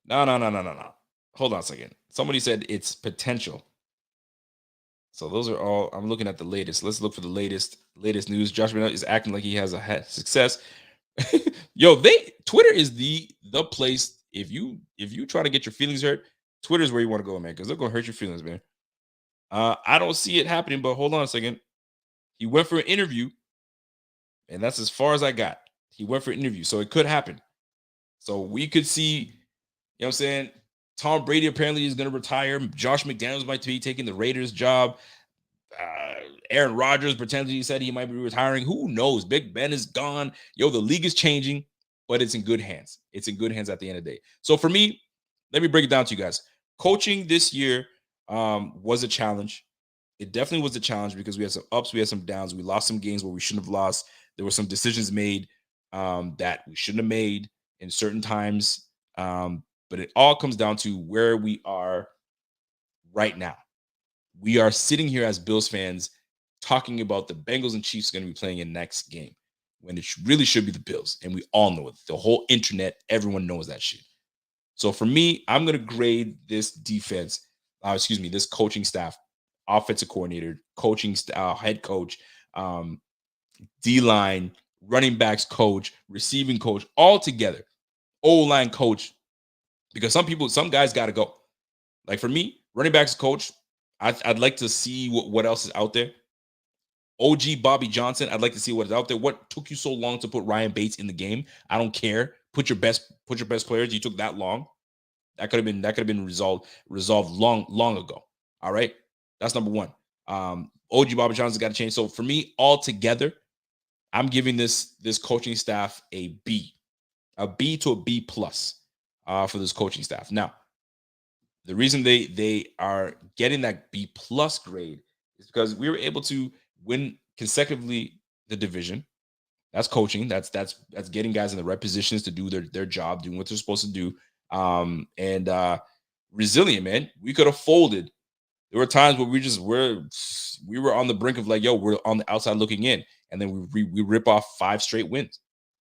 No. Hold on a second. Somebody said it's potential. So those are all. I'm looking at the latest. Let's look for the latest news. Josh McDaniels is acting like he has success. Yo, Twitter is the place. If you try to get your feelings hurt, Twitter is where you want to go, man, because they're gonna hurt your feelings, man. I don't see it happening, but hold on a second. He went for an interview, and that's as far as I got. He went for an interview, so it could happen. So we could see, you know what I'm saying? Tom Brady apparently is going to retire. Josh McDaniels might be taking the Raiders job. Aaron Rodgers potentially said he might be retiring. Who knows? Big Ben is gone. Yo, the league is changing, but it's in good hands. It's in good hands at the end of the day. So for me, let me break it down to you guys. Coaching this year was a challenge. It definitely was a challenge because we had some ups, we had some downs. We lost some games where we shouldn't have lost. There were some decisions made that we shouldn't have made in certain times. But it all comes down to where we are right now. We are sitting here as Bills fans talking about the Bengals and Chiefs going to be playing in next game when it really should be the Bills. And we all know it. The whole internet, everyone knows that shit. So for me, I'm going to grade this defense, this coaching staff, offensive coordinator, coaching staff, head coach, D-line, running backs coach, receiving coach, all together, O-line coach, because some guys got to go. Like for me, running backs coach, I'd like to see what else is out there. OG Bobby Johnson, I'd like to see what is out there. What took you so long to put Ryan Bates in the game? I don't care. Put your best players. You took that long. That could have been resolved long ago. All right, that's number one. OG Bobby Johnson's got to change. So for me, altogether, I'm giving this coaching staff a B to a B plus for this coaching staff. Now, the reason they are getting that B plus grade is because we were able to win consecutively the division. That's coaching. That's getting guys in the right positions to do their job, doing what they're supposed to do. And resilient, man. We could have folded. There were times where we were on the brink of like, yo, we're on the outside looking in, and then we rip off 5 straight wins,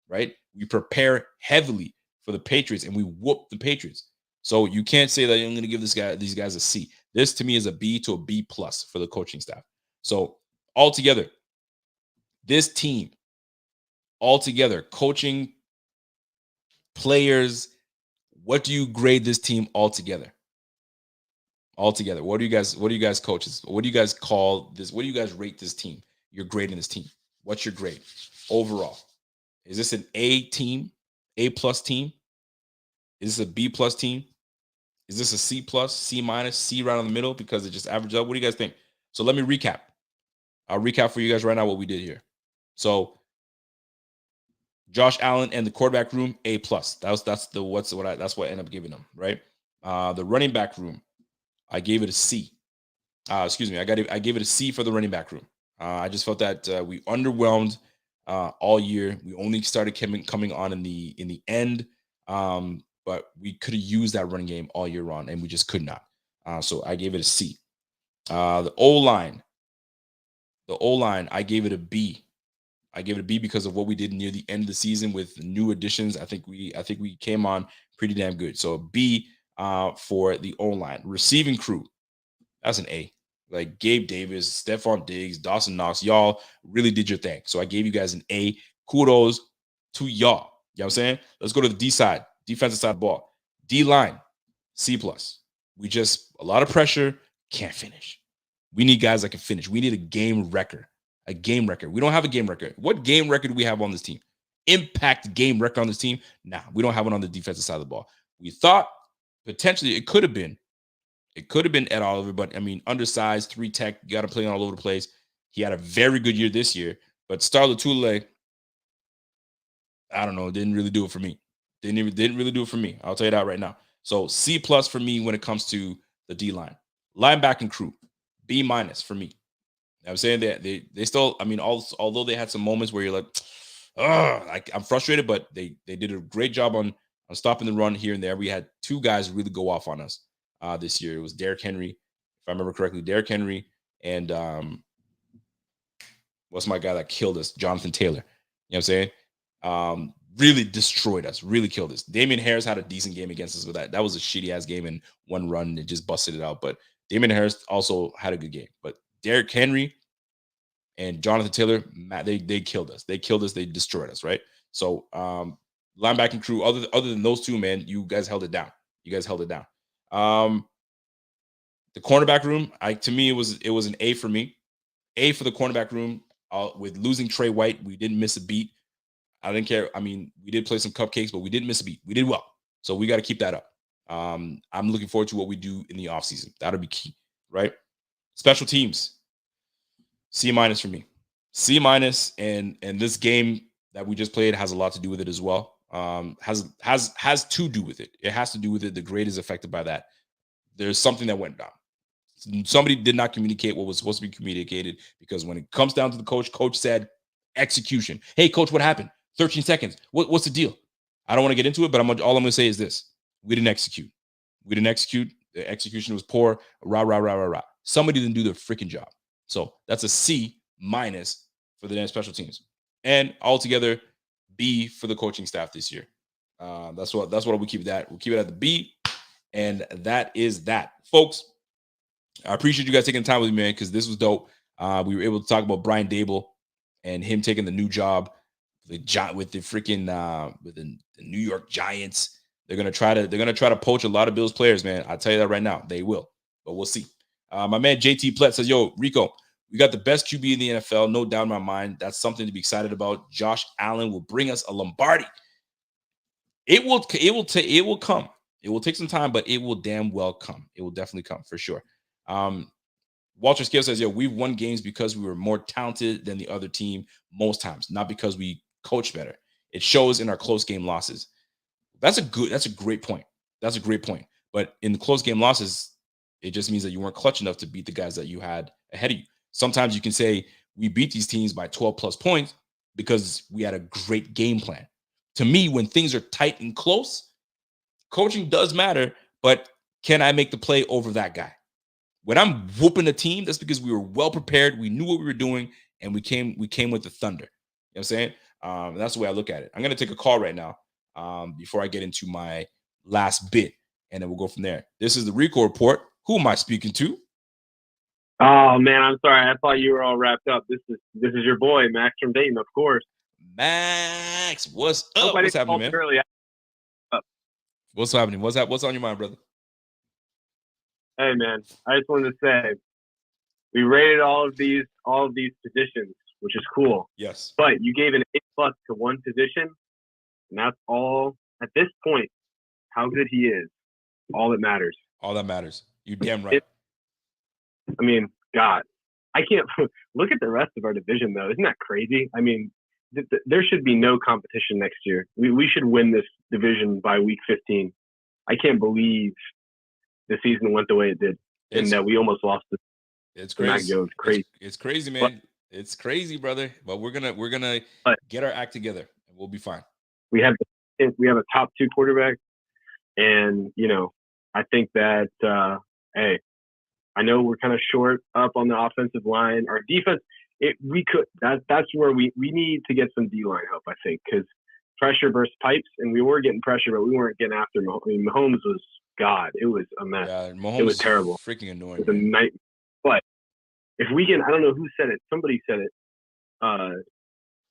right? We prepare heavily for the Patriots, and we whoop the Patriots. So you can't say that I'm going to give these guys a C. This to me is a B to a B plus for the coaching staff. So altogether, this team, altogether, coaching, players, what do you grade this team altogether? Altogether, what do you guys coaches? What do you guys call this? What do you guys rate this team? You're grading this team. What's your grade overall? Is this an A team, A plus team? Is this a B plus team? Is this a C plus, C minus, C right in the middle because it just averaged up? What do you guys think? So let me recap. I'll recap for you guys right now what we did here. So Josh Allen and the quarterback room, A+. That's what I ended up giving them, right? The running back room, I gave it a C. Excuse me, I gave it a C for the running back room. I just felt that we underwhelmed all year. We only started coming on in the end, but we could have used that running game all year round, and we just could not. So I gave it a C. The O-line, I gave it a B. I gave it a B because of what we did near the end of the season with new additions. I think we came on pretty damn good. So a B for the O-line. Receiving crew, that's an A. Like Gabe Davis, Stephon Diggs, Dawson Knox, y'all really did your thing. So I gave you guys an A. Kudos to y'all. You know what I'm saying? Let's go to the D side, defensive side of the ball. D-line, C+. We just, a lot of pressure, can't finish. We need guys that can finish. We need a game record. A game record. We don't have a game record. What game record do we have on this team? Impact game record on this team? Nah, we don't have one on the defensive side of the ball. We thought potentially it could have been Ed Oliver, but I mean, undersized, 3 tech, you got to play all over the place. He had a very good year this year, but Star Lotulelei, I don't know, didn't really do it for me. Didn't really do it for me. I'll tell you that right now. So C+ for me when it comes to the D line. Linebacking crew, B- for me. I'm saying that they still, I mean, although they had some moments where you're like, I'm frustrated, but they did a great job on stopping the run here and there. We had 2 guys really go off on us this year. It was Derrick Henry, if I remember correctly, Derrick Henry, and what's my guy that killed us? Jonathan Taylor. You know what I'm saying? Really destroyed us, really killed us. Damian Harris had a decent game against us, but that was a shitty ass game in one run and just busted it out. But Damian Harris also had a good game. But Derrick Henry and Jonathan Taylor, they killed us. They killed us. They destroyed us, right? So linebacking crew, other than those 2, man, you guys held it down. The cornerback room, to me, it was an A for me. A for the cornerback room. With losing Trey White, we didn't miss a beat. I didn't care. I mean, we did play some cupcakes, but we didn't miss a beat. We did well. So we got to keep that up. I'm looking forward to what we do in the offseason. That'll be key, right? Special teams, C- for me. C-, and this game that we just played has a lot to do with it as well. Has to do with it. It has to do with it. The grade is affected by that. There's something that went down. Somebody did not communicate what was supposed to be communicated, because when it comes down to the coach said execution. Hey, coach, what happened? 13 seconds. What's the deal? I don't want to get into it, but all I'm going to say is this. We didn't execute. The execution was poor. Rah. Somebody didn't do their freaking job. So that's a C- for the special teams. And altogether, B for the coaching staff this year. That's what we keep that. We'll keep it at the B. And that is that. Folks, I appreciate you guys taking the time with me, man, because this was dope. We were able to talk about Brian DaBoll and him taking the new job with the New York Giants. They're gonna try to poach a lot of Bills players, man. I'll tell you that right now. They will, but we'll see. My man JT Plett says, "Yo, Rico, we got the best QB in the NFL, no doubt in my mind. That's something to be excited about. Josh Allen will bring us a Lombardi. It will come. It will take some time, but it will damn well come. It will definitely come for sure." Walter Scale says, "Yo, we've won games because we were more talented than the other team most times, not because we coached better. It shows in our close game losses." That's a great point. But in the close game losses, it just means that you weren't clutch enough to beat the guys that you had ahead of you. Sometimes you can say we beat these teams by 12 plus points because we had a great game plan. To me, when things are tight and close, coaching does matter, but can I make the play over that guy? When I'm whooping a team, that's because we were well prepared. We knew what we were doing, and we came with the thunder. You know what I'm saying? That's the way I look at it. I'm going to take a call right now before I get into my last bit, and then we'll go from there. This is the Rico Report. Who am I speaking to? Oh, man, I'm sorry. I thought you were all wrapped up. This is your boy, Max from Dayton, of course. Max, what's up? What's happening, man? Early. What's happening? What's on your mind, brother? Hey, man, I just wanted to say we rated all of these positions, which is cool. Yes. But you gave an A+ to one position, and that's all at this point. How good he is, all that matters. All that matters. You damn right. I mean, God, I can't look at the rest of our division though. Isn't that crazy? I mean, there should be no competition next year. We should win this division by week 15. I can't believe the season went the way it did, and that we almost lost it. It's crazy. It's crazy. It's crazy, man. It's crazy, brother. But we're gonna get our act together, and we'll be fine. We have a top 2 quarterback, and I think that hey, I know we're kind of short up on the offensive line. Our defense, that's where we need to get some D-line help, I think, because pressure versus pipes, and we were getting pressure, but we weren't getting after Mahomes. I mean, Mahomes was God. It was a mess. Yeah, Mahomes it was terrible. Freaking annoying. It was a night. But if we can, I don't know who said it. Somebody said it.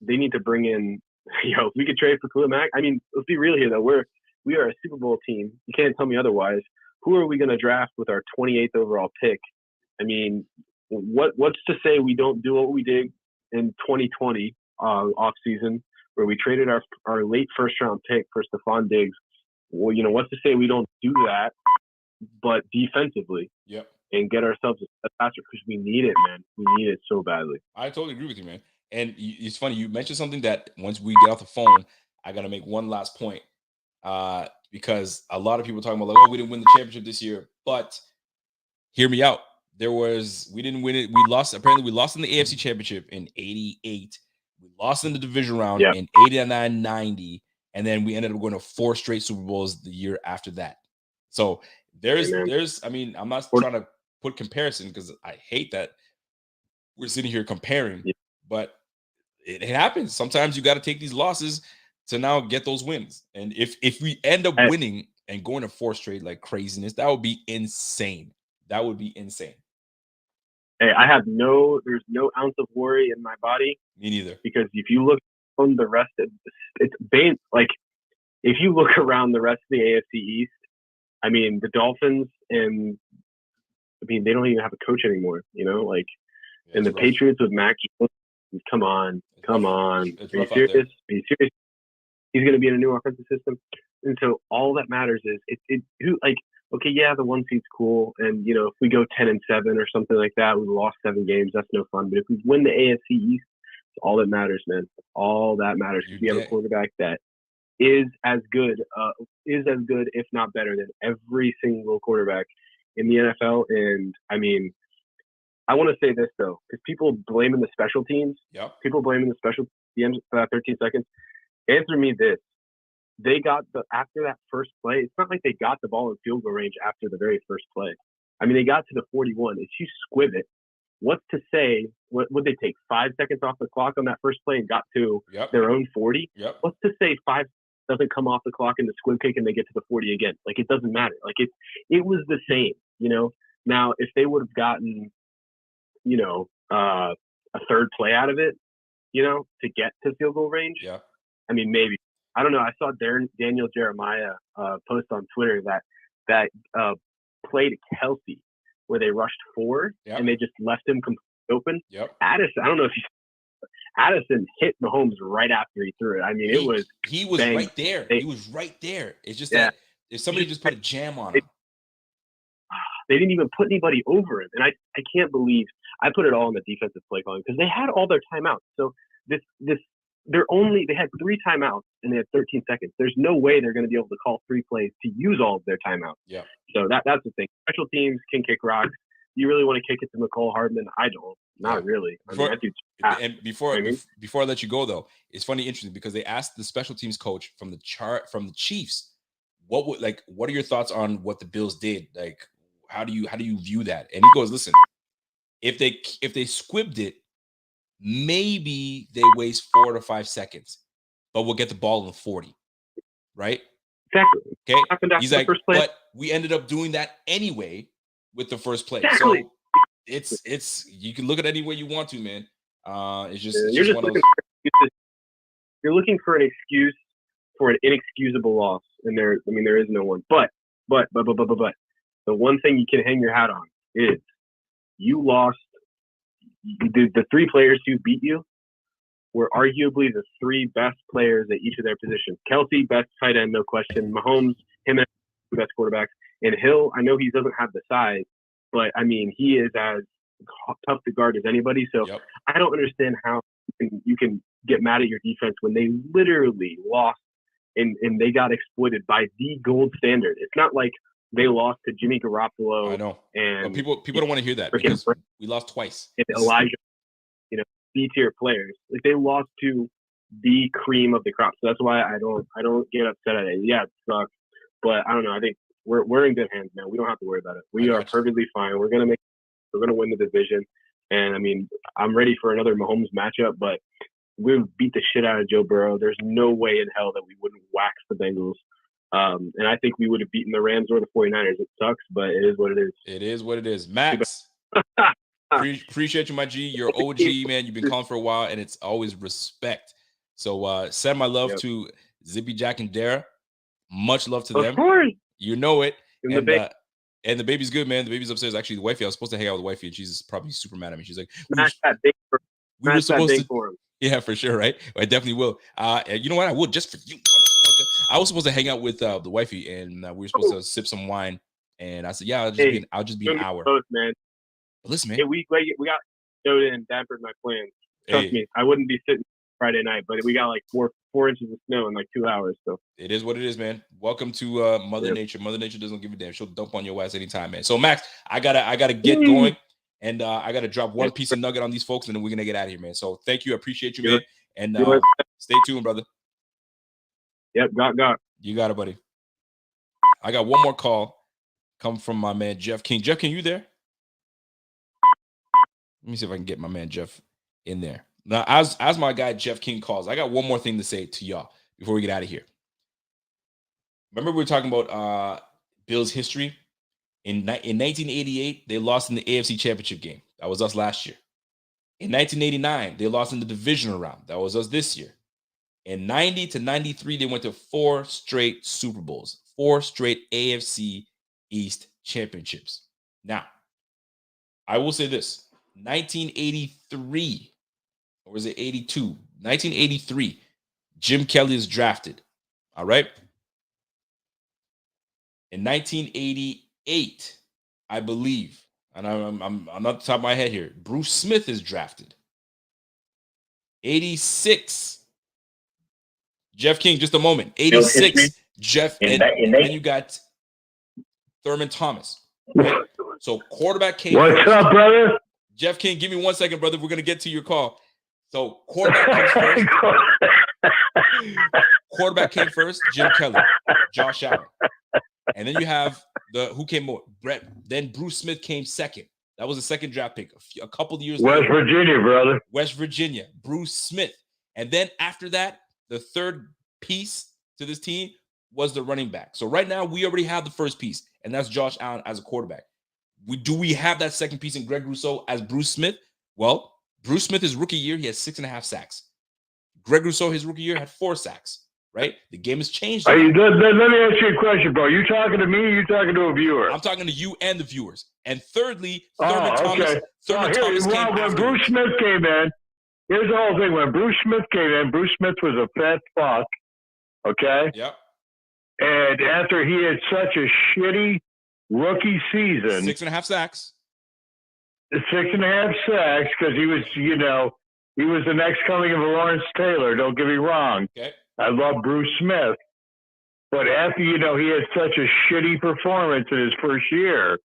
They need to bring in. If we could trade for Khalil Mack. I mean, let's be real here, though. We are a Super Bowl team. You can't tell me otherwise. Who are we going to draft with our 28th overall pick? I mean, what's to say we don't do what we did in 2020 offseason, where we traded our late first-round pick for Stephon Diggs? Well, what's to say we don't do that, but defensively, and get ourselves a passer, because we need it, man. We need it so badly. I totally agree with you, man. And it's funny, you mentioned something that once we get off the phone, I got to make one last point, because a lot of people talking about, like, oh, we didn't win the championship this year, but hear me out. We didn't win it. We lost. Apparently, we lost in the AFC Championship in '88. We lost in the division round in '89, '90, and then we ended up going to 4 straight Super Bowls the year after that. So there's. I mean, I'm not trying to put comparison, because I hate that we're sitting here comparing, but it happens. Sometimes you got to take these losses to now get those wins. And if we end up winning and going to 4 straight like craziness, that would be insane. That would be insane. Hey, there's no ounce of worry in my body. Me neither. Because if you look on the rest of if you look around the rest of the AFC East, I mean, the Dolphins, and I mean, they don't even have a coach anymore, and the rough. Patriots with Mac Jones, come on. Are you serious? He's going to be in a new offensive system. And so all that matters is okay, yeah, the 1 seed's cool. And, if we go 10-7 or something like that, we lost 7 games, that's no fun. But if we win the AFC East, it's all that matters, man. All that matters. We have a quarterback that is as good, if not better, than every single quarterback in the NFL. And, I mean, I want to say this, though, because people blaming the special teams. Yep. People blaming the special teams for that 13 seconds. Answer me this. They got after that first play, it's not like they got the ball in field goal range after the very first play. I mean, they got to the 41. If you squib it, what's to say, would they take 5 seconds off the clock on that first play and got to their own 40? Yep. What's to say 5 doesn't come off the clock in the squib kick and they get to the 40 again? Like, it doesn't matter. Like, it was the same, Now, if they would have gotten, a third play out of it, to get to field goal range, I mean, maybe. I don't know. I saw Daniel Jeremiah post on Twitter that play to Kelsey where they rushed 4 and they just left him completely open. Addison, I don't know if Addison hit Mahomes right after he threw it. I mean, he was right there. He was right there. It's just that if somebody just put a jam on him. They didn't even put anybody over him. And I can't believe I put it all on the defensive play calling, because they had all their timeouts. So they had 3 timeouts and they had 13 seconds. There's no way they're going to be able to call 3 plays to use all of their timeouts. Yeah. So that's the thing. Special teams can kick rocks. You really want to kick it to McCall Hardman? I don't. Not really. Before I let you go, though, it's funny, interesting, because they asked the special teams coach from the Chiefs, what are your thoughts on what the Bills did? Like, how do you view that? And he goes, listen, if they squibbed it, maybe they waste 4 to 5 seconds, but we'll get the ball in 40, right? Exactly. Okay. He's like, but we ended up doing that anyway with the first play. Exactly. So it's you can look at it any way you want to, man. It's just you're looking for an excuse for an inexcusable loss, and there is no one. But the one thing you can hang your hat on is you lost. The 3 players who beat you were arguably the 3 best players at each of their positions. Kelsey, best tight end, no question. Mahomes, him and the best quarterbacks. And Hill, I know he doesn't have the size, but I mean, he is as tough to guard as anybody. So I don't understand how you can get mad at your defense when they literally lost and they got exploited by the gold standard. It's not like they lost to Jimmy Garoppolo. I know. And people don't want to hear that because we lost twice. And Elijah, B-tier players. Like they lost to the cream of the crop. So that's why I don't get upset at it. Yeah, it sucks. But I don't know. I think we're in good hands now. We don't have to worry about it. We are perfectly fine. We're gonna win the division. And I mean, I'm ready for another Mahomes matchup, but we've beat the shit out of Joe Burrow. There's no way in hell that we wouldn't wax the Bengals. And I think we would have beaten the Rams or the 49ers. It sucks, but it is what it is. It is what it is. Max, appreciate you, my G. You're OG, man. You've been calling for a while, and it's always respect. So send my love to Zippy, Jack, and Dara. Much love to them. Of course. You know it. And the baby's good, man. The baby's upstairs. Actually, the wifey, I was supposed to hang out with the wifey, and she's probably super mad at me. She's like, we were supposed to. For him. Yeah, for sure, right? I definitely will. You know what? I will just for you. I was supposed to hang out with the wifey, and we were supposed to sip some wine. And I said, "Yeah, I'll just be an hour." Close, man. But listen, man, hey, we got snowed in and dampened my plans. Trust me, I wouldn't be sitting Friday night, but we got like four inches of snow in like 2 hours. So it is what it is, man. Welcome to Mother Nature. Mother Nature doesn't give a damn. She'll dump on your ass anytime, man. So Max, I gotta get going, and I gotta drop one piece of nugget on these folks, and then we're gonna get out of here, man. So thank you, I appreciate you, man, and stay tuned, brother. Yep, got. You got it, buddy. I got one more call come from my man Jeff King. Jeff King, you there? Let me see if I can get my man Jeff in there. Now, as my guy Jeff King calls, I got one more thing to say to y'all before we get out of here. Remember we were talking about Bills history? In 1988, they lost in the AFC Championship game. That was us last year. In 1989, they lost in the divisional round. That was us this year. In 90 to 93, they went to 4 straight Super Bowls, 4 straight AFC East championships. Now, I will say this. 1983, or was it 82? 1983, Jim Kelly is drafted. All right? In 1988, I believe, and I'm not the top of my head here, Bruce Smith is drafted. 86, Jeff King, just a moment. 86, Jeff, and then you got Thurman Thomas. Okay? So quarterback came What's first. up, brother? Jeff King, give me 1 second, brother. We're going to get to your call. So quarterback came first. Quarterback came first, Jim Kelly, Josh Allen. And then you have who came more? Brett. Then Bruce Smith came second. That was a second draft pick a couple of years later. West Virginia, brother. West Virginia, Bruce Smith. And then after that, the third piece to this team was the running back. So right now, we already have the first piece, and that's Josh Allen as a quarterback. Do we have that second piece in Greg Rousseau as Bruce Smith? Well, Bruce Smith, his rookie year, he had 6.5 sacks. Greg Rousseau, his rookie year, had 4 sacks. Right? The game has changed. Let me ask you a question, bro. You talking to me or you talking to a viewer? I'm talking to you and the viewers. And thirdly, Thurman Thomas. When Bruce Smith came in, here's the whole thing. When Bruce Smith came in, Bruce Smith was a fat fuck. Okay? Yep. And after he had such a shitty rookie season. 6.5 sacks. 6.5 sacks because he was, he was the next coming of Lawrence Taylor. Don't get me wrong. Okay. I love Bruce Smith. But after, he had such a shitty performance in his first year,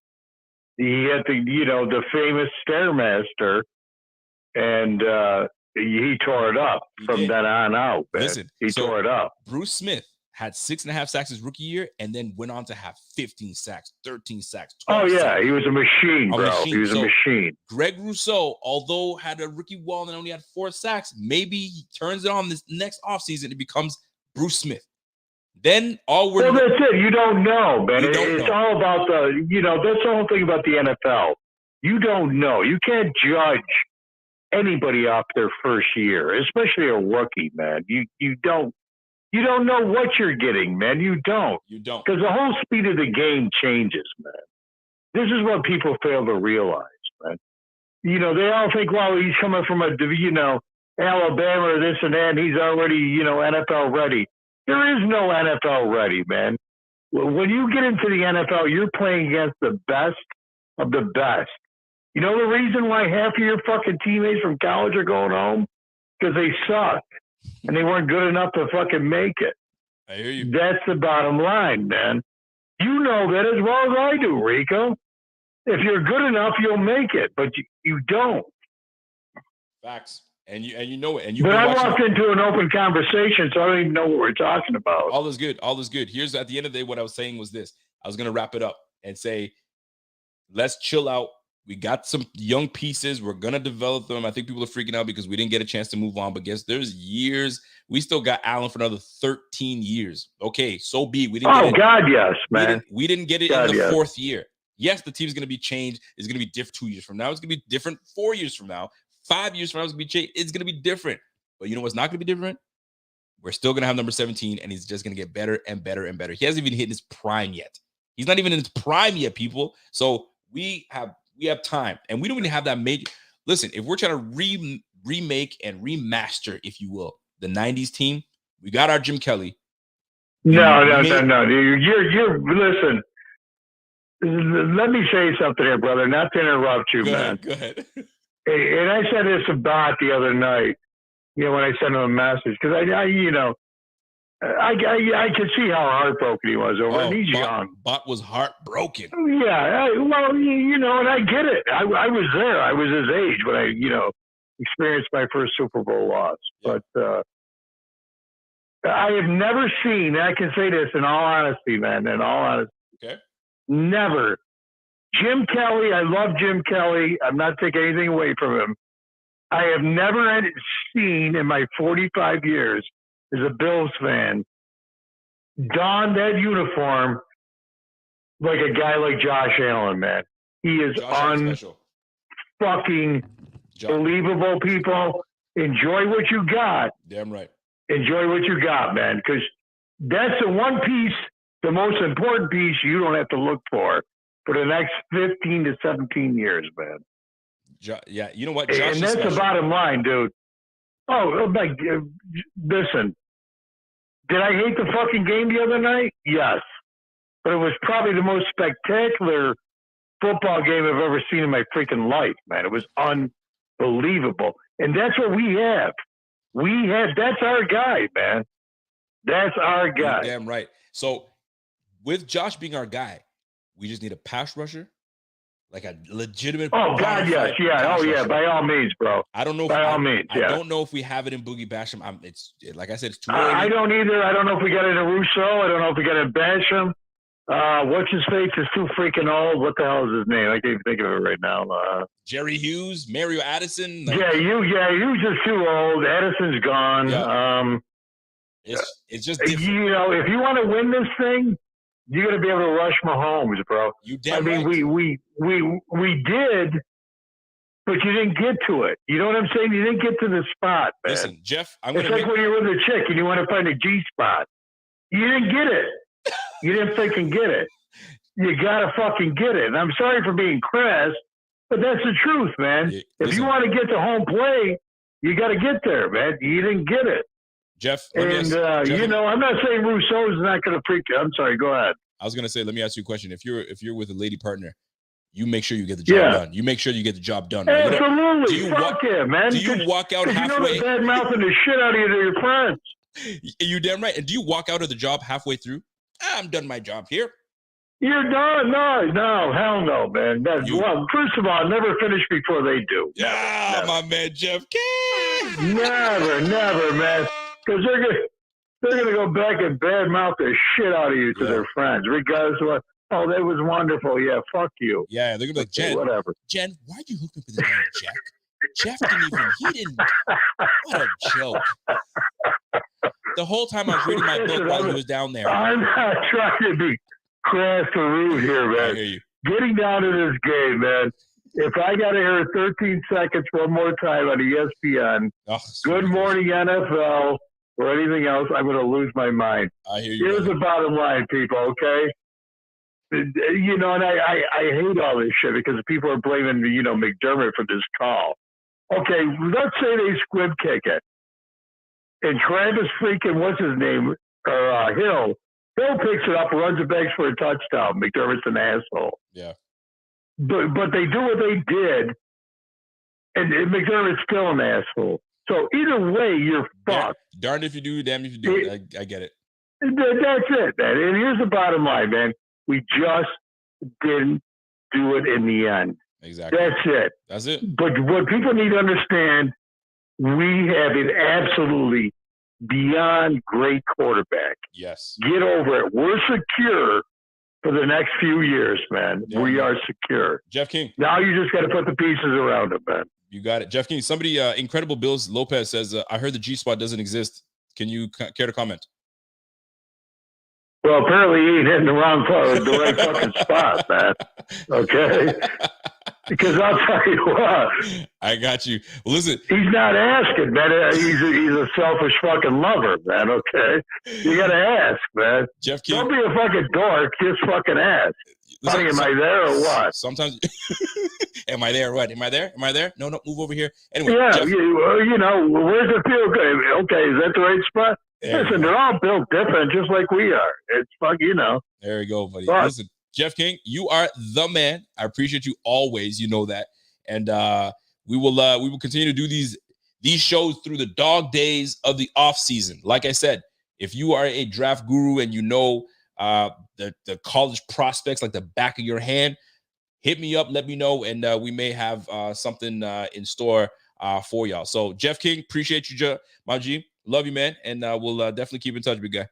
he had the famous Stairmaster, and he tore it up from then on out. Man. Listen, he tore it up. Bruce Smith had 6.5 sacks his rookie year and then went on to have 15 sacks, 13 sacks. 12 sacks. He was a machine, bro. He was a machine. Greg Rousseau, although had a rookie wall and only had 4 sacks, maybe he turns it on this next offseason. It becomes Bruce Smith. Then that's it. You don't know, man. It's all about that's the whole thing about the NFL. You don't know. You can't judge anybody off their first year, especially a rookie, man. You don't know what you're getting, man. You don't. Because the whole speed of the game changes, man. This is what people fail to realize, man. They all think, well, he's coming from Alabama or this and that, and he's already, NFL ready. There is no NFL ready, man. When you get into the NFL, you're playing against the best of the best. You know the reason why half of your fucking teammates from college are going home? Because they sucked and they weren't good enough to fucking make it. I hear you. That's the bottom line, man. You know that as well as I do, Rico. If you're good enough, you'll make it, but you don't. Facts. And you know it. And but I walked into an open conversation, so I don't even know what we're talking about. All is good. All is good. Here's at the end of the day, what I was saying was this. I was going to wrap it up and say, let's chill out. We got some young pieces. We're going to develop them. I think people are freaking out because we didn't get a chance to move on. But guess there's years. We still got Allen for another 13 years. Okay, so be. We didn't God, yes, man. We didn't get it in the fourth year. Yes, the team's going to be changed. It's going to be different 2 years from now. It's going to be different 4 years from now. 5 years from now, it's going to be changed. It's going to be different. But you know what's not going to be different? We're still going to have number 17, and he's just going to get better and better and better. He hasn't even hit his prime yet. He's not even in his prime yet, people. So we have time, and we don't even have that major. Listen, if we're trying to remake and remaster, if you will, the 90s team, we got our Jim Kelly. No. You're listen. Let me say something here, brother. Not to interrupt you, man. Go ahead. And I said this to Bot the other night. When I sent him a message, because I could see how heartbroken he was over it. He's young. Bot was heartbroken. Yeah, well, and I get it. I was there. I was his age when I, experienced my first Super Bowl loss. Yeah. But I have never seen, and I can say this in all honesty, man, okay, never. Jim Kelly, I love Jim Kelly. I'm not taking anything away from him. I have never seen in my 45 years as a Bills fan don that uniform like a guy like Josh Allen, man. He is fucking believable, people. Enjoy what you got. Damn right. Enjoy what you got, man, because that's the one piece, the most important piece you don't have to look for the next 15 to 17 years, man. Yeah, you know what? Josh, and that's the bottom line, dude. Listen, did I hate the fucking game the other night? Yes. But it was probably the most spectacular football game I've ever seen in my freaking life, man. It was unbelievable. And that's what we have. That's our guy, man. That's our guy. You're damn right. So with Josh being our guy, we just need a pass rusher. Like a legitimate. Oh God, yes, yeah, rusher. By all means, bro. I don't know. I don't know if we have it in Boogie Basham. It's like I said, it's too early. I don't either. I don't know if we got it in Russo. I don't know if we got it in Basham. What's his face is too freaking old. What the hell is his name? I can't even think of it right now. Jerry Hughes, Mario Addison. Hughes is too old. Addison's gone. Yeah. It's just different. If you want to win this thing, you got to be able to rush Mahomes, bro. You damn right. We did, but you didn't get to it. You know what I'm saying? You didn't get to the spot, man. Listen, Jeff, it's like when you're with a chick and you want to find a G spot. You didn't get it. You didn't freaking get it. You got to fucking get it. And I'm sorry for being crass, but that's the truth, man. If you want to get to home plate, you got to get there, man. You didn't get it. Jeff, I'm not saying Rousseau's not going to freak you. I'm sorry. Go ahead. I was going to say, let me ask you a question. If you're with a lady partner, you make sure you get the job done. You make sure you get the job done. Absolutely. Fuck yeah, man. Do you walk out halfway? You know, bad mouthing the shit out of you to your friends. You damn right. And do you walk out of the job halfway through? I'm done my job here. You're done? No, hell no, man. Well, first of all, never finish before they do. Yeah, my man Jeff King. Never, man. Because they're gonna go back and badmouth the shit out of you to their friends, regardless of what. Oh, that was wonderful. Yeah, fuck you. Yeah, they're gonna be like, Jen, whatever. Jen, why'd you hook me up with this guy, Jack? Jeff he didn't. What a joke. The whole time I was reading my book while he was down there. I'm not trying to be crass or rude here, man. I hear you. Getting down to this game, man. If I got to hear 13 seconds one more time on ESPN, Good Morning NFL, or anything else, I'm going to lose my mind. I hear you. Here's the bottom line, people, okay? And I hate all this shit because people are blaming, McDermott for this call. Okay, let's say they squib kick it. And Travis freaking, what's his name? Hill picks it up, runs it back for a touchdown. McDermott's an asshole. Yeah. but they do what they did, and McDermott's still an asshole. So either way, you're fucked. Darned if you do, damned if you do. I get it. That's it, man. And here's the bottom line, man. We just didn't do it in the end. Exactly. That's it. But what people need to understand, we have an absolutely beyond great quarterback. Yes. Get over it. We're secure for the next few years, man. Yeah, we are secure. Jeff King. Now you just got to put the pieces around it, man. You got it. Jeff King. Somebody, Incredible Bills Lopez says, I heard the G-spot doesn't exist. Can you care to comment? Well, apparently he ain't hitting the right fucking spot, man. Okay? Because I'll tell you what. I got you. Well, listen. He's not asking, man. He's a selfish fucking lover, man. Okay? You got to ask, man. Jeff King. Don't be a fucking dork. Just fucking ask. Listen, am I there or what? Sometimes. Am I there or what? Am I there? Am I there? No, move over here. Anyway. Yeah, Jeff, you know, where's the field? Okay, is that the right spot? Listen, they're all built different, just like we are. It's fuck, you know. There you go, buddy. Listen, Jeff King, you are the man. I appreciate you always. You know that, and we will continue to do these shows through the dog days of the off season. Like I said, if you are a draft guru and you know the college prospects like the back of your hand, hit me up. Let me know, and we may have something in store for y'all. So, Jeff King, appreciate you, my G. Love you, man, and we'll definitely keep in touch, big guy.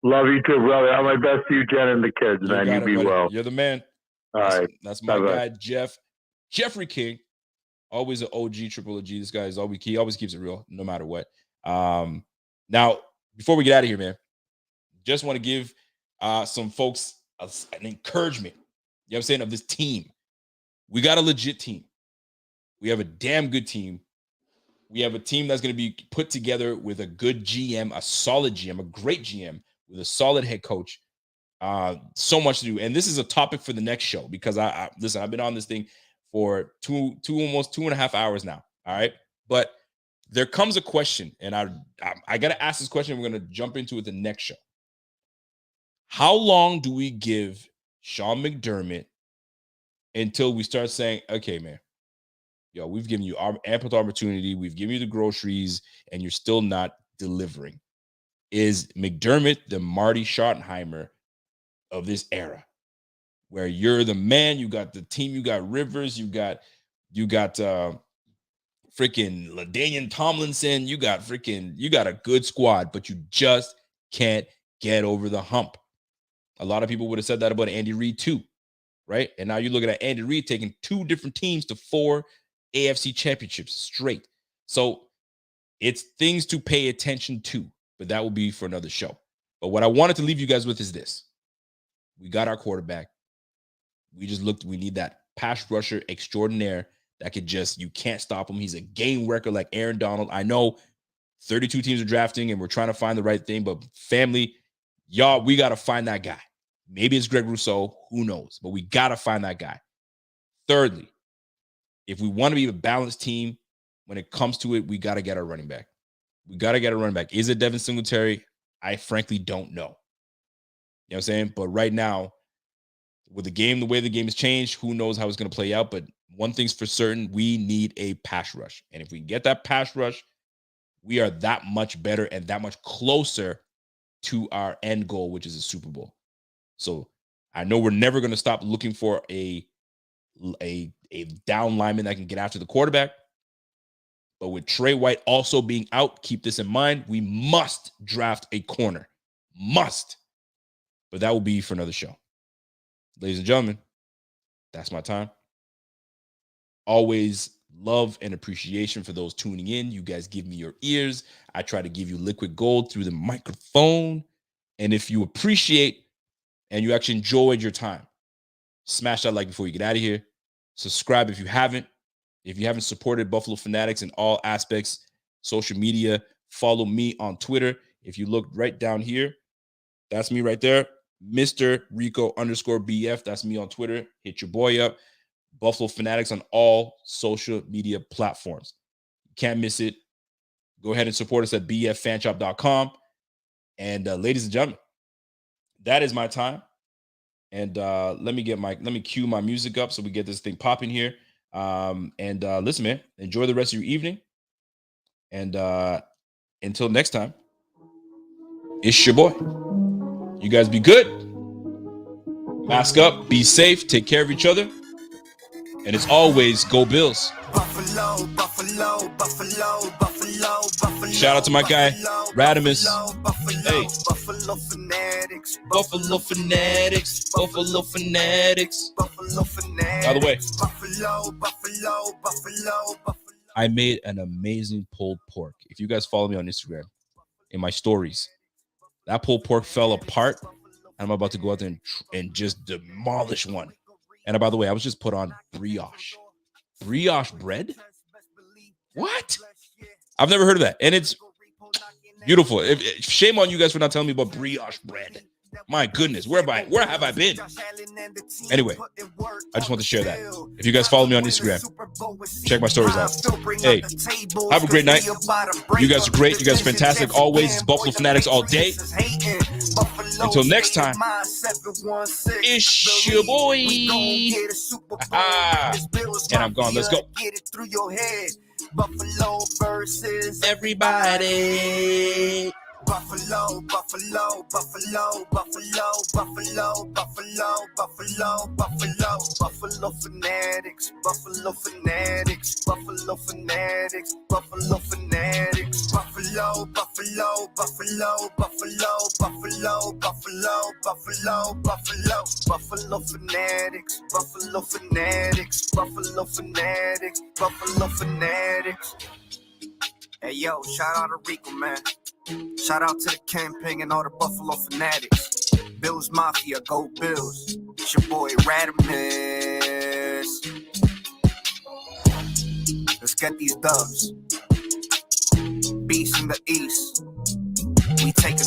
Love you too, brother. All my best to you, Jen, and the kids, man. You be buddy. well. You're the man. All right. That's my guy, Jeffrey King. Always an OG, triple OG. This guy is always keeps it real, no matter what. Now, before we get out of here, man, just want to give some folks an encouragement. You know what I'm saying, of this team. We got a legit team. We have a damn good team. We have a team that's going to be put together with a good GM, a solid GM, a great GM with a solid head coach. So much to do. And this is a topic for the next show because listen, I've been on this thing for almost 2.5 hours now. All right. But there comes a question, and I got to ask this question. We're going to jump into it the next show. How long do we give Sean McDermott until we start saying, okay, man, yo, we've given you ample opportunity. We've given you the groceries, and you're still not delivering. Is McDermott the Marty Schottenheimer of this era, where you're the man? You got the team. You got Rivers. You got freaking LaDainian Tomlinson. You got a good squad, but you just can't get over the hump. A lot of people would have said that about Andy Reid too, right? And now you're looking at Andy Reid taking 2 different teams to 4 AFC championships straight. So it's things to pay attention to, but that will be for another show. But what I wanted to leave you guys with is this. We got our quarterback. We need that pass rusher extraordinaire that could you can't stop him. He's a game wrecker like Aaron Donald. I know 32 teams are drafting and we're trying to find the right thing, but family, y'all, we got to find that guy. Maybe it's Greg Rousseau. Who knows? But we got to find that guy. Thirdly, if we want to be a balanced team, when it comes to it, we got to get our running back. Is it Devin Singletary? I frankly don't know. You know what I'm saying? But right now, with the way the game has changed, who knows how it's going to play out. But one thing's for certain, we need a pass rush. And if we get that pass rush, we are that much better and that much closer to our end goal, which is a Super Bowl. So I know we're never going to stop looking for a down lineman that can get after the quarterback. But with Trey White also being out, keep this in mind, we must draft a corner. Must. But that will be for another show. Ladies and gentlemen, that's my time. Always love and appreciation for those tuning in. You guys give me your ears. I try to give you liquid gold through the microphone. And if you appreciate and you actually enjoyed your time, smash that like before you get out of here. Subscribe if you haven't. If you haven't supported Buffalo Fanatics in all aspects, social media, follow me on Twitter. If you look right down here, that's me right there. Mr. Rico _BF. That's me on Twitter. Hit your boy up. Buffalo Fanatics on all social media platforms. Can't miss it. Go ahead and support us at bffanshop.com. And ladies and gentlemen, that is my time. And let me cue my music up so we get this thing popping here. Listen, man, enjoy the rest of your evening. And until next time, it's your boy. You guys be good. Mask up, be safe, take care of each other. And as always, go Bills. Buffalo, Buffalo, Buffalo, Buffalo, Buffalo. Shout out to my guy, Radimus. Hey. Buffalo fanatics. Buffalo fanatics. Buffalo fanatics. Buffalo fanatics. By the way, Buffalo, Buffalo, Buffalo, Buffalo. I made an amazing pulled pork. If you guys follow me on Instagram, in my stories, that pulled pork fell apart. I'm about to go out there and just demolish one. And by the way, I was just put on brioche. Brioche bread? What? I've never heard of that. And it's beautiful. Shame on you guys for not telling me about brioche bread. My goodness, where have I been? Anyway, I just want to share that. If you guys follow me on Instagram, check my stories out. Hey, have a great night. You guys are great. You guys are fantastic. Always, it's Buffalo Fanatics all day. Until next time, it's your boy. And I'm gone. Let's go. Buffalo versus everybody. Buffalo, Buffalo, Buffalo, Buffalo, Buffalo, Buffalo, Buffalo, Buffalo, Buffalo fanatics, Buffalo fanatics, Buffalo fanatics, Buffalo fanatics, Buffalo, Buffalo, Buffalo, Buffalo, Buffalo, Buffalo, Buffalo, Buffalo, Buffalo fanatics, Buffalo fanatics, Buffalo fanatics, Buffalo fanatics. Hey yo, shout out to Rico, man. Shout out to the camping and all the Buffalo fanatics. Bills Mafia, go Bills. It's your boy Radimus. Let's get these dubs. Beast in the East. We take